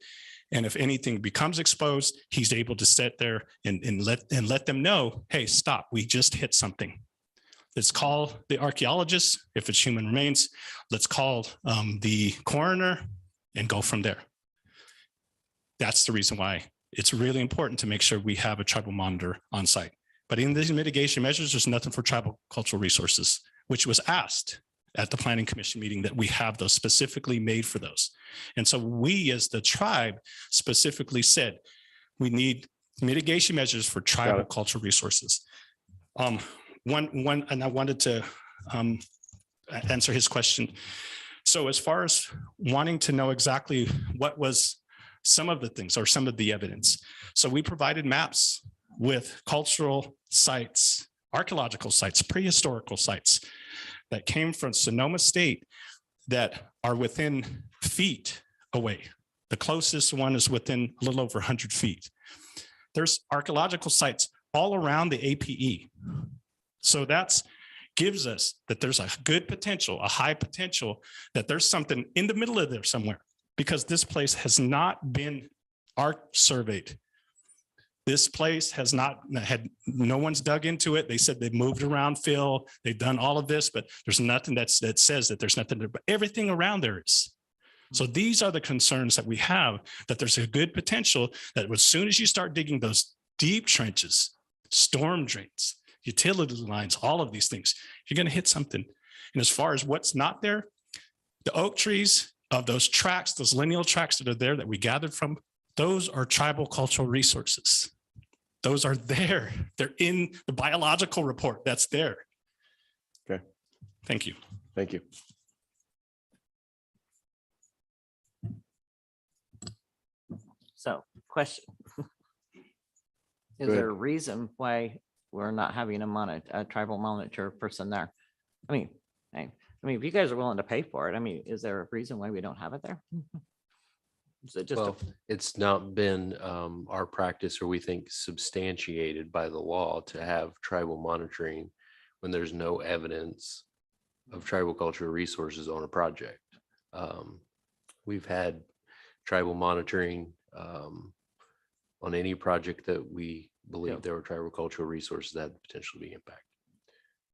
And if anything becomes exposed, he's able to sit there and let them know, hey, stop, we just hit something. Let's call the archaeologist. If it's human remains, let's call the coroner and go from there. That's the reason why it's really important to make sure we have a tribal monitor on site. But in these mitigation measures, there's nothing for tribal cultural resources, which was asked at the Planning Commission meeting that we have those specifically made for those. And so we as the tribe specifically said, we need mitigation measures for tribal cultural resources. One, and I wanted to answer his question. So as far as wanting to know exactly what was some of the things or some of the evidence. So we provided maps with cultural sites, archaeological sites, prehistorical sites that came from Sonoma State that are within feet away. The closest one is within a little over 100 feet. There's archaeological sites all around the APE. So that's gives us that there's a good potential, a high potential that there's something in the middle of there somewhere, because this place has not been surveyed. This place has not had, no one's dug into it. They said they've moved around Phil, they've done all of this, but there's nothing that says that there's nothing there, but everything around there is. So these are the concerns that we have, that there's a good potential that as soon as you start digging those deep trenches, storm drains, utility lines, all of these things, you're going to hit something. And as far as what's not there, the oak trees of those tracks, those lineal tracks that are there that we gathered from, those are tribal cultural resources. Those are there. They're in the biological report that's there. Okay. Thank you. Thank you. So, question. Is Go there ahead. a reason why we're not having a tribal monitor person there? I mean, if you guys are willing to pay for it, I mean, is there a reason why we don't have it there? Is it just Well, it's not been our practice, or we think substantiated by the law, to have tribal monitoring when there's no evidence of tribal cultural resources on a project. We've had tribal monitoring on any project that we believe there were tribal cultural resources that potentially be impacted.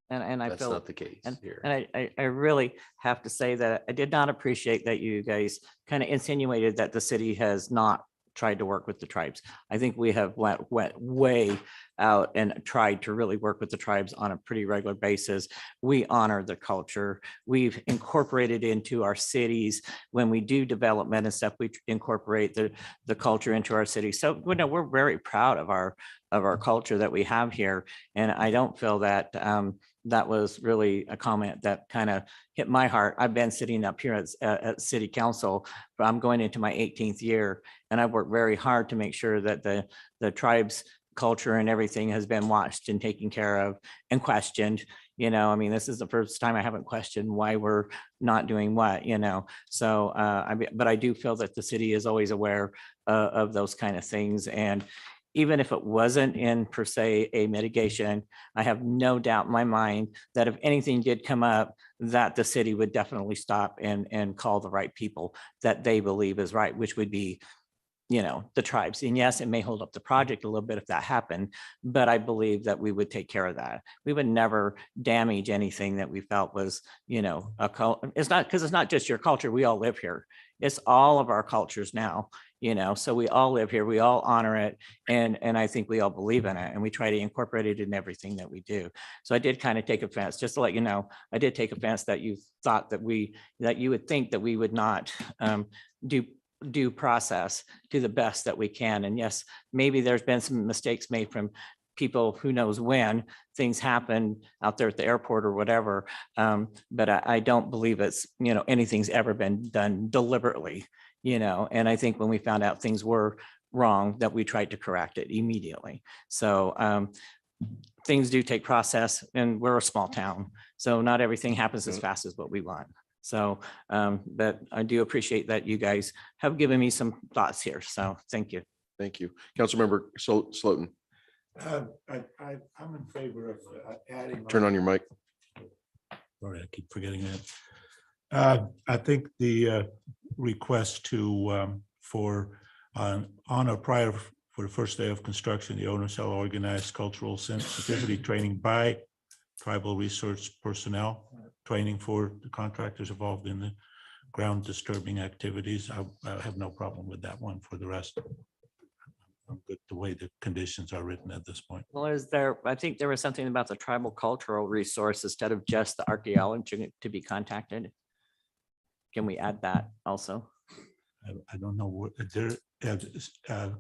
And I That's feel not the case here. And I really have to say that I did not appreciate that you guys kind of insinuated that the city has not tried to work with the tribes. I think we have went way out and tried to really work with the tribes on a pretty regular basis. We honor the culture. We've incorporated into our cities. When we do development and stuff, we incorporate the culture into our city. So we're very proud of our culture that we have here. And I don't feel that that was really a comment that kind of hit my heart. I've been sitting up here at city council, but I'm going into my 18th year, and I've worked very hard to make sure that the tribes culture and everything has been watched and taken care of and questioned. You know, I mean, this is the first time I haven't questioned why we're not doing what, you know. So, but I do feel that the city is always aware of those kind of things. And even if it wasn't in per se a mitigation, I have no doubt in my mind that if anything did come up, that the city would definitely stop and call the right people that they believe is right, which would be, you know, the tribes. And yes, it may hold up the project a little bit if that happened, but I believe that we would take care of that. We would never damage anything that we felt was, you know, it's not, because it's not just your culture. We all live here. It's all of our cultures now, you know, so we all live here, we all honor it. And I think we all believe in it, and we try to incorporate it in everything that we do. So I did kind of take offense, just to let you know, I did take offense that you thought that you would think that we would not do process to the best that we can. And yes, maybe there's been some mistakes made from people, who knows when things happen out there at the airport or whatever. But I don't believe it's, you know, anything's ever been done deliberately, you know. And I think when we found out things were wrong, that we tried to correct it immediately. So things do take process, and we're a small town, so not everything happens as fast as what we want. So, but I do appreciate that you guys have given me some thoughts here. So thank you. Thank you. Councilmember Slotin. I'm in favor of adding. Turn on your mic. Sorry, I keep forgetting that. I think the request to for on or prior for the first day of construction, the owner shall organize cultural sensitivity training by tribal resource personnel, training for the contractors involved in the ground disturbing activities. I have no problem with that one. For the rest, I'm good the way the conditions are written at this point. Well, I think there was something about the tribal cultural resource instead of just the archaeology to be contacted. Can we add that also? I don't know what there,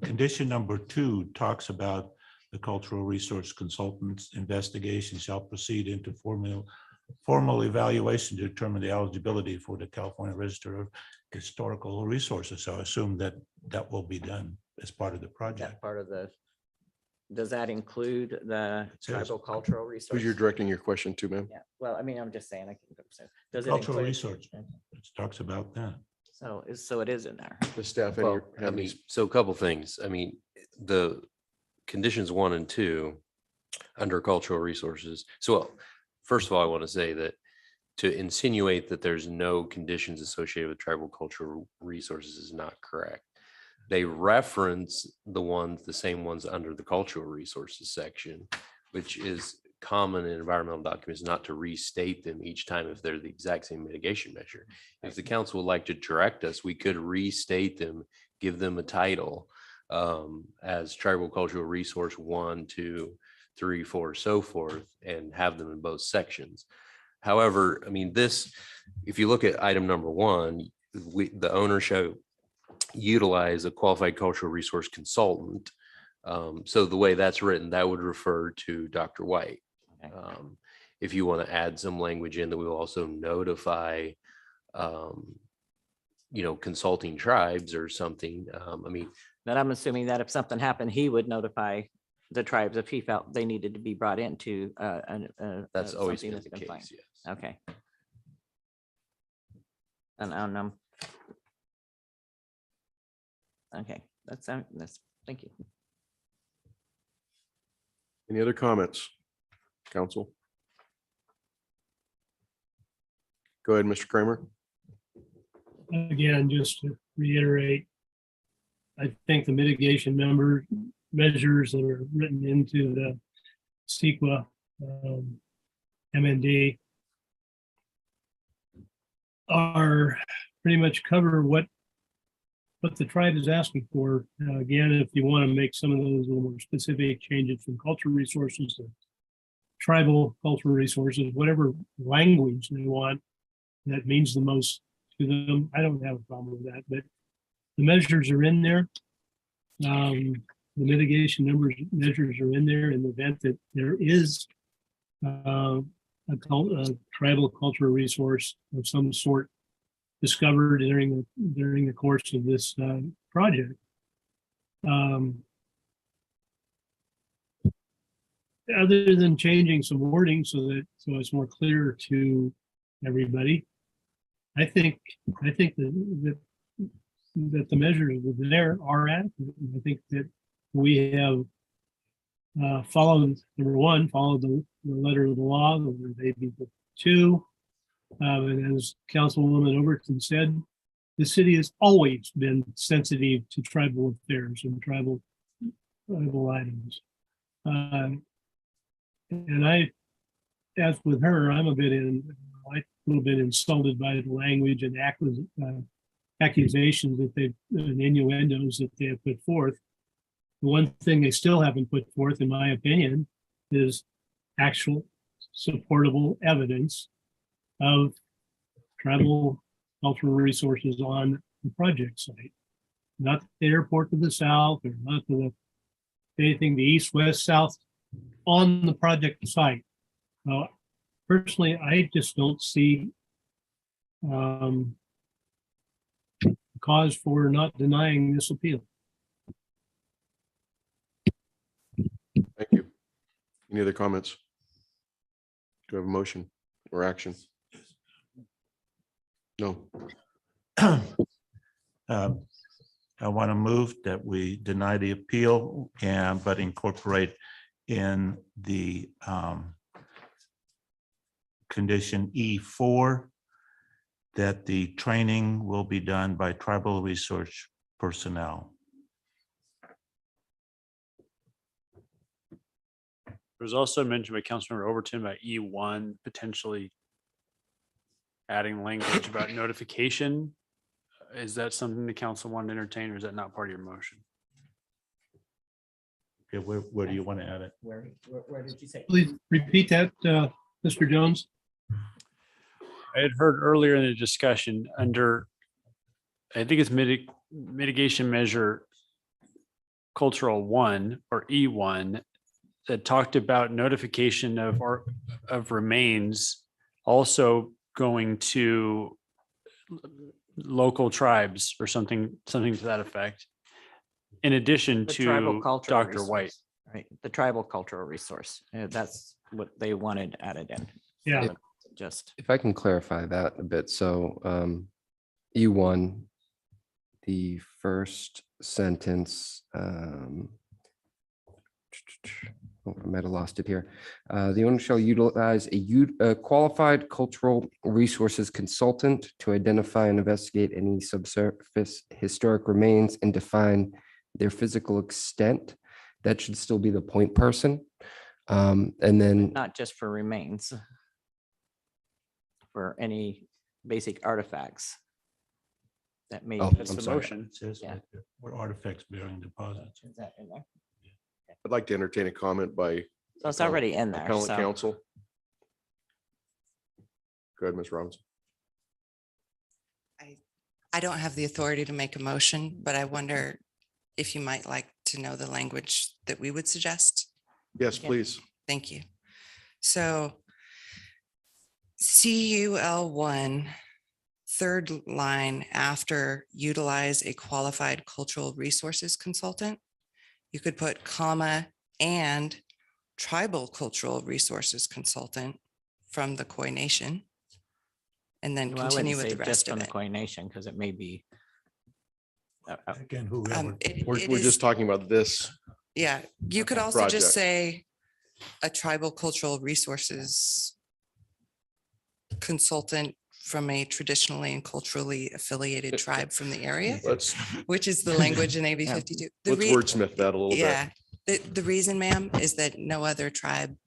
condition number 2 talks about the cultural resource consultant's investigation shall proceed into formal evaluation to determine the eligibility for the California Register of Historical Resources. So I assume that that will be done as part of the project. That part of the, does that include the tribal cultural resource? Who's you're directing your question to, ma'am? Yeah, well, I mean, I'm just saying, does it Cultural include? resource, it talks about that. So it is in there. The staff. Well, I mean, so a couple things. I mean, the conditions 1 and 2 under cultural resources. So first of all, I want to say that to insinuate that there's no conditions associated with tribal cultural resources is not correct. They reference the same ones under the cultural resources section, which is common in environmental documents, not to restate them each time if they're the exact same mitigation measure. If the council would like to direct us, we could restate them, give them a title as tribal cultural resource 1, 2, 3, 4, so forth, and have them in both sections. However, I mean, this, if you look at item number 1, the owner shall utilize a qualified cultural resource consultant. So the way that's written, that would refer to Dr. White. If you want to add some language in that we will also notify, you know, consulting tribes or something. I mean, But I'm assuming that if something happened, he would notify the tribes if he felt they needed to be brought into that's always something been that's the been case. fine. Yes. Okay. And okay, that's thank you. Any other comments, council? Go ahead, Mr. Kramer. Again, just to reiterate, I think the mitigation measures that are written into the CEQA MND are pretty much cover what what the tribe is asking for. Again, if you want to make some of those a little more specific changes from cultural resources to tribal cultural resources, whatever language they want that means the most to them, I don't have a problem with that, but the measures are in there. The mitigation measures are in there in the event that there is a tribal cultural resource of some sort discovered during the course of this project. Other than changing some wording so it's more clear to everybody, I think that the measures there are adequate. I think that we have followed, number one, followed the letter of the law, the AB 52. And as Councilwoman Overton said, the city has always been sensitive to tribal affairs and tribal items. And I, as with her, I'm a little bit insulted by the language and accusations that and innuendos that they have put forth. The one thing they still haven't put forth, in my opinion, is actual supportable evidence of tribal cultural resources on the project site. Not the airport to the south, or not anything the east, west, south on the project site. Personally, I just don't see cause for not denying this appeal. Thank you. Any other comments? Do I have a motion or action? No. I want to move that we deny the appeal but incorporate in the condition E4 that the training will be done by tribal resource personnel. There was also mentioned by Councilmember Overton about E1 potentially adding language about notification. Is that something the council wanted to entertain, or is that not part of your motion? Okay, where do you want to add it? Where did you say? Please repeat that, Mr. Jones. I had heard earlier in the discussion under, I think it's mitigation measure cultural 1 or E1, that talked about notification of remains also going to local tribes or something to that effect. In addition The to tribal cultural Dr. White. resource, right? The tribal cultural resource. That's what they wanted added in. Yeah. Just If I can clarify that a bit. So E1, the first sentence, I might have lost it here. The owner shall utilize a qualified cultural resources consultant to identify and investigate any subsurface historic remains and define their physical extent. That should still be the point person. And then not just for remains, for any basic artifacts that may. Oh, That's I'm the sorry. motion. It says Yeah. right there, or artifacts bearing deposits. Is that in there? I'd like to entertain a comment by So it's already in there. appellate So counsel. Go ahead, Ms. Robinson. I don't have the authority to make a motion, but I wonder if you might like to know the language that we would suggest. Yes, please. Thank you. So CUL1, third line after utilize a qualified cultural resources consultant, you could put comma and tribal cultural resources consultant from the Khoi Nation. And then well, I wouldn't continue with say the just rest from of the it. Khoi Nation, because it may be. Again, whoever. We're just talking about this. Yeah, you could also Project. just say a tribal cultural resources consultant from a traditionally and culturally affiliated tribe from the area, Let's which is the language in AB Yeah. 52. wordsmith that a little bit. Yeah, the reason, ma'am, is that no other tribe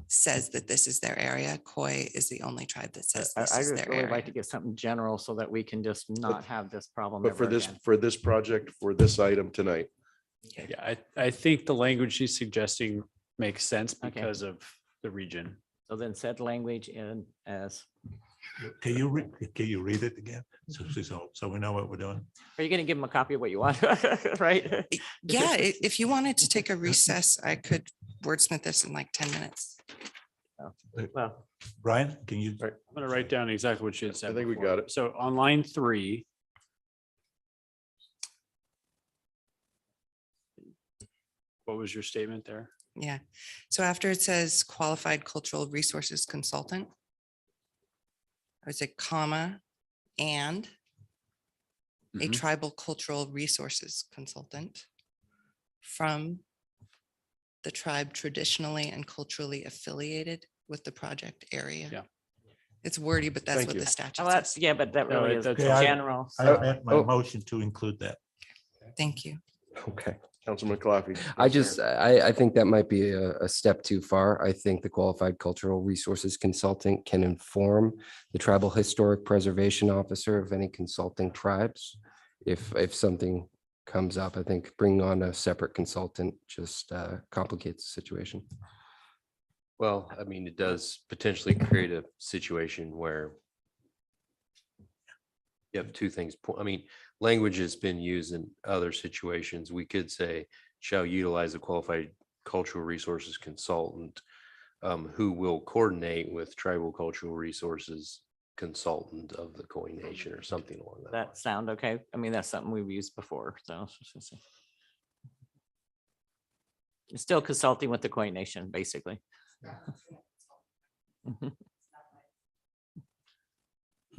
says that this is their area. Khoi is the only tribe that says I this I is just their really like area. to get something general so that we can just not have this problem. But for ever this, again. for this project, for this item tonight, Yeah, I think the language she's suggesting makes sense because of the region. So then said language in as, Can you read it again? So we know what we're doing. are you going to give them a copy of what you want? Right? Yeah, if you wanted to take a recess, I could wordsmith this in like 10 minutes. Well, Brian, can you? I'm gonna write down exactly what she had said. I think we before. got it. So on line 3. What was your statement there? Yeah. So after it says qualified cultural resources consultant, I would say comma, and a Mhm. tribal cultural resources consultant from the tribe traditionally and culturally affiliated with the project area. Yeah. It's wordy, but that's Thank what you. the statute oh, that's, says. yeah, but that No, really it- is that's Okay, general. I so- amend my motion to include that. Thank you. okay, Councilman Claffey. I think that might be a step too far. I think the qualified cultural resources consultant can inform the tribal historic preservation officer of any consulting tribes. If something comes up, I think bringing on a separate consultant just complicates the situation. Well, I mean, it does potentially create a situation where you have two things. I mean, language has been used in other situations. We could say, shall utilize a qualified cultural resources consultant who will coordinate with tribal cultural resources consultant of the Khoi Nation or something along that. That sound okay? I mean, that's something we've used before, so. It's still consulting with the Khoi Nation, basically.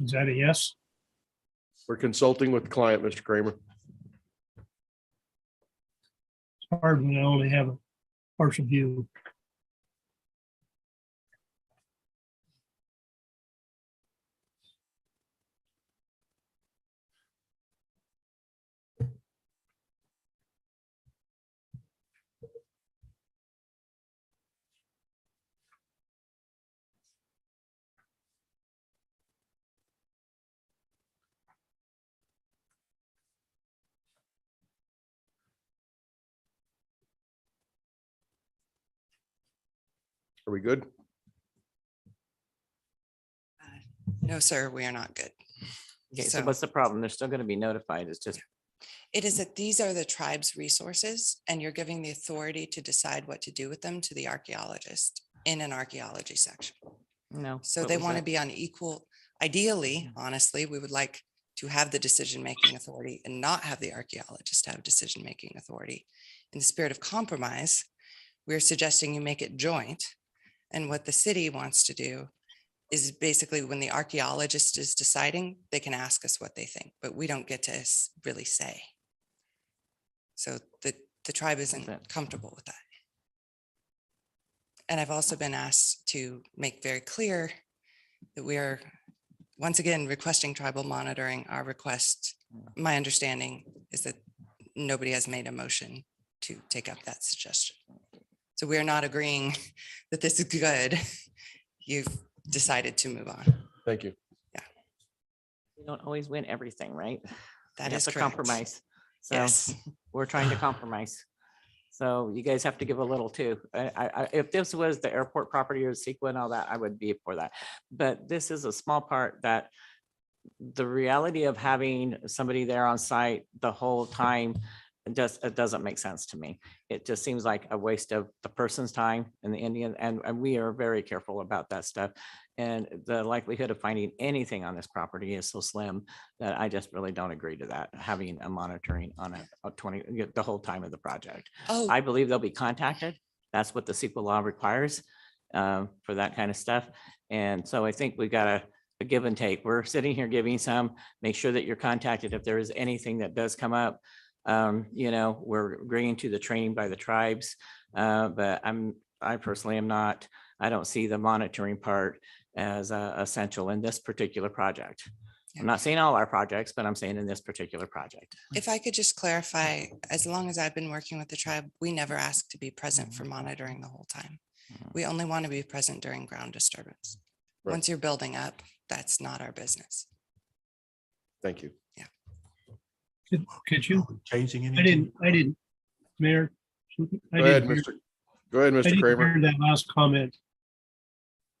Is that a yes? We're consulting with the client, Mr. Kramer. It's hard when I only have a partial view. Are we good? No, sir, we are not good. Okay, so So- what's the problem? They're still going to be notified. It's just, It is that these are the tribe's resources and you're giving the authority to decide what to do with them to the archaeologist in an archaeology section. no. So what they was want to that? be on equal, ideally, honestly, we would like to have the decision-making authority and not have the archaeologist have decision-making authority. In the spirit of compromise, we're suggesting you make it joint. And what the city wants to do is basically when the archaeologist is deciding, they can ask us what they think, but we don't get to really say. So the tribe isn't comfortable with that. And I've also been asked to make very clear that we are, once again, requesting tribal monitoring. Our request, my understanding is that nobody has made a motion to take up that suggestion. So we are not agreeing that this is good. You've decided to move on. Thank you. We don't always win everything, right? That We have is to correct. compromise. So Yes. we're trying to compromise. So you guys have to give a little too. If this was the airport property or CEQA and all that, I would be for that. But this is a small part that the reality of having somebody there on site the whole time, it doesn't make sense to me. It just seems like a waste of the person's time and the Indian, and we are very careful about that stuff. And the likelihood of finding anything on this property is so slim that I just really don't agree to that, having a monitoring on a 20, the whole time of the project. Oh. I believe they'll be contacted. That's what the CEQA law requires for that kind of stuff. And so I think we've got a give and take. We're sitting here giving some, make sure that you're contacted if there is anything that does come up. We're agreeing to the training by the tribes, but I personally am not, I don't see the monitoring part as essential in this particular project. I'm not saying all our projects, but I'm saying in this particular project. If I could just clarify, as long as I've been working with the tribe, we never asked to be present for monitoring the whole time. We only want to be present during ground disturbance. Right. Once you're building up, that's not our business. Thank you. Could you? Changing I anything? didn't, Mayor. I Go ahead, didn't hear- Mr. Go ahead, I Mr. didn't Kramer. hear that last comment.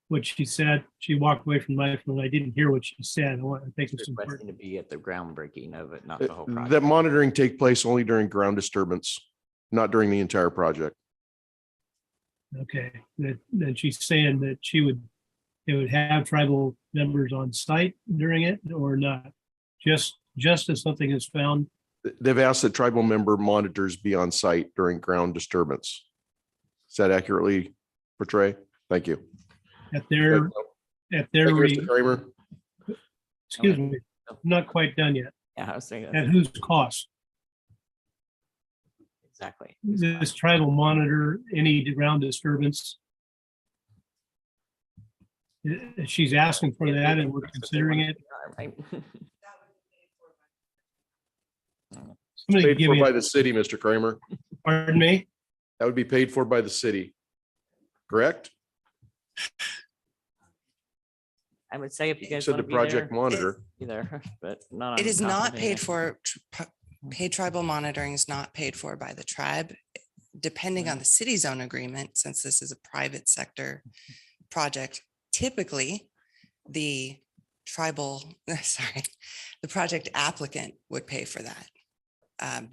What she said, she walked away from my phone. I didn't hear what she said. I think it's Requesting important. to be at the groundbreaking of it, not the whole project. That monitoring take place only during ground disturbance, not during the entire project. Okay, then she's saying that it would have tribal members on site during it or not? Just as something is found. They've asked that tribal member monitors be on site during ground disturbance. Is that accurately portray? Thank you. At their, Thank you, Mr. Kramer. excuse me, I'm not quite done yet. Yeah, I was saying. At whose cost? Exactly. This tribal monitor any ground disturbance? She's asking for that and we're considering it. Right. Somebody Paid give for me, by the city, Mr. Kramer. pardon me? That would be paid for by the city, correct? I would say if you guys Said want the to be project there, monitor. be there, but not. It is not today. paid for, paid tribal monitoring is not paid for by the tribe. Depending on the city zone agreement, since this is a private sector project, typically the tribal, sorry, the project applicant would pay for that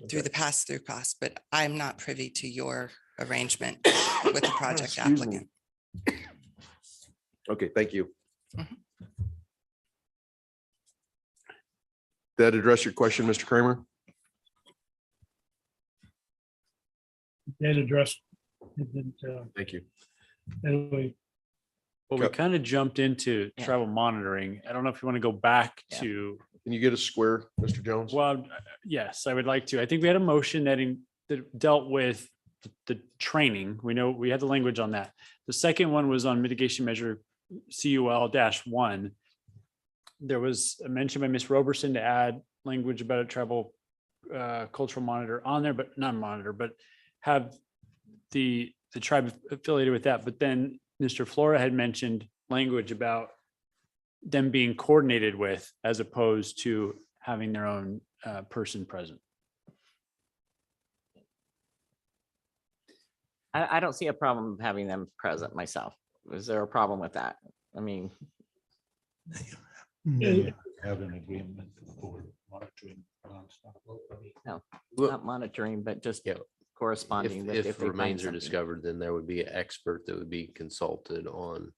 through the pass-through cost, but I'm not privy to your arrangement with the project Excuse me. applicant. Okay, thank you. Mhm. That address your question, Mr. Kramer? That address. Thank you. Anyway, Well, we kind of jumped into Yeah. tribal monitoring. I don't know if you want to go back Yeah. to, Can you get a square, Mr. Jones? well, yes, I would like to. I think we had a motion that dealt with the training. We know we had the language on that. The second one was on mitigation measure CUL-1. There was a mention by Ms. Roberson to add language about a tribal cultural monitor on there, but not monitor, but have the tribe affiliated with that. But then Mr. Flora had mentioned language about them being coordinated with as opposed to having their own person present. I don't see a problem having them present myself. Is there a problem with that? I mean, No, have an agreement for monitoring. no, Look, not monitoring, but just Yeah. corresponding with If they find remains are something. discovered, then there would be an expert that would be consulted on,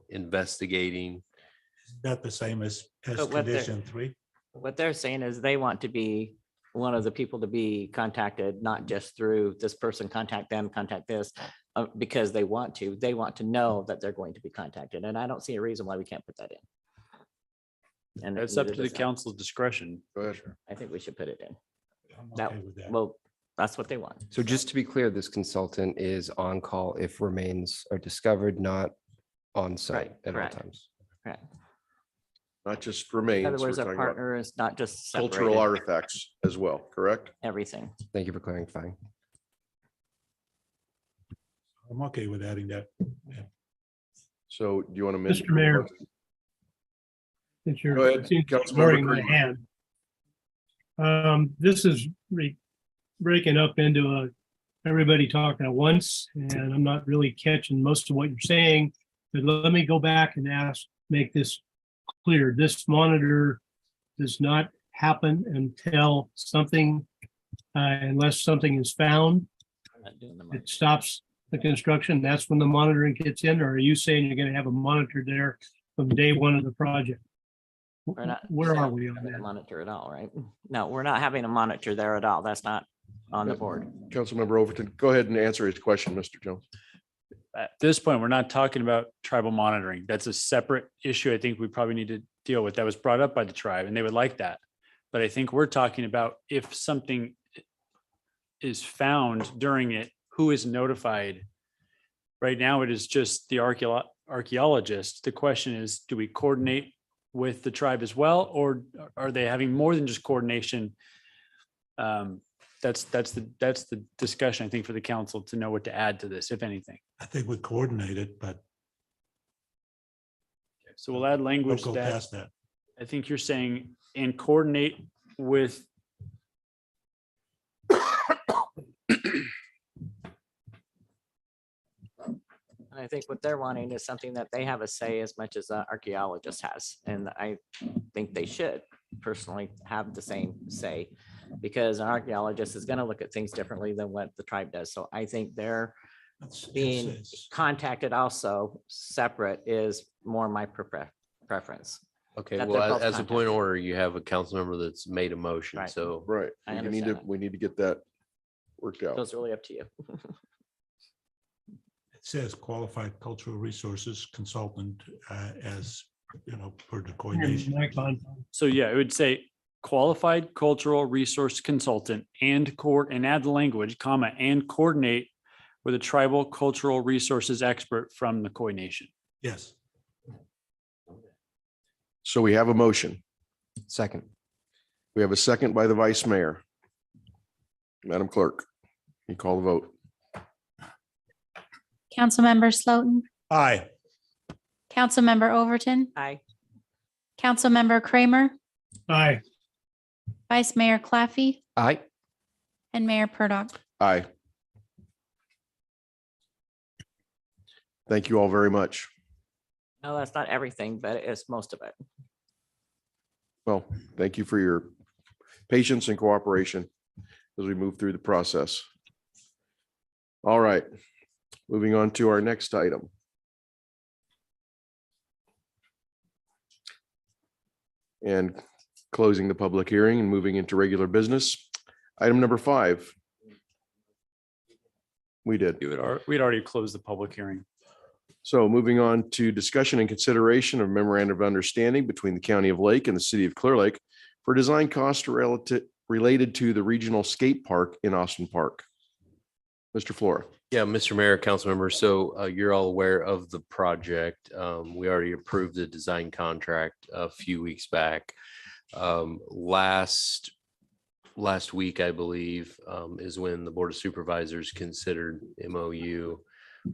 investigating. Is that the same as But what they're- condition 3? What they're saying is they want to be one of the people to be contacted, not just through this person, contact them, contact this, because they want to know that they're going to be contacted. And I don't see a reason why we can't put that in. And That's up neither to the does that. council's discretion. Go ahead. I think we should put it in. I'm That, okay with that. well, that's what they want. So just to be clear, this consultant is on call if remains are discovered, not on site Right, at all correct. times. Correct. Not just In remains. other we're words, our talking about partner is not just cultural separated, artifacts as well, correct? everything. Thank you for clarifying. I'm okay with adding that. So do you want to mention? Mr. Mayor. Since you're Go ahead, seems to be Councilmember ignoring my Kramer. hand. This is breaking up into everybody talking at once, and I'm not really catching most of what you're saying. But let me go back and make this clear. This monitor does not happen until something, unless something is found. I'm not doing the It money. stops the construction. That's when the monitoring gets in, or are you saying you're going to have a monitor there from day one of the project? We're not Where are we on having a that? monitor at all, right? No, we're not having a monitor there at all. That's not on the board. Councilmember Overton, go ahead and answer his question, Mr. Jones. At this point, we're not talking about tribal monitoring. That's a separate issue. I think we probably need to deal with. That was brought up by the tribe and they would like that. But I think we're talking about if something is found during it, who is notified? Right now, it is just the archaeologist. The question is, do we coordinate with the tribe as well? Or are they having more than just coordination? That's the discussion, I think, for the council to know what to add to this, if anything. I think we coordinate it, but So we'll add don't language go that past that. I think you're saying and coordinate with. And I think what they're wanting is something that they have a say as much as an archaeologist has. And I think they should personally have the same say, because an archaeologist is going to look at things differently than what the tribe does. So I think they're being contacted also separate is more my preference. Okay, that well, they're both as a point of contacted. order, you have a council member that's made a motion, Right. so. Right. I We need understand to, that. we need to get that worked out. Those really up to you. It says qualified cultural resources consultant, as, per the coordination. So yeah, it would say qualified cultural resource consultant and add the language, comma, and coordinate with a tribal cultural resources expert from the Khoi Nation. Yes. So we have a motion. Second. We have a second by the vice mayor. Madam Clerk, you call the vote. Councilmember Slotin, Aye. Councilmember Overton, Aye. Councilmember Kramer, Aye. Vice Mayor Claffey, Aye. and Mayor Purdock. Aye. Thank you all very much. No, that's not everything, but it's most of it. Well, thank you for your patience and cooperation as we move through the process. All right, moving on to our next item. And closing the public hearing and moving into regular business. Item number 5. We did. We'd already closed the public hearing. So moving on to discussion and consideration of memorandum of understanding between the County of Lake and the City of Clear Lake for design costs related to the regional skate park in Austin Park. Mr. Flora. Yeah, Mr. Mayor, council members, so you're all aware of the project. We already approved the design contract a few weeks back. Last week, I believe, is when the Board of Supervisors considered MOU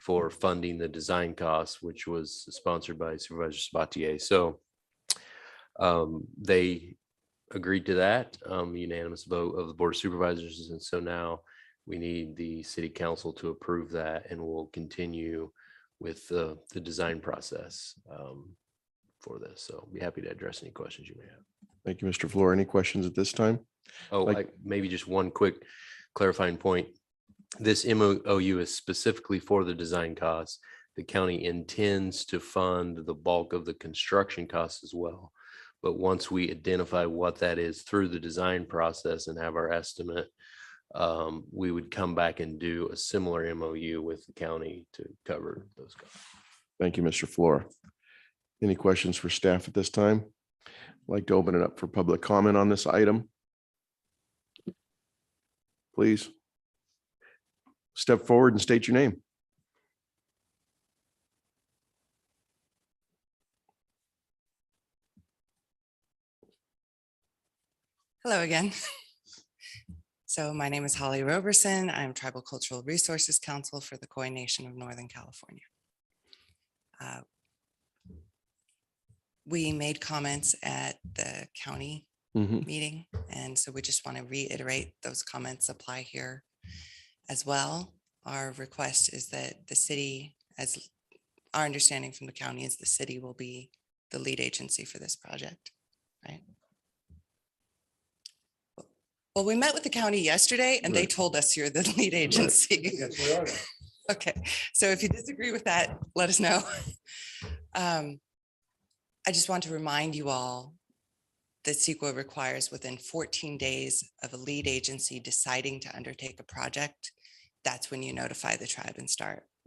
for funding the design costs, which was sponsored by Supervisor Sabatier. So they agreed to that, unanimous vote of the Board of Supervisors. And so now we need the city council to approve that, and we'll continue with the design process for this. So I'll be happy to address any questions you may have. Thank you, Mr. Flora. Any questions at this time? Oh, maybe just one quick clarifying point. This MOU is specifically for the design costs. The county intends to fund the bulk of the construction costs as well. But once we identify what that is through the design process and have our estimate, we would come back and do a similar MOU with the county to cover those costs. Thank you, Mr. Flora. Any questions for staff at this time? I'd like to open it up for public comment on this item. Please step forward and state your name. Hello again. So my name is Holly Roberson. I'm Tribal Cultural Resources Council for the Khoi Nation of Northern California. We made comments at the county meeting, and so we just want to reiterate those comments apply here as well. Our request is that the city, as our understanding from the county, is the city will be the lead agency for this project, right? Well, we met with the county yesterday and they told us you're the lead agency. Yes, we are. Okay, so if you disagree with that, let us know. I just want to remind you all that CEQA requires within 14 days of a lead agency deciding to undertake a project, that's when you notify the tribe and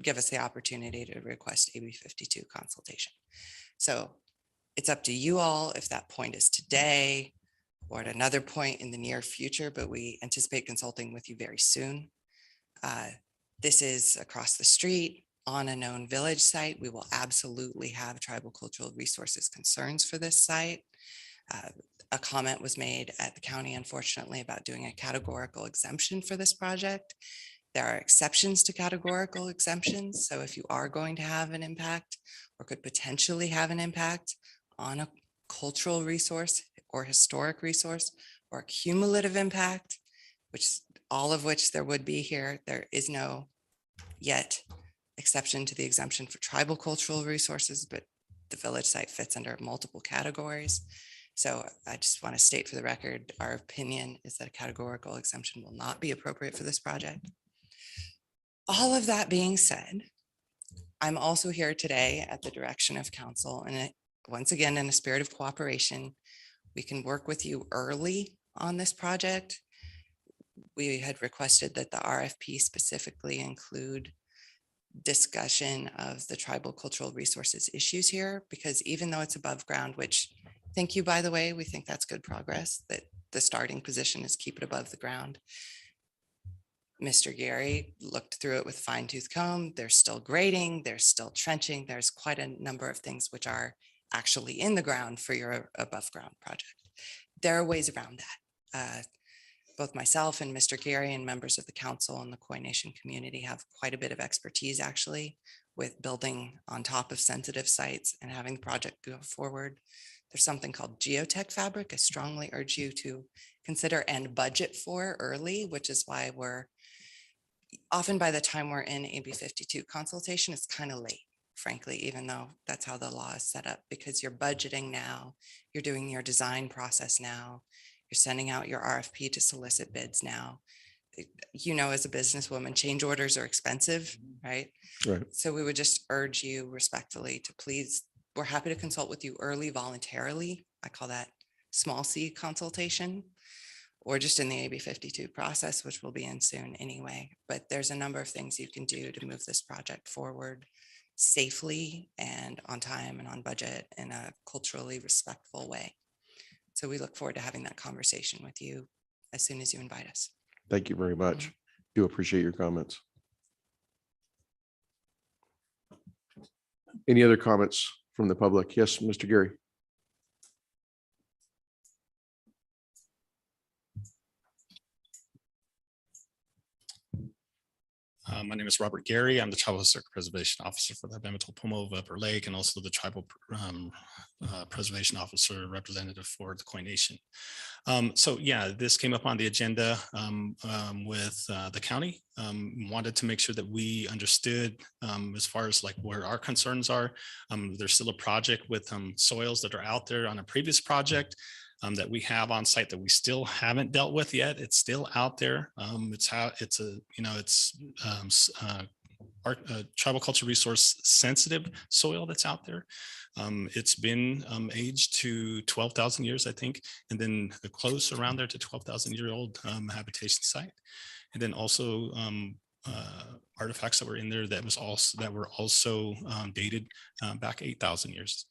give us the opportunity to request AB 52 consultation. So it's up to you all if that point is today or at another point in the near future, but we anticipate consulting with you very soon. This is across the street on a known village site. We will absolutely have tribal cultural resources concerns for this site. a comment was made at the county, unfortunately, about doing a categorical exemption for this project. There are exceptions to categorical exemptions. So if you are going to have an impact or could potentially have an impact on a cultural resource or historic resource or cumulative impact, which all of which there would be here, there is no yet exception to the exemption for tribal cultural resources, but the village site fits under multiple categories. So I just want to state for the record, our opinion is that a categorical exemption will not be appropriate for this project. All of that being said, I'm also here today at the direction of council, and once again, in a spirit of cooperation, we can work with you early on this project. We had requested that the RFP specifically include discussion of the tribal cultural resources issues here, because even though it's above ground, which, thank you, by the way, we think that's good progress, that the starting position is keep it above the ground. Mr. Gary looked through it with fine tooth comb. There's still grading, there's still trenching. There's quite a number of things which are actually in the ground for your above ground project. There are ways around that. Both myself and Mr. Gary and members of the council and the Koi Nation community have quite a bit of expertise actually with building on top of sensitive sites and having the project go forward. There's something called geotech fabric. I strongly urge you to consider and budget for early, which is why we're often by the time we're in AB 52 consultation, it's kind of late, frankly, even though that's how the law is set up, because you're budgeting now, you're doing your design process now, you're sending out your RFP to solicit bids now. You know, as a businesswoman, change orders are expensive, right? Right. So we would just urge you respectfully to please, we're happy to consult with you early voluntarily. I call that small C consultation, or just in the AB 52 process, which will be in soon anyway. But there's a number of things you can do to move this project forward safely and on time and on budget in a culturally respectful way. So we look forward to having that conversation with you as soon as you invite us. Thank you very much. Do appreciate your comments. Any other comments from the public? Yes, Mr. Gary. My name is Robert Gary. I'm the Tribal Historic Preservation Officer for the Bemital Pomo of Upper Lake, and also the Tribal Preservation Officer representative for the Koi Nation. So yeah, this came up on the agenda with the county. Wanted to make sure that we understood as far as like where our concerns are. There's still a project with soils that are out there on a previous project that we have on site that we still haven't dealt with yet. It's still out there. It's our tribal culture resource sensitive soil that's out there. It's been aged to 12,000 years, I think, and then close around there to 12,000-year-old habitation site, and then also artifacts that were in there that were also dated back 8,000 years.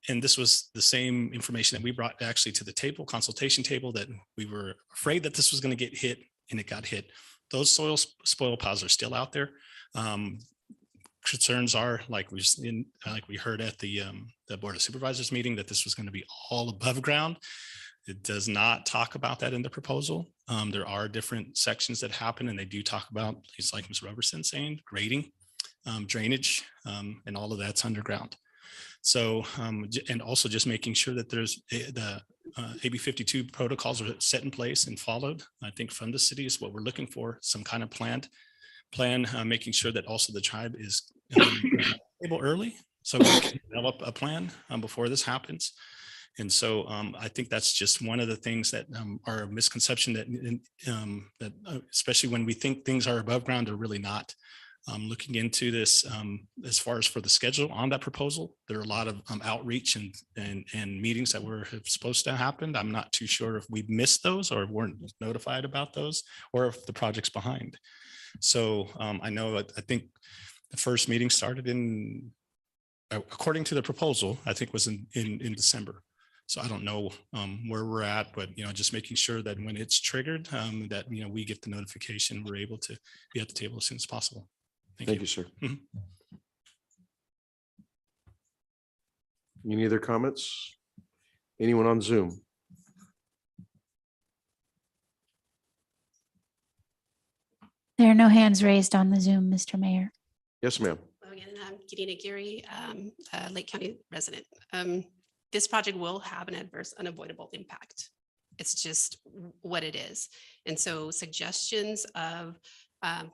And this was the same information that we brought actually to the table, consultation table, that we were afraid that this was going to get hit, and it got hit. Those spoil piles are still out there. Concerns are like we heard at the Board of Supervisors meeting, that this was going to be all above ground. It does not talk about that in the proposal. There are different sections that happen, and they do talk about, it's like Ms. Roberson saying, grading, drainage, and all of that's underground. So, and also just making sure that there's the AB 52 protocols are set in place and followed. I think from the city is what we're looking for, some kind of plan, making sure that also the tribe is able early, so we can develop a plan before this happens. And so I think that's just one of the things that are a misconception, that especially when we think things are above ground, they're really not. Looking into this as far as for the schedule on that proposal, there are a lot of outreach and meetings that were supposed to happen. I'm not too sure if we missed those or weren't notified about those, or if the project's behind. So I know, I think the first meeting started according to the proposal, I think was in December. So I don't know where we're at, but just making sure that when it's triggered, that we get the notification, we're able to be at the table as soon as possible. Thank you, sir. Mhm. Any other comments? Anyone on Zoom? There are no hands raised on the Zoom, Mr. Mayor. Yes, ma'am. Hello again, I'm Katina Geary, Lake County resident. This project will have an adverse unavoidable impact. It's just what it is. And so suggestions of,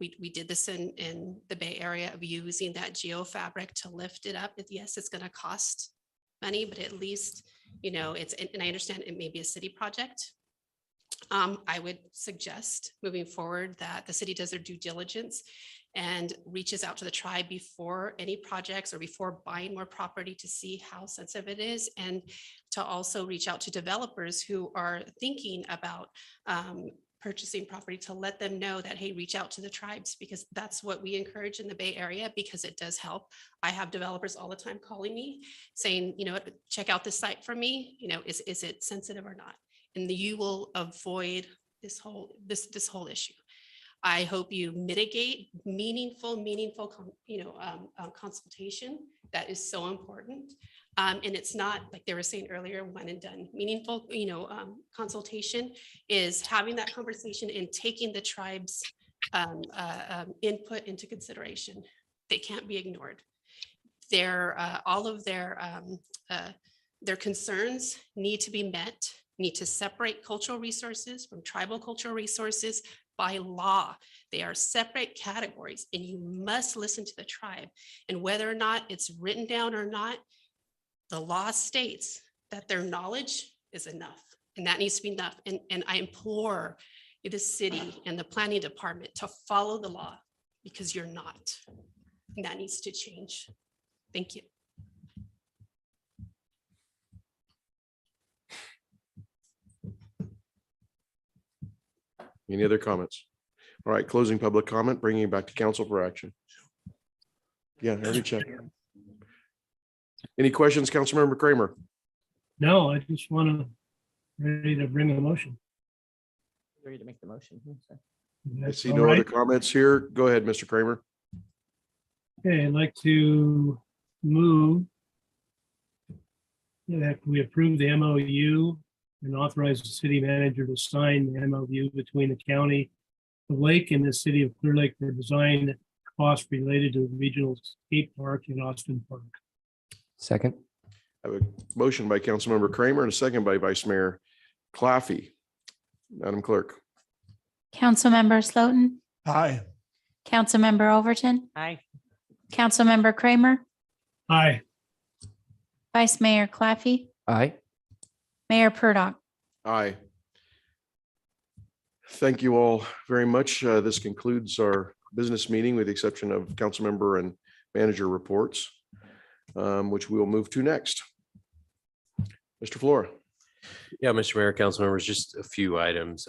we did this in the Bay Area of using that geofabric to lift it up. Yes, it's going to cost money, but at least, you know, and I understand it may be a city project. I would suggest moving forward that the city does their due diligence and reaches out to the tribe before any projects or before buying more property to see how sensitive it is, and to also reach out to developers who are thinking about purchasing property, to let them know that, hey, reach out to the tribes, because that's what we encourage in the Bay Area, because it does help. I have developers all the time calling me saying, you know, check out this site for me. You know, is it sensitive or not? And you will avoid this whole issue. I hope you mitigate meaningful, consultation. That is so important. And it's not like they were saying earlier, one and done. Meaningful, consultation is having that conversation and taking the tribe's input into consideration. They can't be ignored. All of their concerns need to be met, need to separate cultural resources from tribal cultural resources. By law, they are separate categories, and you must listen to the tribe. And whether or not it's written down or not, the law states that their knowledge is enough, and that needs to be enough. And I implore the city and the planning department to follow the law, because you're not. And that needs to change. Thank you. Any other comments? All right, closing public comment, bringing it back to council for action. Yeah, I already checked. Any questions, Councilmember Kramer? No, I just want to ready to bring a motion. Ready to make the motion. I That's see all no other right. comments here. Go ahead, Mr. Kramer. Okay, I'd like to move that we approve the MOU and authorize the city manager to sign the MOU between the county of Lake and the city of Clearlake for design costs related to the regional skate park in Austin Park. Second. I have a motion by Councilmember Kramer and a second by Vice Mayor Claffey. Madam Clerk. Councilmember Slotin, Aye. Councilmember Overton, Aye. Councilmember Kramer, Aye. Vice Mayor Claffey, Aye. Mayor Purdock. Aye. Thank you all very much. This concludes our business meeting with the exception of council member and manager reports, which we will move to next. Mr. Flora. Yeah, Mr. Mayor, council members, just a few items.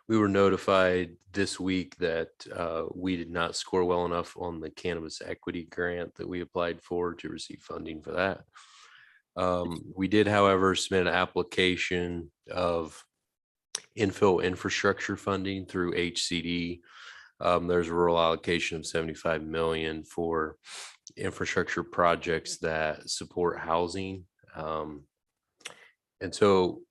We were notified this week that we did not score well enough on the cannabis equity grant that we applied for to receive funding for that. We did, however, submit an application of infill infrastructure funding through HCD. There's a rural allocation of 75 million for infrastructure projects that support housing. And so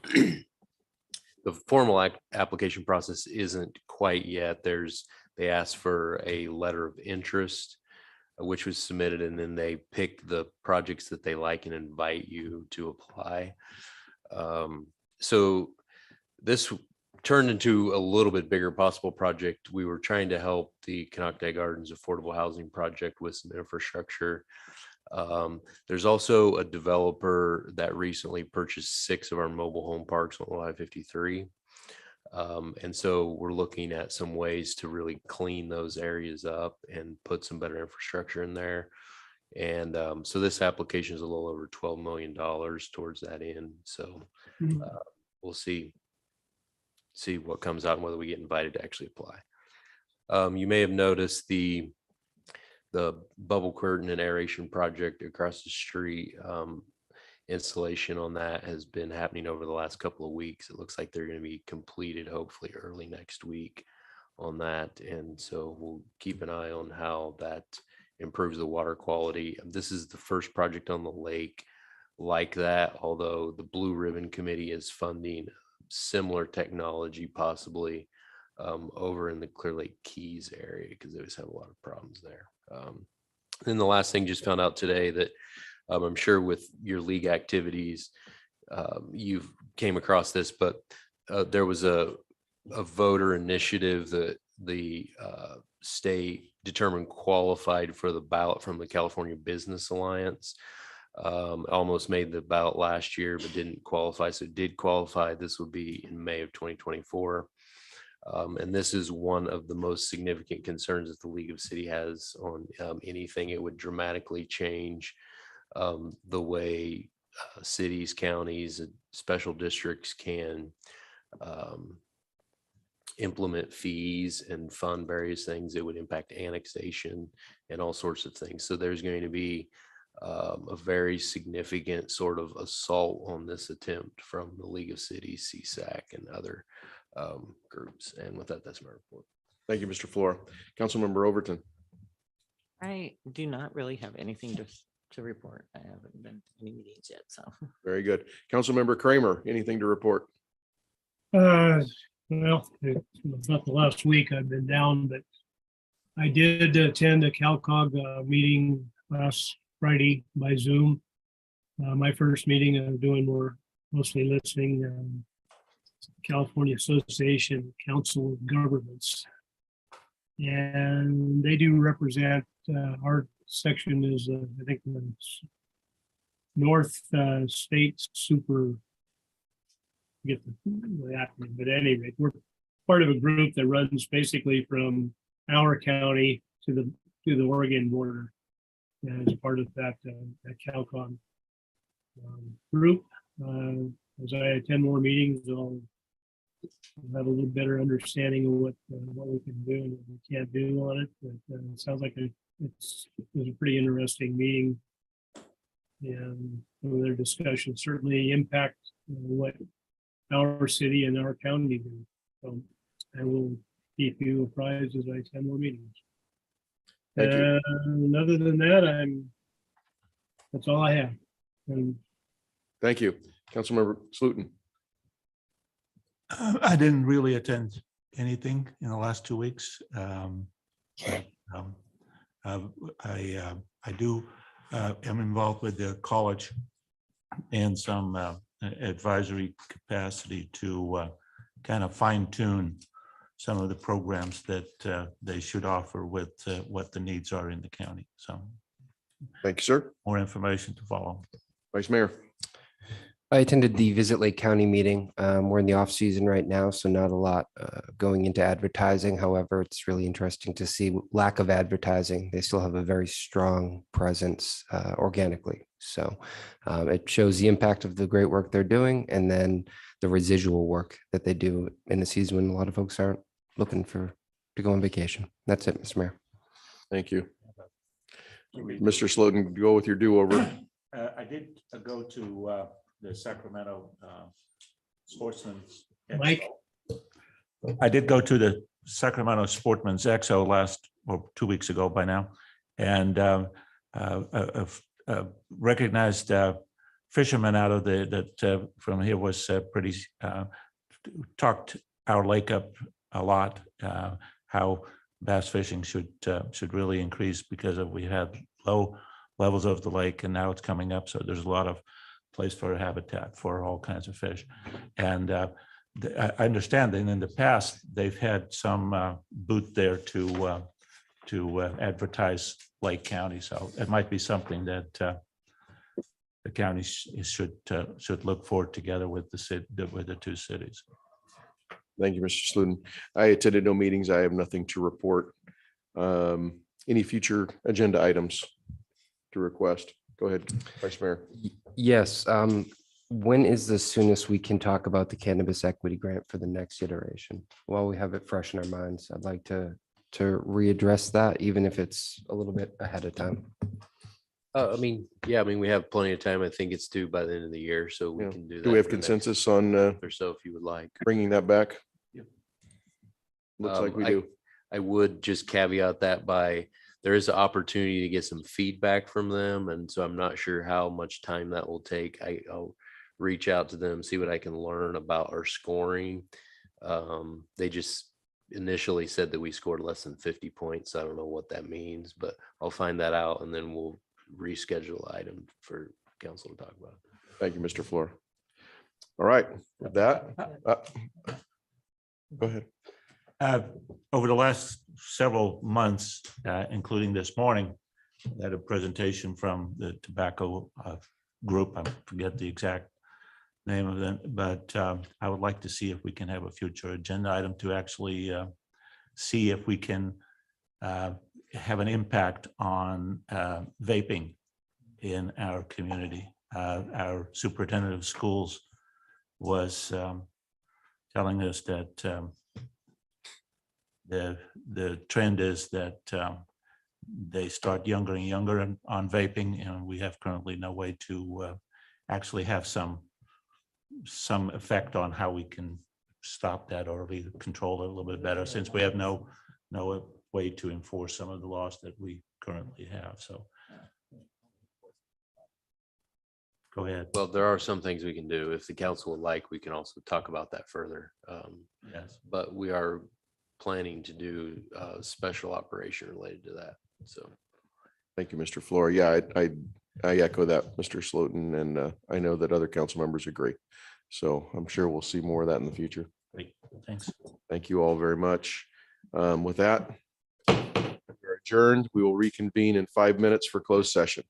the formal application process isn't quite yet. They asked for a letter of interest, which was submitted, and then they pick the projects that they like and invite you to apply. So this turned into a little bit bigger possible project. We were trying to help the Canoctown Gardens Affordable Housing Project with some infrastructure. There's also a developer that recently purchased 6 of our mobile home parks on I-53. And so we're looking at some ways to really clean those areas up and put some better infrastructure in there. And so this application is a little over $12 million towards that end. So we'll see what comes out and whether we get invited to actually apply. You may have noticed the bubble curtain and aeration project across the street. Installation on that has been happening over the last couple of weeks. It looks like they're going to be completed hopefully early next week on that. And so we'll keep an eye on how that improves the water quality. This is the first project on the lake like that, although the Blue Ribbon Committee is funding similar technology possibly over in the Clearlake Keys area because they always have a lot of problems there. Then the last thing, just found out today that I'm sure with your league activities, you've came across this, but there was a voter initiative that the state determined qualified for the ballot from the California Business Alliance. Almost made the ballot last year, but didn't qualify. So it did qualify. This will be in May of 2024. And this is one of the most significant concerns that the League of City has on anything. It would dramatically change the way cities, counties, and special districts can implement fees and fund various things. It would impact annexation and all sorts of things. So there's going to be a very significant sort of assault on this attempt from the League of Cities, CSAC, and other groups. And with that, that's my report. Thank you, Mr. Flora. Councilmember Overton. I do not really have anything to report. I haven't been to any meetings yet, so. Very good. Councilmember Kramer, anything to report? Well, it's not the last week I've been down, but I did attend a CalCog meeting last Friday by Zoom. My first meeting I'm doing more mostly listening. California Association Council of Governments. And they do represent, our section is, I think, the North State Super, get the acronym, but at any rate, we're part of a group that runs basically from our county to the Oregon border. And as part of that CalCon group, as I attend more meetings, I'll have a little better understanding of what we can do and what we can't do on it. But it sounds like it was a pretty interesting meeting, and some of their discussions certainly impact what our city and our county do. So I will keep you apprised as I attend more meetings. Thank you. And other than that, that's all I have. And Thank you. Councilmember Slutin. I didn't really attend anything in the last 2 weeks. I do am involved with the college and some advisory capacity to kind of fine tune some of the programs that they should offer with what the needs are in the county. So thank you, sir. More information to follow. Vice Mayor. I attended the Visit Lake County meeting. We're in the off season right now, so not a lot going into advertising. However, it's really interesting to see lack of advertising. They still have a very strong presence organically. So it shows the impact of the great work they're doing, and then the residual work that they do in the season when a lot of folks aren't looking to go on vacation. That's it, Mr. Mayor. Thank you. Mr. Slotin, go with your do-over. I did go to the Sacramento Sportsman's Mike? Expo. I did go to the Sacramento Sportsman's Expo 2 weeks ago by now, and recognized fishermen out of that from here was pretty talked our lake up a lot. How bass fishing should really increase because we had low levels of the lake, and now it's coming up. So there's a lot of place for habitat for all kinds of fish. And I understand that in the past, they've had some booth there to advertise Lake County. So it might be something that the county should look for together with the two cities. Thank you, Mr. Slutin. I attended no meetings. I have nothing to report. Any future agenda items to request? Go ahead, Vice Mayor. Yes. When is the soonest we can talk about the cannabis equity grant for the next iteration? While we have it fresh in our minds, I'd like to readdress that, even if it's a little bit ahead of time. We have plenty of time. I think it's due by the end of the year, so we can do that. Do we have for the next consensus on month or so, if you would like? bringing that back? Looks like we do. I would just caveat that by, there is an opportunity to get some feedback from them. And so I'm not sure how much time that will take. I'll reach out to them, see what I can learn about our scoring. They just initially said that we scored less than 50 points. I don't know what that means, but I'll find that out and then we'll reschedule the item for council to talk about. Thank you, Mr. Floor. All right, with that, go ahead. Over the last several months, including this morning, I had a presentation from the tobacco group. I forget the exact name of them, but I would like to see if we can have a future agenda item to actually see if we can have an impact on vaping in our community. Our superintendent of schools was telling us that the trend is that they start younger and younger on vaping, and we have currently no way to actually have some effect on how we can stop that or either control it a little bit better, since we have no way to enforce some of the laws that we currently have. So go ahead. Well, there are some things we can do. If the council would like, we can also talk about that further. Yes. But we are planning to do a special operation related to that. So Thank you, Mr. Floor. Yeah, I echo that, Mr. Slotin, and I know that other council members agree. So I'm sure we'll see more of that in the future. Great. Thanks. Thank you all very much. With that, we're adjourned. We will reconvene in 5 minutes for closed session.